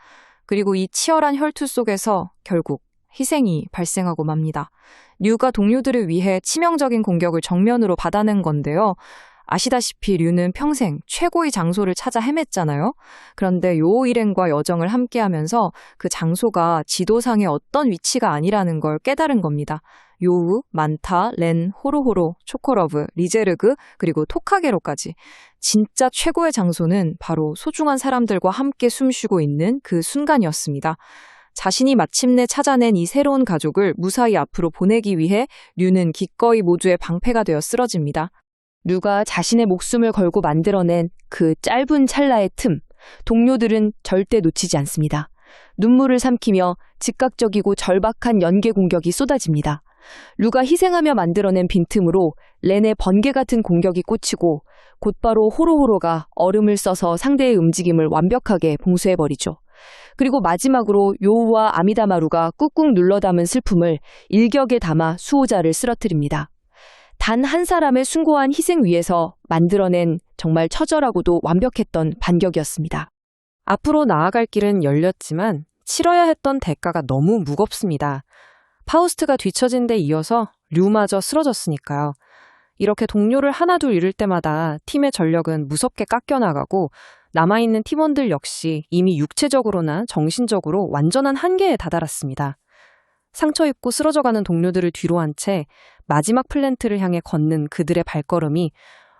그리고 이 치열한 혈투 속에서 결국 희생이 발생하고 맙니다. 류가 동료들을 위해 치명적인 공격을 정면으로 받아낸 건데요. 아시다시피 류는 평생 최고의 장소를 찾아 헤맸잖아요. 그런데 요우 일행과 여정을 함께하면서 그 장소가 지도상의 어떤 위치가 아니라는 걸 깨달은 겁니다. 요우, 만타, 렌, 호로호로, 초코러브, 리제르그, 그리고 토카게로까지. 진짜 최고의 장소는 바로 소중한 사람들과 함께 숨쉬고 있는 그 순간이었습니다. 자신이 마침내 찾아낸 이 새로운 가족을 무사히 앞으로 보내기 위해 류는 기꺼이 모두의 방패가 되어 쓰러집니다. 류가 자신의 목숨을 걸고 만들어낸 그 짧은 찰나의 틈, 동료들은 절대 놓치지 않습니다. 눈물을 삼키며 즉각적이고 절박한 연계 공격이 쏟아집니다. 류가 희생하며 만들어낸 빈틈으로 렌의 번개 같은 공격이 꽂히고 곧바로 호로호로가 얼음을 써서 상대의 움직임을 완벽하게 봉쇄해버리죠. 그리고 마지막으로 요우와 아미다마루가 꾹꾹 눌러 담은 슬픔을 일격에 담아 수호자를 쓰러뜨립니다. 단 한 사람의 숭고한 희생 위에서 만들어낸 정말 처절하고도 완벽했던 반격이었습니다. 앞으로 나아갈 길은 열렸지만 치러야 했던 대가가 너무 무겁습니다. 파우스트가 뒤처진 데 이어서 류마저 쓰러졌으니까요. 이렇게 동료를 하나둘 잃을 때마다 팀의 전력은 무섭게 깎여나가고 남아있는 팀원들 역시 이미 육체적으로나 정신적으로 완전한 한계에 다다랐습니다. 상처 입고 쓰러져가는 동료들을 뒤로 한 채 마지막 플랜트를 향해 걷는 그들의 발걸음이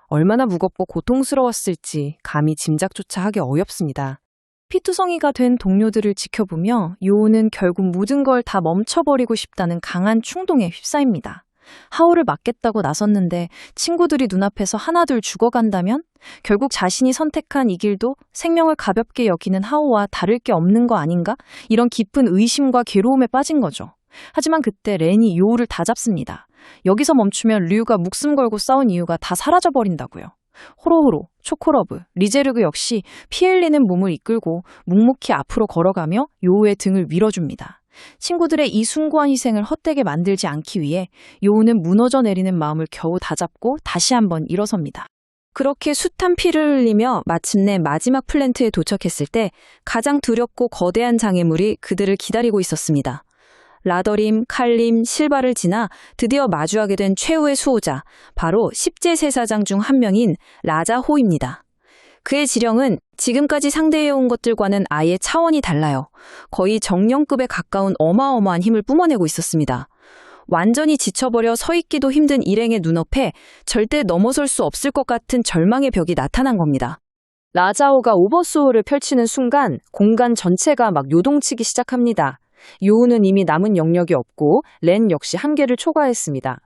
얼마나 무겁고 고통스러웠을지 감히 짐작조차 하기 어렵습니다. 피투성이가 된 동료들을 지켜보며 요우는 결국 모든 걸 다 멈춰버리고 싶다는 강한 충동에 휩싸입니다. 하오를 막겠다고 나섰는데 친구들이 눈앞에서 하나둘 죽어간다면 결국 자신이 선택한 이 길도 생명을 가볍게 여기는 하오와 다를 게 없는 거 아닌가? 이런 깊은 의심과 괴로움에 빠진 거죠. 하지만 그때 렌이 요우를 다 잡습니다. 여기서 멈추면 류가 목숨 걸고 싸운 이유가 다 사라져버린다고요. 호로호로, 초코러브, 리제르그 역시 피 흘리는 몸을 이끌고 묵묵히 앞으로 걸어가며 요우의 등을 밀어줍니다. 친구들의 이 숭고한 희생을 헛되게 만들지 않기 위해 요우는 무너져 내리는 마음을 겨우 다잡고 다시 한번 일어섭니다. 그렇게 숱한 피를 흘리며 마침내 마지막 플랜트에 도착했을 때 가장 두렵고 거대한 장애물이 그들을 기다리고 있었습니다. 라더림, 칼림, 실바를 지나 드디어 마주하게 된 최후의 수호자, 바로 10제 세사장 중 한 명인 라자호입니다. 그의 지령은 지금까지 상대해온 것들과는 아예 차원이 달라요. 거의 정령급에 가까운 어마어마한 힘을 뿜어내고 있었습니다. 완전히 지쳐버려 서 있기도 힘든 일행의 눈앞에 절대 넘어설 수 없을 것 같은 절망의 벽이 나타난 겁니다. 라자오가 오버소울을 펼치는 순간 공간 전체가 막 요동치기 시작합니다. 요우는 이미 남은 영역이 없고 렌 역시 한계를 초과했습니다.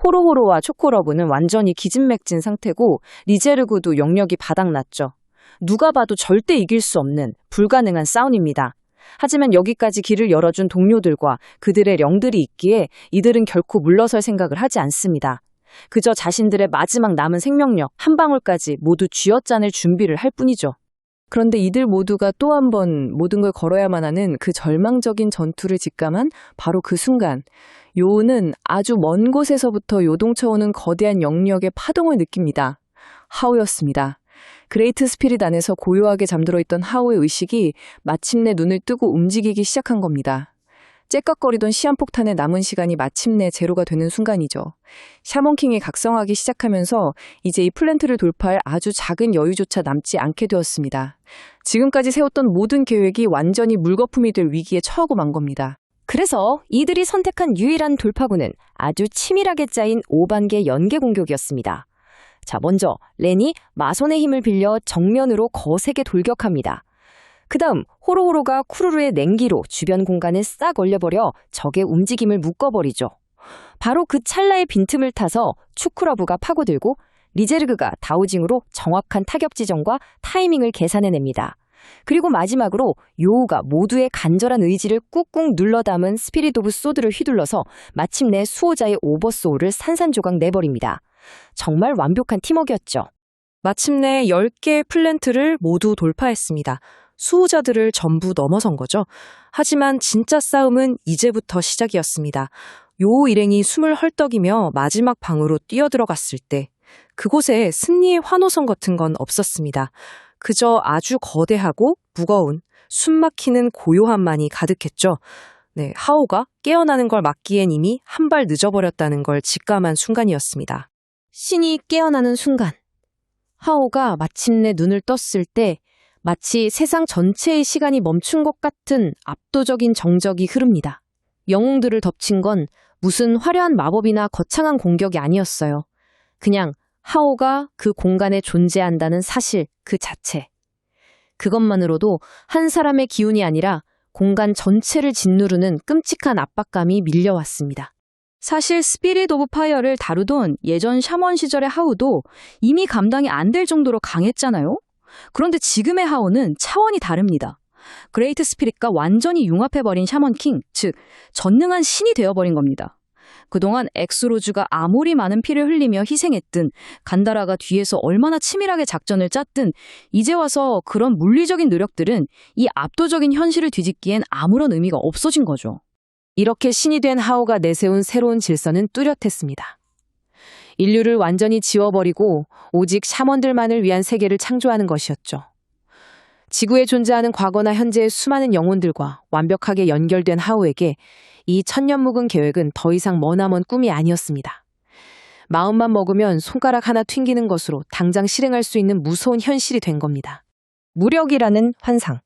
호로호로와 초코러브는 완전히 기진맥진 상태고 리제르구도 영역이 바닥났죠. 누가 봐도 절대 이길 수 없는 불가능한 싸움입니다. 하지만 여기까지 길을 열어준 동료들과 그들의 령들이 있기에 이들은 결코 물러설 생각을 하지 않습니다. 그저 자신들의 마지막 남은 생명력 한 방울까지 모두 쥐어짜낼 준비를 할 뿐이죠. 그런데 이들 모두가 또 한 번 모든 걸 걸어야만 하는 그 절망적인 전투를 직감한 바로 그 순간, 요우는 아주 먼 곳에서부터 요동쳐오는 거대한 영역의 파동을 느낍니다. 하오였습니다. 그레이트 스피릿 안에서 고요하게 잠들어 있던 하오의 의식이 마침내 눈을 뜨고 움직이기 시작한 겁니다. 째깍거리던 시한폭탄의 남은 시간이 마침내 제로가 되는 순간이죠. 샤먼킹이 각성하기 시작하면서 이제 이 플랜트를 돌파할 아주 작은 여유조차 남지 않게 되었습니다. 지금까지 세웠던 모든 계획이 완전히 물거품이 될 위기에 처하고 만 겁니다. 그래서 이들이 선택한 유일한 돌파구는 아주 치밀하게 짜인 5반개 연계 공격이었습니다. 자, 먼저 렌이 마손의 힘을 빌려 정면으로 거세게 돌격합니다. 그 다음 호로호로가 쿠루루의 냉기로 주변 공간을 싹 얼려버려 적의 움직임을 묶어버리죠. 바로 그 찰나의 빈틈을 타서 추쿠러브가 파고들고 리제르그가 다오징으로 정확한 타격 지점과 타이밍을 계산해냅니다. 그리고 마지막으로 요우가 모두의 간절한 의지를 꾹꾹 눌러 담은 스피릿 오브 소드를 휘둘러서 마침내 수호자의 오버소울을 산산조각 내버립니다. 정말 완벽한 팀워크였죠. 마침내 10개의 플랜트를 모두 돌파했습니다. 수호자들을 전부 넘어선 거죠. 하지만 진짜 싸움은 이제부터 시작이었습니다. 요우 일행이 숨을 헐떡이며 마지막 방으로 뛰어들어갔을 때 그곳에 승리의 환호성 같은 건 없었습니다. 그저 아주 거대하고 무거운 숨막히는 고요함만이 가득했죠. 네, 하오가 깨어나는 걸 막기엔 이미 한 발 늦어버렸다는 걸 직감한 순간이었습니다. 신이 깨어나는 순간, 하오가 마침내 눈을 떴을 때 마치 세상 전체의 시간이 멈춘 것 같은 압도적인 정적이 흐릅니다. 영웅들을 덮친 건 무슨 화려한 마법이나 거창한 공격이 아니었어요. 그냥 하오가 그 공간에 존재한다는 사실 그 자체. 그것만으로도 한 사람의 기운이 아니라 공간 전체를 짓누르는 끔찍한 압박감이 밀려왔습니다. 사실 스피릿 오브 파이어를 다루던 예전 샤먼 시절의 하우도 이미 감당이 안 될 정도로 강했잖아요. 그런데 지금의 하우는 차원이 다릅니다. 그레이트 스피릿과 완전히 융합해버린 샤먼 킹, 즉 전능한 신이 되어버린 겁니다. 그동안 엑스로즈가 아무리 많은 피를 흘리며 희생했든 간다라가 뒤에서 얼마나 치밀하게 작전을 짰든 이제 와서 그런 물리적인 노력들은 이 압도적인 현실을 뒤집기엔 아무런 의미가 없어진 거죠. 이렇게 신이 된 하오가 내세운 새로운 질서는 뚜렷했습니다. 인류를 완전히 지워버리고 오직 샤먼들만을 위한 세계를 창조하는 것이었죠. 지구에 존재하는 과거나 현재의 수많은 영혼들과 완벽하게 연결된 하오에게 이 천년 묵은 계획은 더 이상 머나먼 꿈이 아니었습니다. 마음만 먹으면 손가락 하나 튕기는 것으로 당장 실행할 수 있는 무서운 현실이 된 겁니다. 무력이라는 환상.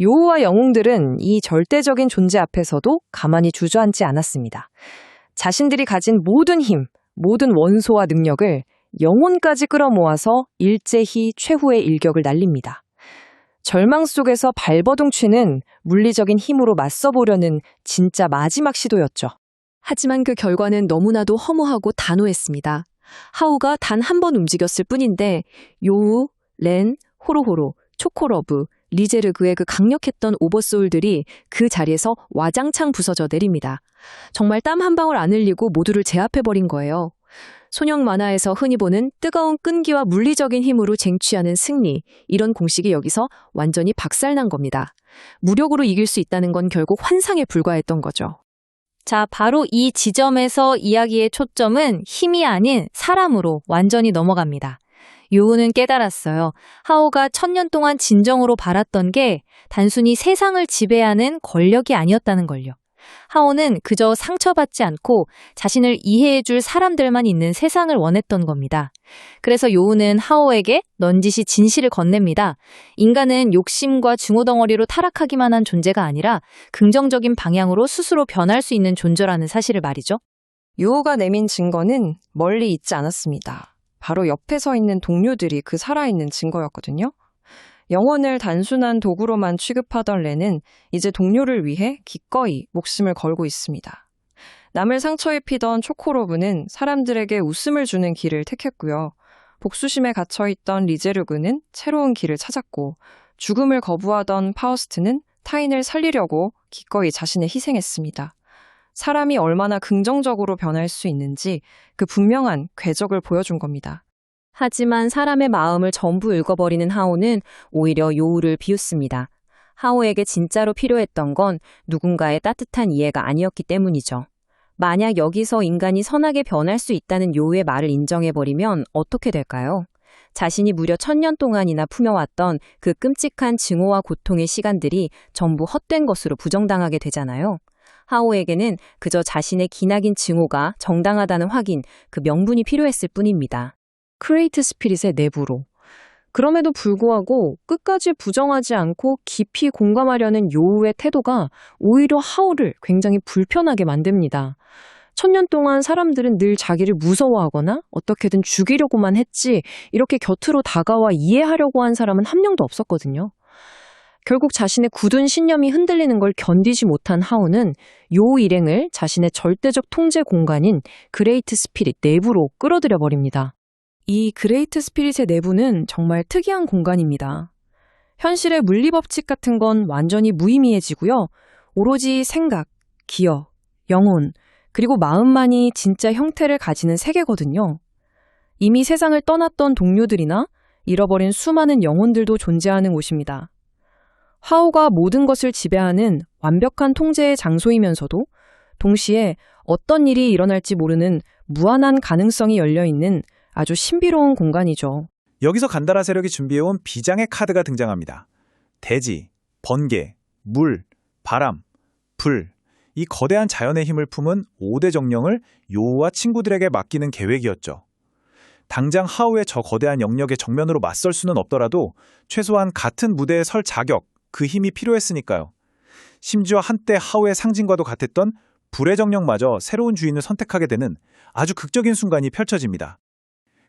요우와 영웅들은 이 절대적인 존재 앞에서도 가만히 주저앉지 않았습니다. 자신들이 가진 모든 힘, 모든 원소와 능력을 영혼까지 끌어모아서 일제히 최후의 일격을 날립니다. 절망 속에서 발버둥 치는 물리적인 힘으로 맞서보려는 진짜 마지막 시도였죠. 하지만 그 결과는 너무나도 허무하고 단호했습니다. 하오가 단 한 번 움직였을 뿐인데 요우, 렌, 호로호로, 초코러브, 리제르그의 그 강력했던 오버소울들이 그 자리에서 와장창 부서져 내립니다. 정말 땀 한 방울 안 흘리고 모두를 제압해버린 거예요. 소년 만화에서 흔히 보는 뜨거운 끈기와 물리적인 힘으로 쟁취하는 승리, 이런 공식이 여기서 완전히 박살난 겁니다. 무력으로 이길 수 있다는 건 결국 환상에 불과했던 거죠. 자, 바로 이 지점에서 이야기의 초점은 힘이 아닌 사람으로 완전히 넘어갑니다. 요우는 깨달았어요. 하오가 1000년 동안 진정으로 바랐던 게 단순히 세상을 지배하는 권력이 아니었다는 걸요. 하오는 그저 상처받지 않고 자신을 이해해줄 사람들만 있는 세상을 원했던 겁니다. 그래서 요우는 하오에게 넌지시 진실을 건넵니다. 인간은 욕심과 증오덩어리로 타락하기만 한 존재가 아니라 긍정적인 방향으로 스스로 변할 수 있는 존재라는 사실을 말이죠. 요우가 내민 증거는 멀리 있지 않았습니다. 바로 옆에 서 있는 동료들이 그 살아있는 증거였거든요. 영혼을 단순한 도구로만 취급하던 렌은 이제 동료를 위해 기꺼이 목숨을 걸고 있습니다. 남을 상처 입히던 초코로브는 사람들에게 웃음을 주는 길을 택했고요. 복수심에 갇혀있던 리제르그는 새로운 길을 찾았고, 죽음을 거부하던 파우스트는 타인을 살리려고 기꺼이 자신을 희생했습니다. 사람이 얼마나 긍정적으로 변할 수 있는지 그 분명한 궤적을 보여준 겁니다. 하지만 사람의 마음을 전부 읽어버리는 하오는 오히려 요우를 비웃습니다. 하오에게 진짜로 필요했던 건 누군가의 따뜻한 이해가 아니었기 때문이죠. 만약 여기서 인간이 선하게 변할 수 있다는 요우의 말을 인정해버리면 어떻게 될까요? 자신이 무려 1000년 동안이나 품여왔던 그 끔찍한 증오와 고통의 시간들이 전부 헛된 것으로 부정당하게 되잖아요. 하오에게는 그저 자신의 기나긴 증오가 정당하다는 확인, 그 명분이 필요했을 뿐입니다. 크레이트 스피릿의 내부로. 그럼에도 불구하고 끝까지 부정하지 않고 깊이 공감하려는 요우의 태도가 오히려 하오를 굉장히 불편하게 만듭니다. 1000년 동안 사람들은 늘 자기를 무서워하거나 어떻게든 죽이려고만 했지 이렇게 곁으로 다가와 이해하려고 한 사람은 한 명도 없었거든요. 결국 자신의 굳은 신념이 흔들리는 걸 견디지 못한 하오는 요우 일행을 자신의 절대적 통제 공간인 그레이트 스피릿 내부로 끌어들여 버립니다. 이 그레이트 스피릿의 내부는 정말 특이한 공간입니다. 현실의 물리법칙 같은 건 완전히 무의미해지고요. 오로지 생각, 기억, 영혼, 그리고 마음만이 진짜 형태를 가지는 세계거든요. 이미 세상을 떠났던 동료들이나 잃어버린 수많은 영혼들도 존재하는 곳입니다. 하오가 모든 것을 지배하는 완벽한 통제의 장소이면서도 동시에 어떤 일이 일어날지 모르는 무한한 가능성이 열려있는 아주 신비로운 공간이죠. 여기서 간다라 세력이 준비해온 비장의 카드가 등장합니다. 대지, 번개, 물, 바람, 불, 이 거대한 자연의 힘을 품은 5대 정령을 요우와 친구들에게 맡기는 계획이었죠. 당장 하우의 저 거대한 영역에 정면으로 맞설 수는 없더라도 최소한 같은 무대에 설 자격, 그 힘이 필요했으니까요. 심지어 한때 하우의 상징과도 같았던 불의 정령마저 새로운 주인을 선택하게 되는 아주 극적인 순간이 펼쳐집니다.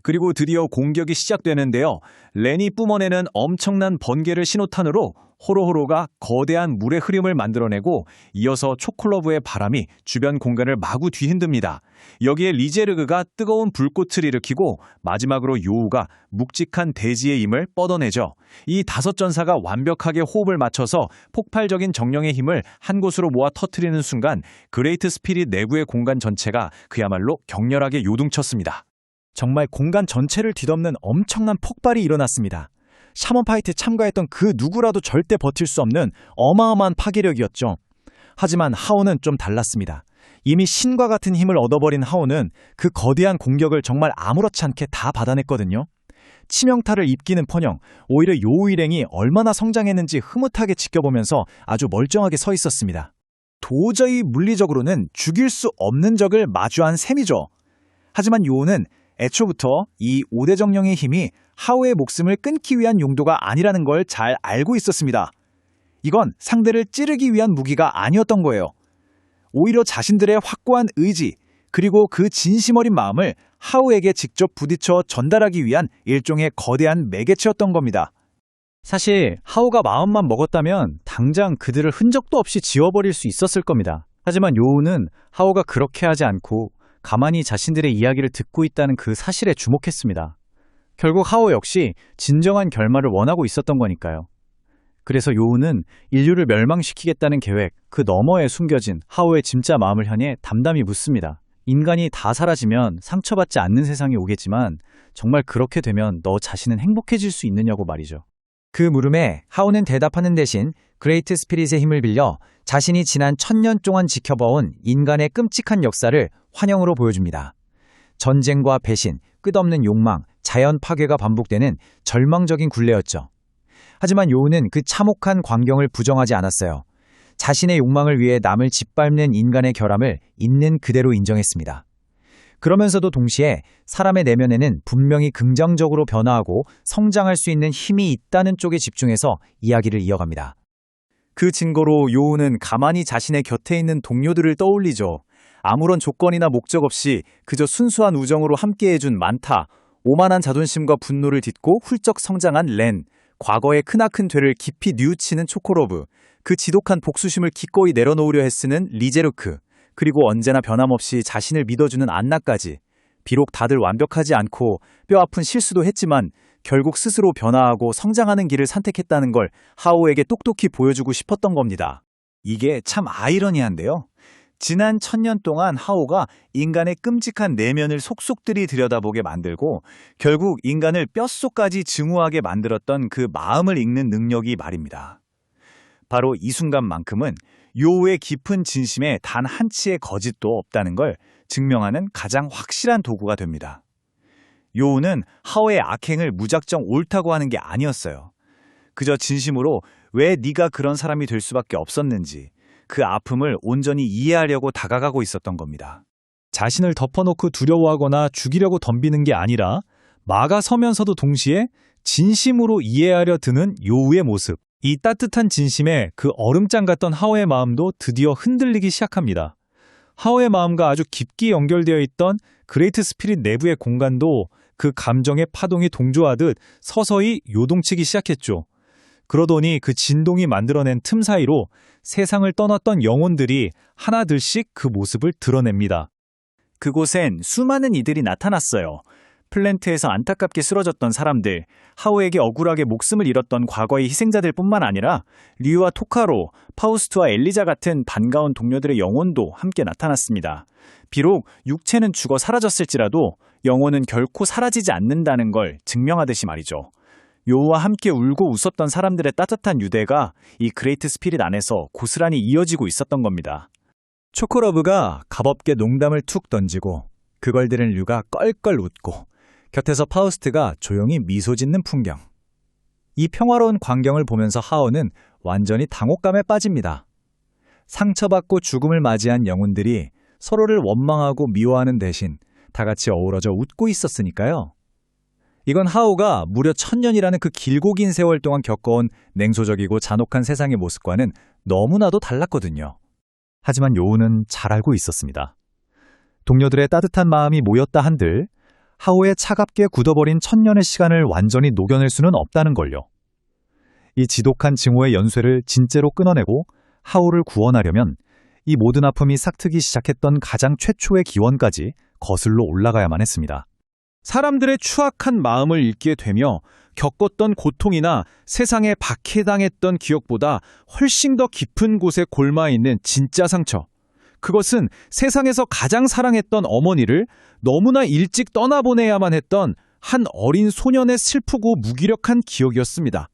그리고 드디어 공격이 시작되는데요. 렌이 뿜어내는 엄청난 번개를 신호탄으로 호로호로가 거대한 물의 흐름을 만들어내고 이어서 초콜러브의 바람이 주변 공간을 마구 뒤흔듭니다. 여기에 리제르그가 뜨거운 불꽃을 일으키고 마지막으로 요우가 묵직한 대지의 힘을 뻗어내죠. 이 5전사가 완벽하게 호흡을 맞춰서 폭발적인 정령의 힘을 한 곳으로 모아 터뜨리는 순간 그레이트 스피릿 내부의 공간 전체가 그야말로 격렬하게 요동쳤습니다. 정말 공간 전체를 뒤덮는 엄청난 폭발이 일어났습니다. 샤먼 파이트에 참가했던 그 누구라도 절대 버틸 수 없는 어마어마한 파괴력이었죠. 하지만 하오는 좀 달랐습니다. 이미 신과 같은 힘을 얻어버린 하오는 그 거대한 공격을 정말 아무렇지 않게 다 받아냈거든요. 치명타를 입기는커녕 오히려 요우 일행이 얼마나 성장했는지 흐뭇하게 지켜보면서 아주 멀쩡하게 서 있었습니다. 도저히 물리적으로는 죽일 수 없는 적을 마주한 셈이죠. 하지만 요우는 애초부터 이 5대 정령의 힘이 하오의 목숨을 끊기 위한 용도가 아니라는 걸 잘 알고 있었습니다. 이건 상대를 찌르기 위한 무기가 아니었던 거예요. 오히려 자신들의 확고한 의지, 그리고 그 진심 어린 마음을 하오에게 직접 부딪혀 전달하기 위한 일종의 거대한 매개체였던 겁니다. 사실 하오가 마음만 먹었다면 당장 그들을 흔적도 없이 지워버릴 수 있었을 겁니다. 하지만 요우는 하오가 그렇게 하지 않고 가만히 자신들의 이야기를 듣고 있다는 그 사실에 주목했습니다. 결국 하오 역시 진정한 결말을 원하고 있었던 거니까요. 그래서 요우는 인류를 멸망시키겠다는 계획, 그 너머에 숨겨진 하오의 진짜 마음을 향해 담담히 묻습니다. 인간이 다 사라지면 상처받지 않는 세상이 오겠지만 정말 그렇게 되면 너 자신은 행복해질 수 있느냐고 말이죠. 그 물음에 하오는 대답하는 대신 그레이트 스피릿의 힘을 빌려 자신이 지난 1000년 동안 지켜봐온 인간의 끔찍한 역사를 환영으로 보여줍니다. 전쟁과 배신, 끝없는 욕망, 자연 파괴가 반복되는 절망적인 굴레였죠. 하지만 요우는 그 참혹한 광경을 부정하지 않았어요. 자신의 욕망을 위해 남을 짓밟는 인간의 결함을 있는 그대로 인정했습니다. 그러면서도 동시에 사람의 내면에는 분명히 긍정적으로 변화하고 성장할 수 있는 힘이 있다는 쪽에 집중해서 이야기를 이어갑니다. 그 증거로 요우는 가만히 자신의 곁에 있는 동료들을 떠올리죠. 아무런 조건이나 목적 없이 그저 순수한 우정으로 함께해준 많다, 오만한 자존심과 분노를 딛고 훌쩍 성장한 렌, 과거의 크나큰 죄를 깊이 뉘우치는 초코로브, 그 지독한 복수심을 기꺼이 내려놓으려 애쓰는 리제르크, 그리고 언제나 변함없이 자신을 믿어주는 안나까지. 비록 다들 완벽하지 않고 뼈아픈 실수도 했지만 결국 스스로 변화하고 성장하는 길을 선택했다는 걸 하오에게 똑똑히 보여주고 싶었던 겁니다. 이게 참 아이러니한데요. 지난 1000년 동안 하오가 인간의 끔찍한 내면을 속속들이 들여다보게 만들고 결국 인간을 뼛속까지 증오하게 만들었던 그 마음을 읽는 능력이 말입니다. 바로 이 순간만큼은 요우의 깊은 진심에 단 한치의 거짓도 없다는 걸 증명하는 가장 확실한 도구가 됩니다. 요우는 하오의 악행을 무작정 옳다고 하는 게 아니었어요. 그저 진심으로 왜 네가 그런 사람이 될 수밖에 없었는지 그 아픔을 온전히 이해하려고 다가가고 있었던 겁니다. 자신을 덮어놓고 두려워하거나 죽이려고 덤비는 게 아니라 막아서면서도 동시에 진심으로 이해하려 드는 요우의 모습. 이 따뜻한 진심에 그 얼음장 같던 하오의 마음도 드디어 흔들리기 시작합니다. 하오의 마음과 아주 깊게 연결되어 있던 그레이트 스피릿 내부의 공간도 그 감정의 파동이 동조하듯 서서히 요동치기 시작했죠. 그러더니 그 진동이 만들어낸 틈 사이로 세상을 떠났던 영혼들이 하나둘씩 그 모습을 드러냅니다. 그곳엔 수많은 이들이 나타났어요. 플랜트에서 안타깝게 쓰러졌던 사람들, 하오에게 억울하게 목숨을 잃었던 과거의 희생자들 뿐만 아니라 류와 토카로, 파우스트와 엘리자 같은 반가운 동료들의 영혼도 함께 나타났습니다. 비록 육체는 죽어 사라졌을지라도 영혼은 결코 사라지지 않는다는 걸 증명하듯이 말이죠. 요우와 함께 울고 웃었던 사람들의 따뜻한 유대가 이 그레이트 스피릿 안에서 고스란히 이어지고 있었던 겁니다. 초코러브가 갑없게 농담을 툭 던지고 그걸 들은 류가 껄껄 웃고 곁에서 파우스트가 조용히 미소 짓는 풍경. 이 평화로운 광경을 보면서 하오는 완전히 당혹감에 빠집니다. 상처받고 죽음을 맞이한 영혼들이 서로를 원망하고 미워하는 대신 다 같이 어우러져 웃고 있었으니까요. 이건 하오가 무려 1000년이라는 그 길고 긴 세월 동안 겪어온 냉소적이고 잔혹한 세상의 모습과는 너무나도 달랐거든요. 하지만 요우는 잘 알고 있었습니다. 동료들의 따뜻한 마음이 모였다 한들 하오의 차갑게 굳어버린 1000년의 시간을 완전히 녹여낼 수는 없다는 걸요. 이 지독한 증오의 연쇄를 진짜로 끊어내고 하오를 구원하려면 이 모든 아픔이 싹트기 시작했던 가장 최초의 기원까지 거슬러 올라가야만 했습니다. 사람들의 추악한 마음을 읽게 되며 겪었던 고통이나 세상에 박해당했던 기억보다 훨씬 더 깊은 곳에 골마 있는 진짜 상처. 그것은 세상에서 가장 사랑했던 어머니를 너무나 일찍 떠나보내야만 했던 한 어린 소년의 슬프고 무기력한 기억이었습니다.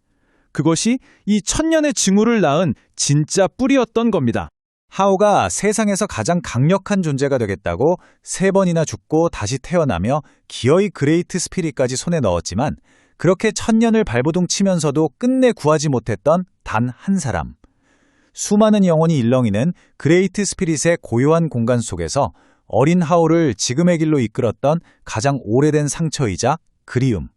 그것이 이 1000년의 증오를 낳은 진짜 뿌리였던 겁니다. 하오가 세상에서 가장 강력한 존재가 되겠다고 3번이나 죽고 다시 태어나며 기어이 그레이트 스피릿까지 손에 넣었지만 그렇게 1000년을 발버둥 치면서도 끝내 구하지 못했던 단 한 사람. 수많은 영혼이 일렁이는 그레이트 스피릿의 고요한 공간 속에서 어린 하오를 지금의 길로 이끌었던 가장 오래된 상처이자 그리움.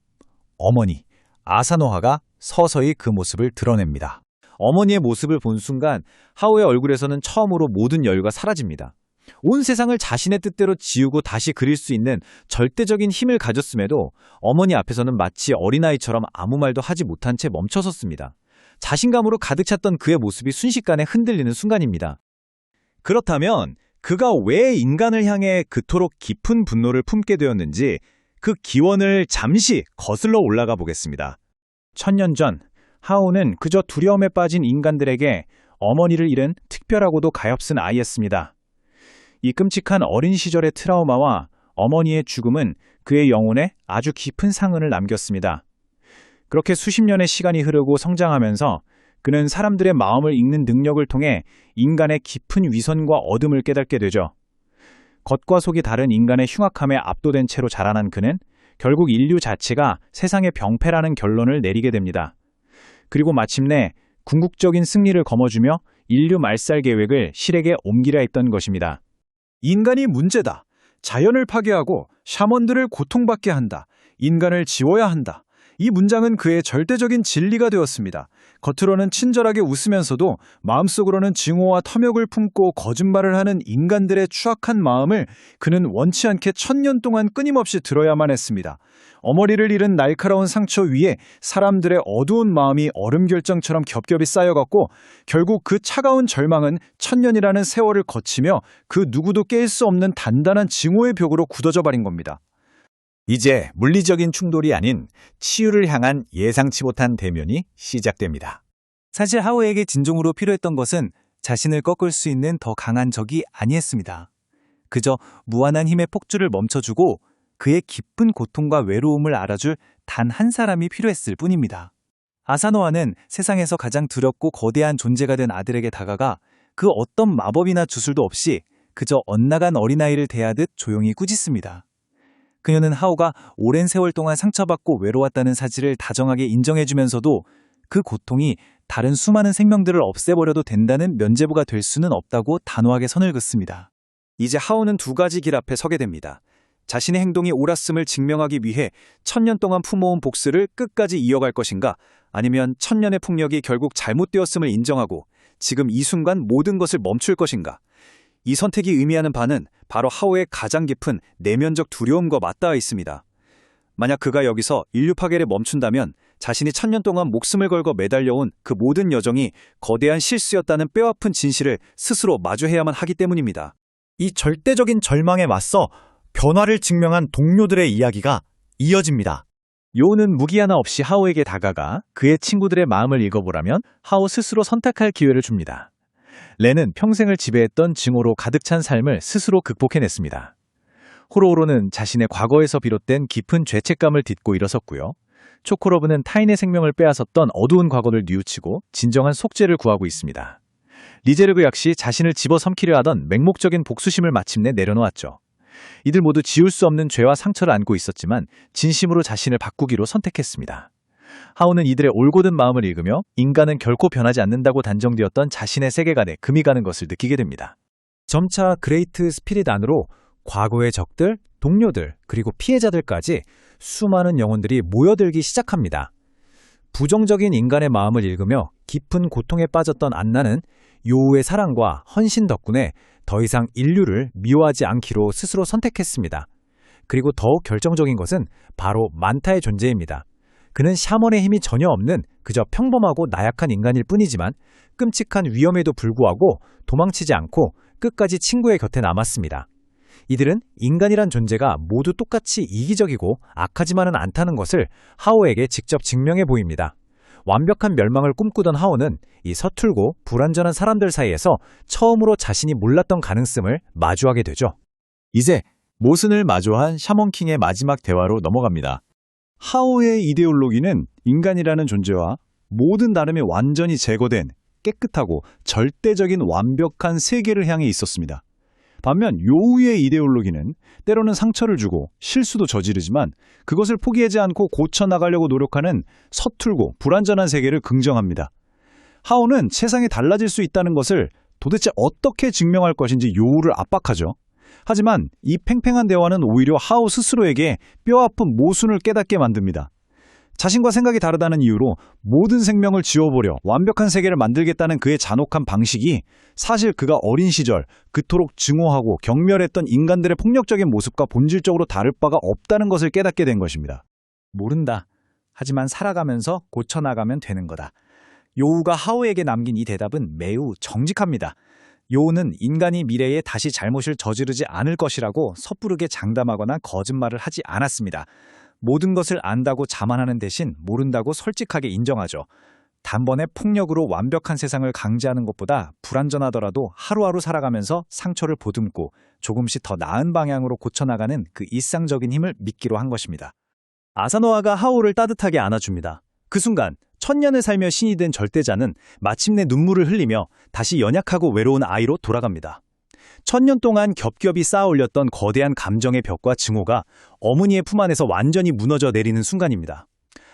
어머니, 아사노하가 서서히 그 모습을 드러냅니다. 어머니의 모습을 본 순간 하오의 얼굴에서는 처음으로 모든 여유가 사라집니다. 온 세상을 자신의 뜻대로 지우고 다시 그릴 수 있는 절대적인 힘을 가졌음에도 어머니 앞에서는 마치 어린아이처럼 아무 말도 하지 못한 채 멈춰섰습니다. 자신감으로 가득 찼던 그의 모습이 순식간에 흔들리는 순간입니다. 그렇다면 그가 왜 인간을 향해 그토록 깊은 분노를 품게 되었는지 그 기원을 잠시 거슬러 올라가 보겠습니다. 1000년 전 하오는 그저 두려움에 빠진 인간들에게 어머니를 잃은 특별하고도 가엾은 아이였습니다. 이 끔찍한 어린 시절의 트라우마와 어머니의 죽음은 그의 영혼에 아주 깊은 상흔을 남겼습니다. 그렇게 수십 년의 시간이 흐르고 성장하면서 그는 사람들의 마음을 읽는 능력을 통해 인간의 깊은 위선과 어둠을 깨닫게 되죠. 겉과 속이 다른 인간의 흉악함에 압도된 채로 자라난 그는 결국 인류 자체가 세상의 병폐라는 결론을 내리게 됩니다. 그리고 마침내 궁극적인 승리를 거머쥐며 인류 말살 계획을 실행에 옮기려 했던 것입니다. 인간이 문제다. 자연을 파괴하고 샤먼들을 고통받게 한다. 인간을 지워야 한다. 이 문장은 그의 절대적인 진리가 되었습니다. 겉으로는 친절하게 웃으면서도 마음속으로는 증오와 탐욕을 품고 거짓말을 하는 인간들의 추악한 마음을 그는 원치 않게 1000년 동안 끊임없이 들어야만 했습니다. 어머니를 잃은 날카로운 상처 위에 사람들의 어두운 마음이 얼음결정처럼 겹겹이 쌓여갔고 결국 그 차가운 절망은 1000년이라는 세월을 거치며 그 누구도 깰 수 없는 단단한 증오의 벽으로 굳어져 버린 겁니다. 이제 물리적인 충돌이 아닌 치유를 향한 예상치 못한 대면이 시작됩니다. 사실 하오에게 진정으로 필요했던 것은 자신을 꺾을 수 있는 더 강한 적이 아니었습니다. 그저 무한한 힘의 폭주를 멈춰주고 그의 깊은 고통과 외로움을 알아줄 단 한 사람이 필요했을 뿐입니다. 아사노아는 세상에서 가장 두렵고 거대한 존재가 된 아들에게 다가가 그 어떤 마법이나 주술도 없이 그저 엇나간 어린아이를 대하듯 조용히 꾸짖습니다. 그녀는 하오가 오랜 세월 동안 상처받고 외로웠다는 사실을 다정하게 인정해주면서도 그 고통이 다른 수많은 생명들을 없애버려도 된다는 면죄부가 될 수는 없다고 단호하게 선을 긋습니다. 이제 하오는 두 가지 길 앞에 서게 됩니다. 자신의 행동이 옳았음을 증명하기 위해 1000년 동안 품어온 복수를 끝까지 이어갈 것인가, 아니면 1000년의 폭력이 결국 잘못되었음을 인정하고 지금 이 순간 모든 것을 멈출 것인가. 이 선택이 의미하는 바는 바로 하오의 가장 깊은 내면적 두려움과 맞닿아 있습니다. 만약 그가 여기서 인류 파괴를 멈춘다면 자신이 1000년 동안 목숨을 걸고 매달려온 그 모든 여정이 거대한 실수였다는 뼈아픈 진실을 스스로 마주해야만 하기 때문입니다. 이 절대적인 절망에 맞서 변화를 증명한 동료들의 이야기가 이어집니다. 요우는 무기 하나 없이 하오에게 다가가 그의 친구들의 마음을 읽어보라면 하오 스스로 선택할 기회를 줍니다. 렌은 평생을 지배했던 증오로 가득 찬 삶을 스스로 극복해냈습니다. 호로호로는 자신의 과거에서 비롯된 깊은 죄책감을 딛고 일어섰고요. 초코러브는 타인의 생명을 빼앗았던 어두운 과거를 뉘우치고 진정한 속죄를 구하고 있습니다. 리제르그 역시 자신을 집어삼키려 하던 맹목적인 복수심을 마침내 내려놓았죠. 이들 모두 지울 수 없는 죄와 상처를 안고 있었지만 진심으로 자신을 바꾸기로 선택했습니다. 하오는 이들의 올곧은 마음을 읽으며 인간은 결코 변하지 않는다고 단정되었던 자신의 세계관에 금이 가는 것을 느끼게 됩니다. 점차 그레이트 스피릿 안으로 과거의 적들, 동료들, 그리고 피해자들까지 수많은 영혼들이 모여들기 시작합니다. 부정적인 인간의 마음을 읽으며 깊은 고통에 빠졌던 안나는 요우의 사랑과 헌신 덕분에 더 이상 인류를 미워하지 않기로 스스로 선택했습니다. 그리고 더욱 결정적인 것은 바로 만타의 존재입니다. 그는 샤먼의 힘이 전혀 없는 그저 평범하고 나약한 인간일 뿐이지만 끔찍한 위험에도 불구하고 도망치지 않고 끝까지 친구의 곁에 남았습니다. 이들은 인간이란 존재가 모두 똑같이 이기적이고 악하지만은 않다는 것을 하오에게 직접 증명해 보입니다. 완벽한 멸망을 꿈꾸던 하오는 이 서툴고 불완전한 사람들 사이에서 처음으로 자신이 몰랐던 가능성을 마주하게 되죠. 이제 모순을 마주한 샤먼킹의 마지막 대화로 넘어갑니다. 하오의 이데올로기는 인간이라는 존재와 모든 다름이 완전히 제거된 깨끗하고 절대적인 완벽한 세계를 향해 있었습니다. 반면 요우의 이데올로기는 때로는 상처를 주고 실수도 저지르지만 그것을 포기하지 않고 고쳐나가려고 노력하는 서툴고 불완전한 세계를 긍정합니다. 하오는 세상이 달라질 수 있다는 것을 도대체 어떻게 증명할 것인지 요우를 압박하죠. 하지만 이 팽팽한 대화는 오히려 하오 스스로에게 뼈아픈 모순을 깨닫게 만듭니다. 자신과 생각이 다르다는 이유로 모든 생명을 지워버려 완벽한 세계를 만들겠다는 그의 잔혹한 방식이 사실 그가 어린 시절 그토록 증오하고 경멸했던 인간들의 폭력적인 모습과 본질적으로 다를 바가 없다는 것을 깨닫게 된 것입니다. 모른다. 하지만 살아가면서 고쳐나가면 되는 거다. 요우가 하오에게 남긴 이 대답은 매우 정직합니다. 요우는 인간이 미래에 다시 잘못을 저지르지 않을 것이라고 섣부르게 장담하거나 거짓말을 하지 않았습니다. 모든 것을 안다고 자만하는 대신 모른다고 솔직하게 인정하죠. 단번에 폭력으로 완벽한 세상을 강제하는 것보다 불완전하더라도 하루하루 살아가면서 상처를 보듬고 조금씩 더 나은 방향으로 고쳐나가는 그 일상적인 힘을 믿기로 한 것입니다. 아사노아가 하오를 따뜻하게 안아줍니다. 그 순간 1000년을 살며 신이 된 절대자는 마침내 눈물을 흘리며 다시 연약하고 외로운 아이로 돌아갑니다. 1000년 동안 겹겹이 쌓아 올렸던 거대한 감정의 벽과 증오가 어머니의 품 안에서 완전히 무너져 내리는 순간입니다.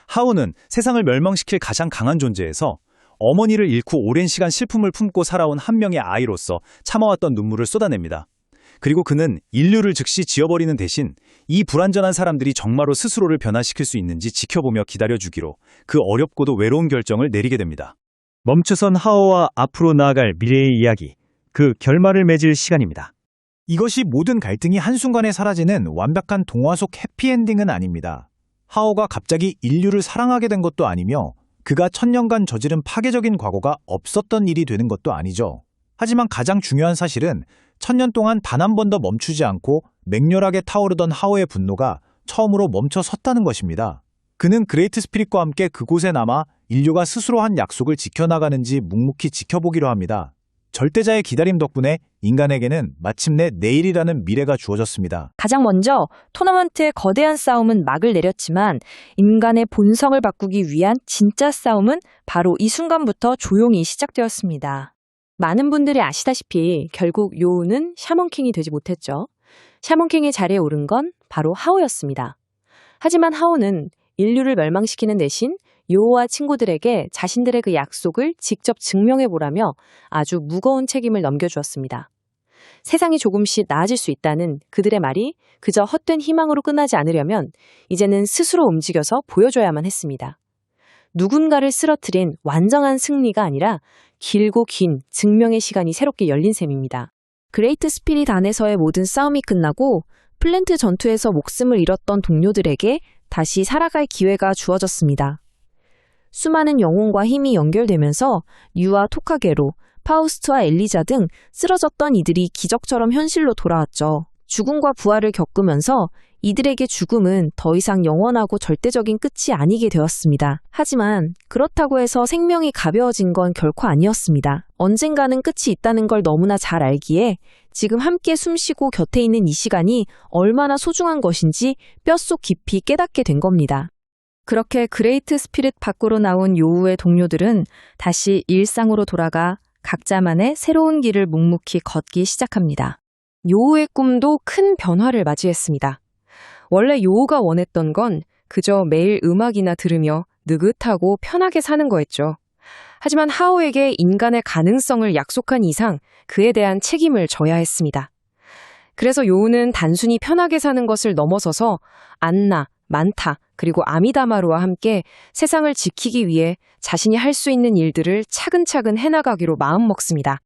하오는 세상을 멸망시킬 가장 강한 존재에서 어머니를 잃고 오랜 시간 슬픔을 품고 살아온 한 명의 아이로서 참아왔던 눈물을 쏟아냅니다. 그리고 그는 인류를 즉시 지워버리는 대신 이 불완전한 사람들이 정말로 스스로를 변화시킬 수 있는지 지켜보며 기다려주기로 그 어렵고도 외로운 결정을 내리게 됩니다. 멈춰선 하오와 앞으로 나아갈 미래의 이야기, 그 결말을 맺을 시간입니다. 이것이 모든 갈등이 한순간에 사라지는 완벽한 동화 속 해피엔딩은 아닙니다. 하오가 갑자기 인류를 사랑하게 된 것도 아니며 그가 1000년간 저지른 파괴적인 과거가 없었던 일이 되는 것도 아니죠. 하지만 가장 중요한 사실은 1000년 동안 단 한 번도 멈추지 않고 맹렬하게 타오르던 하오의 분노가 처음으로 멈춰 섰다는 것입니다. 그는 그레이트 스피릿과 함께 그곳에 남아 인류가 스스로 한 약속을 지켜나가는지 묵묵히 지켜보기로 합니다. 절대자의 기다림 덕분에 인간에게는 마침내 내일이라는 미래가 주어졌습니다. 가장 먼저 토너먼트의 거대한 싸움은 막을 내렸지만 인간의 본성을 바꾸기 위한 진짜 싸움은 바로 이 순간부터 조용히 시작되었습니다. 많은 분들이 아시다시피 결국 요우는 샤먼킹이 되지 못했죠. 샤먼킹의 자리에 오른 건 바로 하오였습니다. 하지만 하오는 인류를 멸망시키는 대신 요우와 친구들에게 자신들의 그 약속을 직접 증명해보라며 아주 무거운 책임을 넘겨주었습니다. 세상이 조금씩 나아질 수 있다는 그들의 말이 그저 헛된 희망으로 끝나지 않으려면 이제는 스스로 움직여서 보여줘야만 했습니다. 누군가를 쓰러뜨린 완전한 승리가 아니라 길고 긴 증명의 시간이 새롭게 열린 셈입니다. 그레이트 스피릿 안에서의 모든 싸움이 끝나고 플랜트 전투에서 목숨을 잃었던 동료들에게 다시 살아갈 기회가 주어졌습니다. 수많은 영혼과 힘이 연결되면서 유와 토카게로, 파우스트와 엘리자 등 쓰러졌던 이들이 기적처럼 현실로 돌아왔죠. 죽음과 부활을 겪으면서 이들에게 죽음은 더 이상 영원하고 절대적인 끝이 아니게 되었습니다. 하지만 그렇다고 해서 생명이 가벼워진 건 결코 아니었습니다. 언젠가는 끝이 있다는 걸 너무나 잘 알기에 지금 함께 숨쉬고 곁에 있는 이 시간이 얼마나 소중한 것인지 뼛속 깊이 깨닫게 된 겁니다. 그렇게 그레이트 스피릿 밖으로 나온 요우의 동료들은 다시 일상으로 돌아가 각자만의 새로운 길을 묵묵히 걷기 시작합니다. 요우의 꿈도 큰 변화를 맞이했습니다. 원래 요우가 원했던 건 그저 매일 음악이나 들으며 느긋하고 편하게 사는 거였죠. 하지만 하오에게 인간의 가능성을 약속한 이상 그에 대한 책임을 져야 했습니다. 그래서 요우는 단순히 편하게 사는 것을 넘어서서 안나, 만타, 그리고 아미다마루와 함께 세상을 지키기 위해 자신이 할 수 있는 일들을 차근차근 해나가기로 마음먹습니다.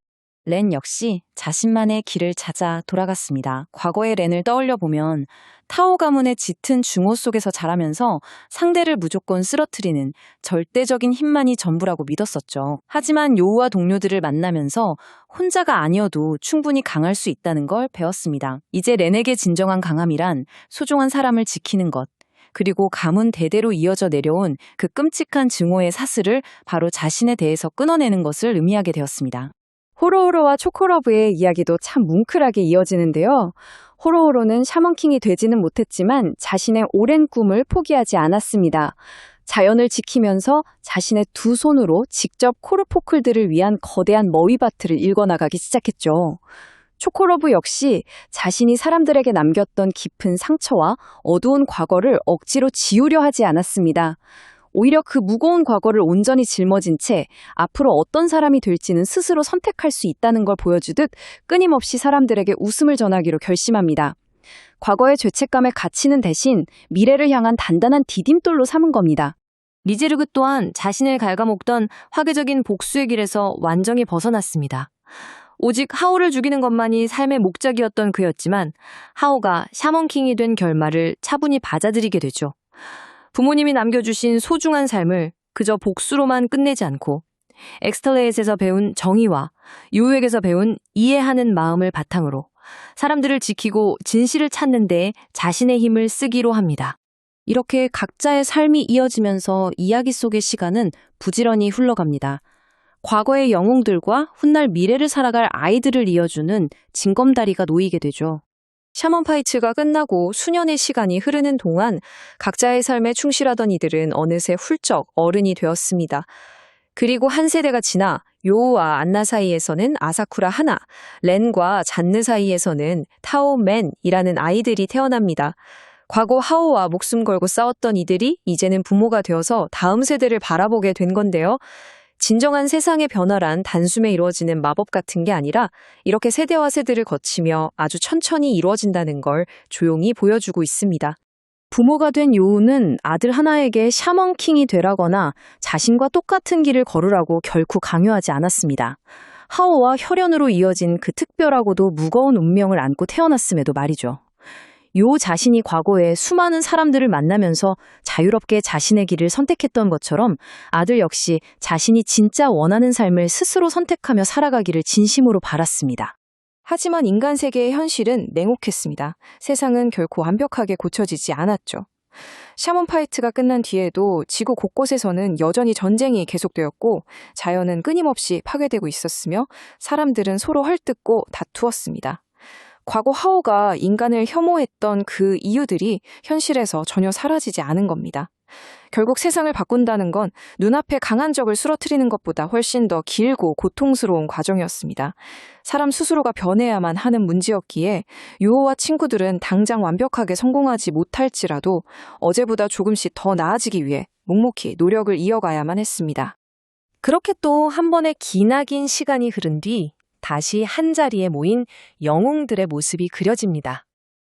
렌 역시 자신만의 길을 찾아 돌아갔습니다. 과거의 렌을 떠올려 보면 타오 가문의 짙은 중호 속에서 자라면서 상대를 무조건 쓰러뜨리는 절대적인 힘만이 전부라고 믿었었죠. 하지만 요우와 동료들을 만나면서 혼자가 아니어도 충분히 강할 수 있다는 걸 배웠습니다. 이제 렌에게 진정한 강함이란 소중한 사람을 지키는 것, 그리고 가문 대대로 이어져 내려온 그 끔찍한 증오의 사슬을 바로 자신에 대해서 끊어내는 것을 의미하게 되었습니다. 호로호로와 초코러브의 이야기도 참 뭉클하게 이어지는데요. 호로호로는 샤먼킹이 되지는 못했지만 자신의 오랜 꿈을 포기하지 않았습니다. 자연을 지키면서 자신의 두 손으로 직접 코르포클들을 위한 거대한 머위바트를 일궈나가기 시작했죠. 초코러브 역시 자신이 사람들에게 남겼던 깊은 상처와 어두운 과거를 억지로 지우려 하지 않았습니다. 오히려 그 무거운 과거를 온전히 짊어진 채 앞으로 어떤 사람이 될지는 스스로 선택할 수 있다는 걸 보여주듯 끊임없이 사람들에게 웃음을 전하기로 결심합니다. 과거의 죄책감에 갇히는 대신 미래를 향한 단단한 디딤돌로 삼은 겁니다. 리제르그 또한 자신을 갉아먹던 화개적인 복수의 길에서 완전히 벗어났습니다. 오직 하오를 죽이는 것만이 삶의 목적이었던 그였지만 하오가 샤먼킹이 된 결말을 차분히 받아들이게 되죠. 부모님이 남겨주신 소중한 삶을 그저 복수로만 끝내지 않고 엑스터레이트에서 배운 정의와 요우에게서 배운 이해하는 마음을 바탕으로 사람들을 지키고 진실을 찾는 데 자신의 힘을 쓰기로 합니다. 이렇게 각자의 삶이 이어지면서 이야기 속의 시간은 부지런히 흘러갑니다. 과거의 영웅들과 훗날 미래를 살아갈 아이들을 이어주는 징검다리가 놓이게 되죠. 샤먼 파이츠가 끝나고 수년의 시간이 흐르는 동안 각자의 삶에 충실하던 이들은 어느새 훌쩍 어른이 되었습니다. 그리고 한 세대가 지나 요우와 안나 사이에서는 아사쿠라 하나, 렌과 잔느 사이에서는 타오 맨이라는 아이들이 태어납니다. 과거 하오와 목숨 걸고 싸웠던 이들이 이제는 부모가 되어서 다음 세대를 바라보게 된 건데요. 진정한 세상의 변화란 단숨에 이루어지는 마법 같은 게 아니라 이렇게 세대와 세대를 거치며 아주 천천히 이루어진다는 걸 조용히 보여주고 있습니다. 부모가 된 요우는 아들 하나에게 샤먼킹이 되라거나 자신과 똑같은 길을 걸으라고 결코 강요하지 않았습니다. 하오와 혈연으로 이어진 그 특별하고도 무거운 운명을 안고 태어났음에도 말이죠. 요 자신이 과거에 수많은 사람들을 만나면서 자유롭게 자신의 길을 선택했던 것처럼 아들 역시 자신이 진짜 원하는 삶을 스스로 선택하며 살아가기를 진심으로 바랐습니다. 하지만 인간 세계의 현실은 냉혹했습니다. 세상은 결코 완벽하게 고쳐지지 않았죠. 샤먼 파이트가 끝난 뒤에도 지구 곳곳에서는 여전히 전쟁이 계속되었고 자연은 끊임없이 파괴되고 있었으며 사람들은 서로 헐뜯고 다투었습니다. 과거 하오가 인간을 혐오했던 그 이유들이 현실에서 전혀 사라지지 않은 겁니다. 결국 세상을 바꾼다는 건 눈앞에 강한 적을 쓰러뜨리는 것보다 훨씬 더 길고 고통스러운 과정이었습니다. 사람 스스로가 변해야만 하는 문제였기에 요오와 친구들은 당장 완벽하게 성공하지 못할지라도 어제보다 조금씩 더 나아지기 위해 묵묵히 노력을 이어가야만 했습니다. 그렇게 또 한 번의 기나긴 시간이 흐른 뒤 다시 한자리에 모인 영웅들의 모습이 그려집니다.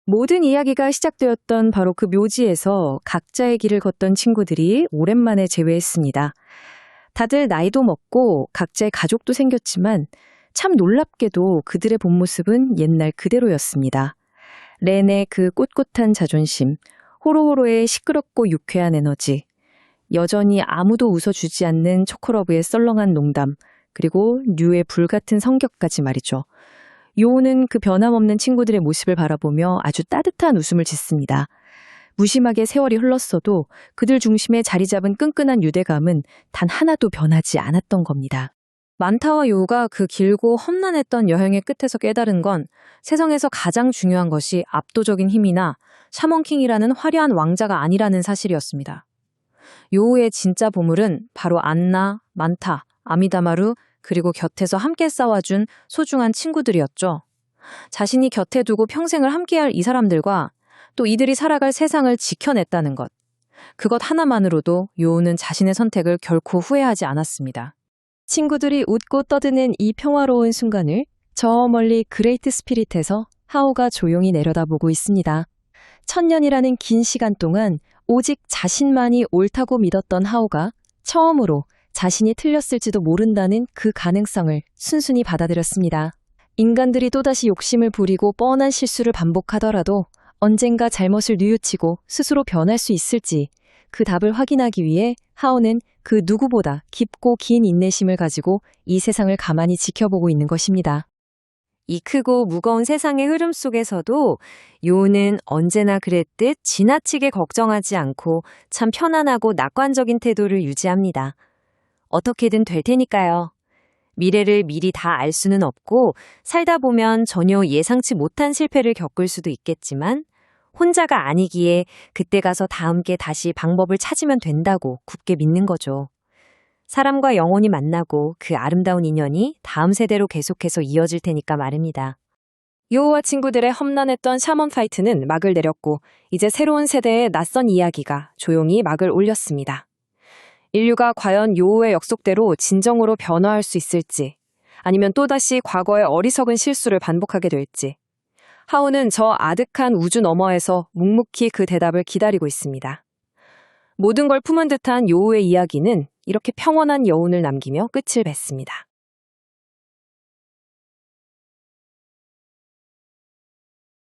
모든 이야기가 시작되었던 바로 그 묘지에서 각자의 길을 걷던 친구들이 오랜만에 재회했습니다. 다들 나이도 먹고 각자의 가족도 생겼지만 참 놀랍게도 그들의 본 모습은 옛날 그대로였습니다. 렌의 그 꼿꼿한 자존심, 호로호로의 시끄럽고 유쾌한 에너지, 여전히 아무도 웃어주지 않는 초코러브의 썰렁한 농담, 그리고 류의 불같은 성격까지 말이죠. 요오는 그 변함없는 친구들의 모습을 바라보며 아주 따뜻한 웃음을 짓습니다. 무심하게 세월이 흘렀어도 그들 중심에 자리 잡은 끈끈한 유대감은 단 하나도 변하지 않았던 겁니다. 만타와 요우가 그 길고 험난했던 여행의 끝에서 깨달은 건 세상에서 가장 중요한 것이 압도적인 힘이나 샤먼킹이라는 화려한 왕자가 아니라는 사실이었습니다. 요우의 진짜 보물은 바로 안나, 만타, 아미다마루, 그리고 곁에서 함께 싸워준 소중한 친구들이었죠. 자신이 곁에 두고 평생을 함께할 이 사람들과 또 이들이 살아갈 세상을 지켜냈다는 것. 그것 하나만으로도 요우는 자신의 선택을 결코 후회하지 않았습니다. 친구들이 웃고 떠드는 이 평화로운 순간을 저 멀리 그레이트 스피릿에서 하오가 조용히 내려다보고 있습니다. 1000년이라는 긴 시간 동안 오직 자신만이 옳다고 믿었던 하오가 처음으로 자신이 틀렸을지도 모른다는 그 가능성을 순순히 받아들였습니다. 인간들이 또다시 욕심을 부리고 뻔한 실수를 반복하더라도 언젠가 잘못을 뉘우치고 스스로 변할 수 있을지 그 답을 확인하기 위해 하오는 그 누구보다 깊고 긴 인내심을 가지고 이 세상을 가만히 지켜보고 있는 것입니다. 이 크고 무거운 세상의 흐름 속에서도 요우는 언제나 그랬듯 지나치게 걱정하지 않고 참 편안하고 낙관적인 태도를 유지합니다. 어떻게든 될 테니까요. 미래를 미리 다 알 수는 없고 살다 보면 전혀 예상치 못한 실패를 겪을 수도 있겠지만 혼자가 아니기에 그때 가서 다 함께 다시 방법을 찾으면 된다고 굳게 믿는 거죠. 사람과 영원히 만나고 그 아름다운 인연이 다음 세대로 계속해서 이어질 테니까 말입니다. 요우와 친구들의 험난했던 샤먼 파이트는 막을 내렸고 이제 새로운 세대의 낯선 이야기가 조용히 막을 올렸습니다. 인류가 과연 요우의 약속대로 진정으로 변화할 수 있을지 아니면 또다시 과거의 어리석은 실수를 반복하게 될지 하오는 저 아득한 우주 너머에서 묵묵히 그 대답을 기다리고 있습니다. 모든 걸 품은 듯한 요우의 이야기는 이렇게 평온한 여운을 남기며 끝을 맺습니다.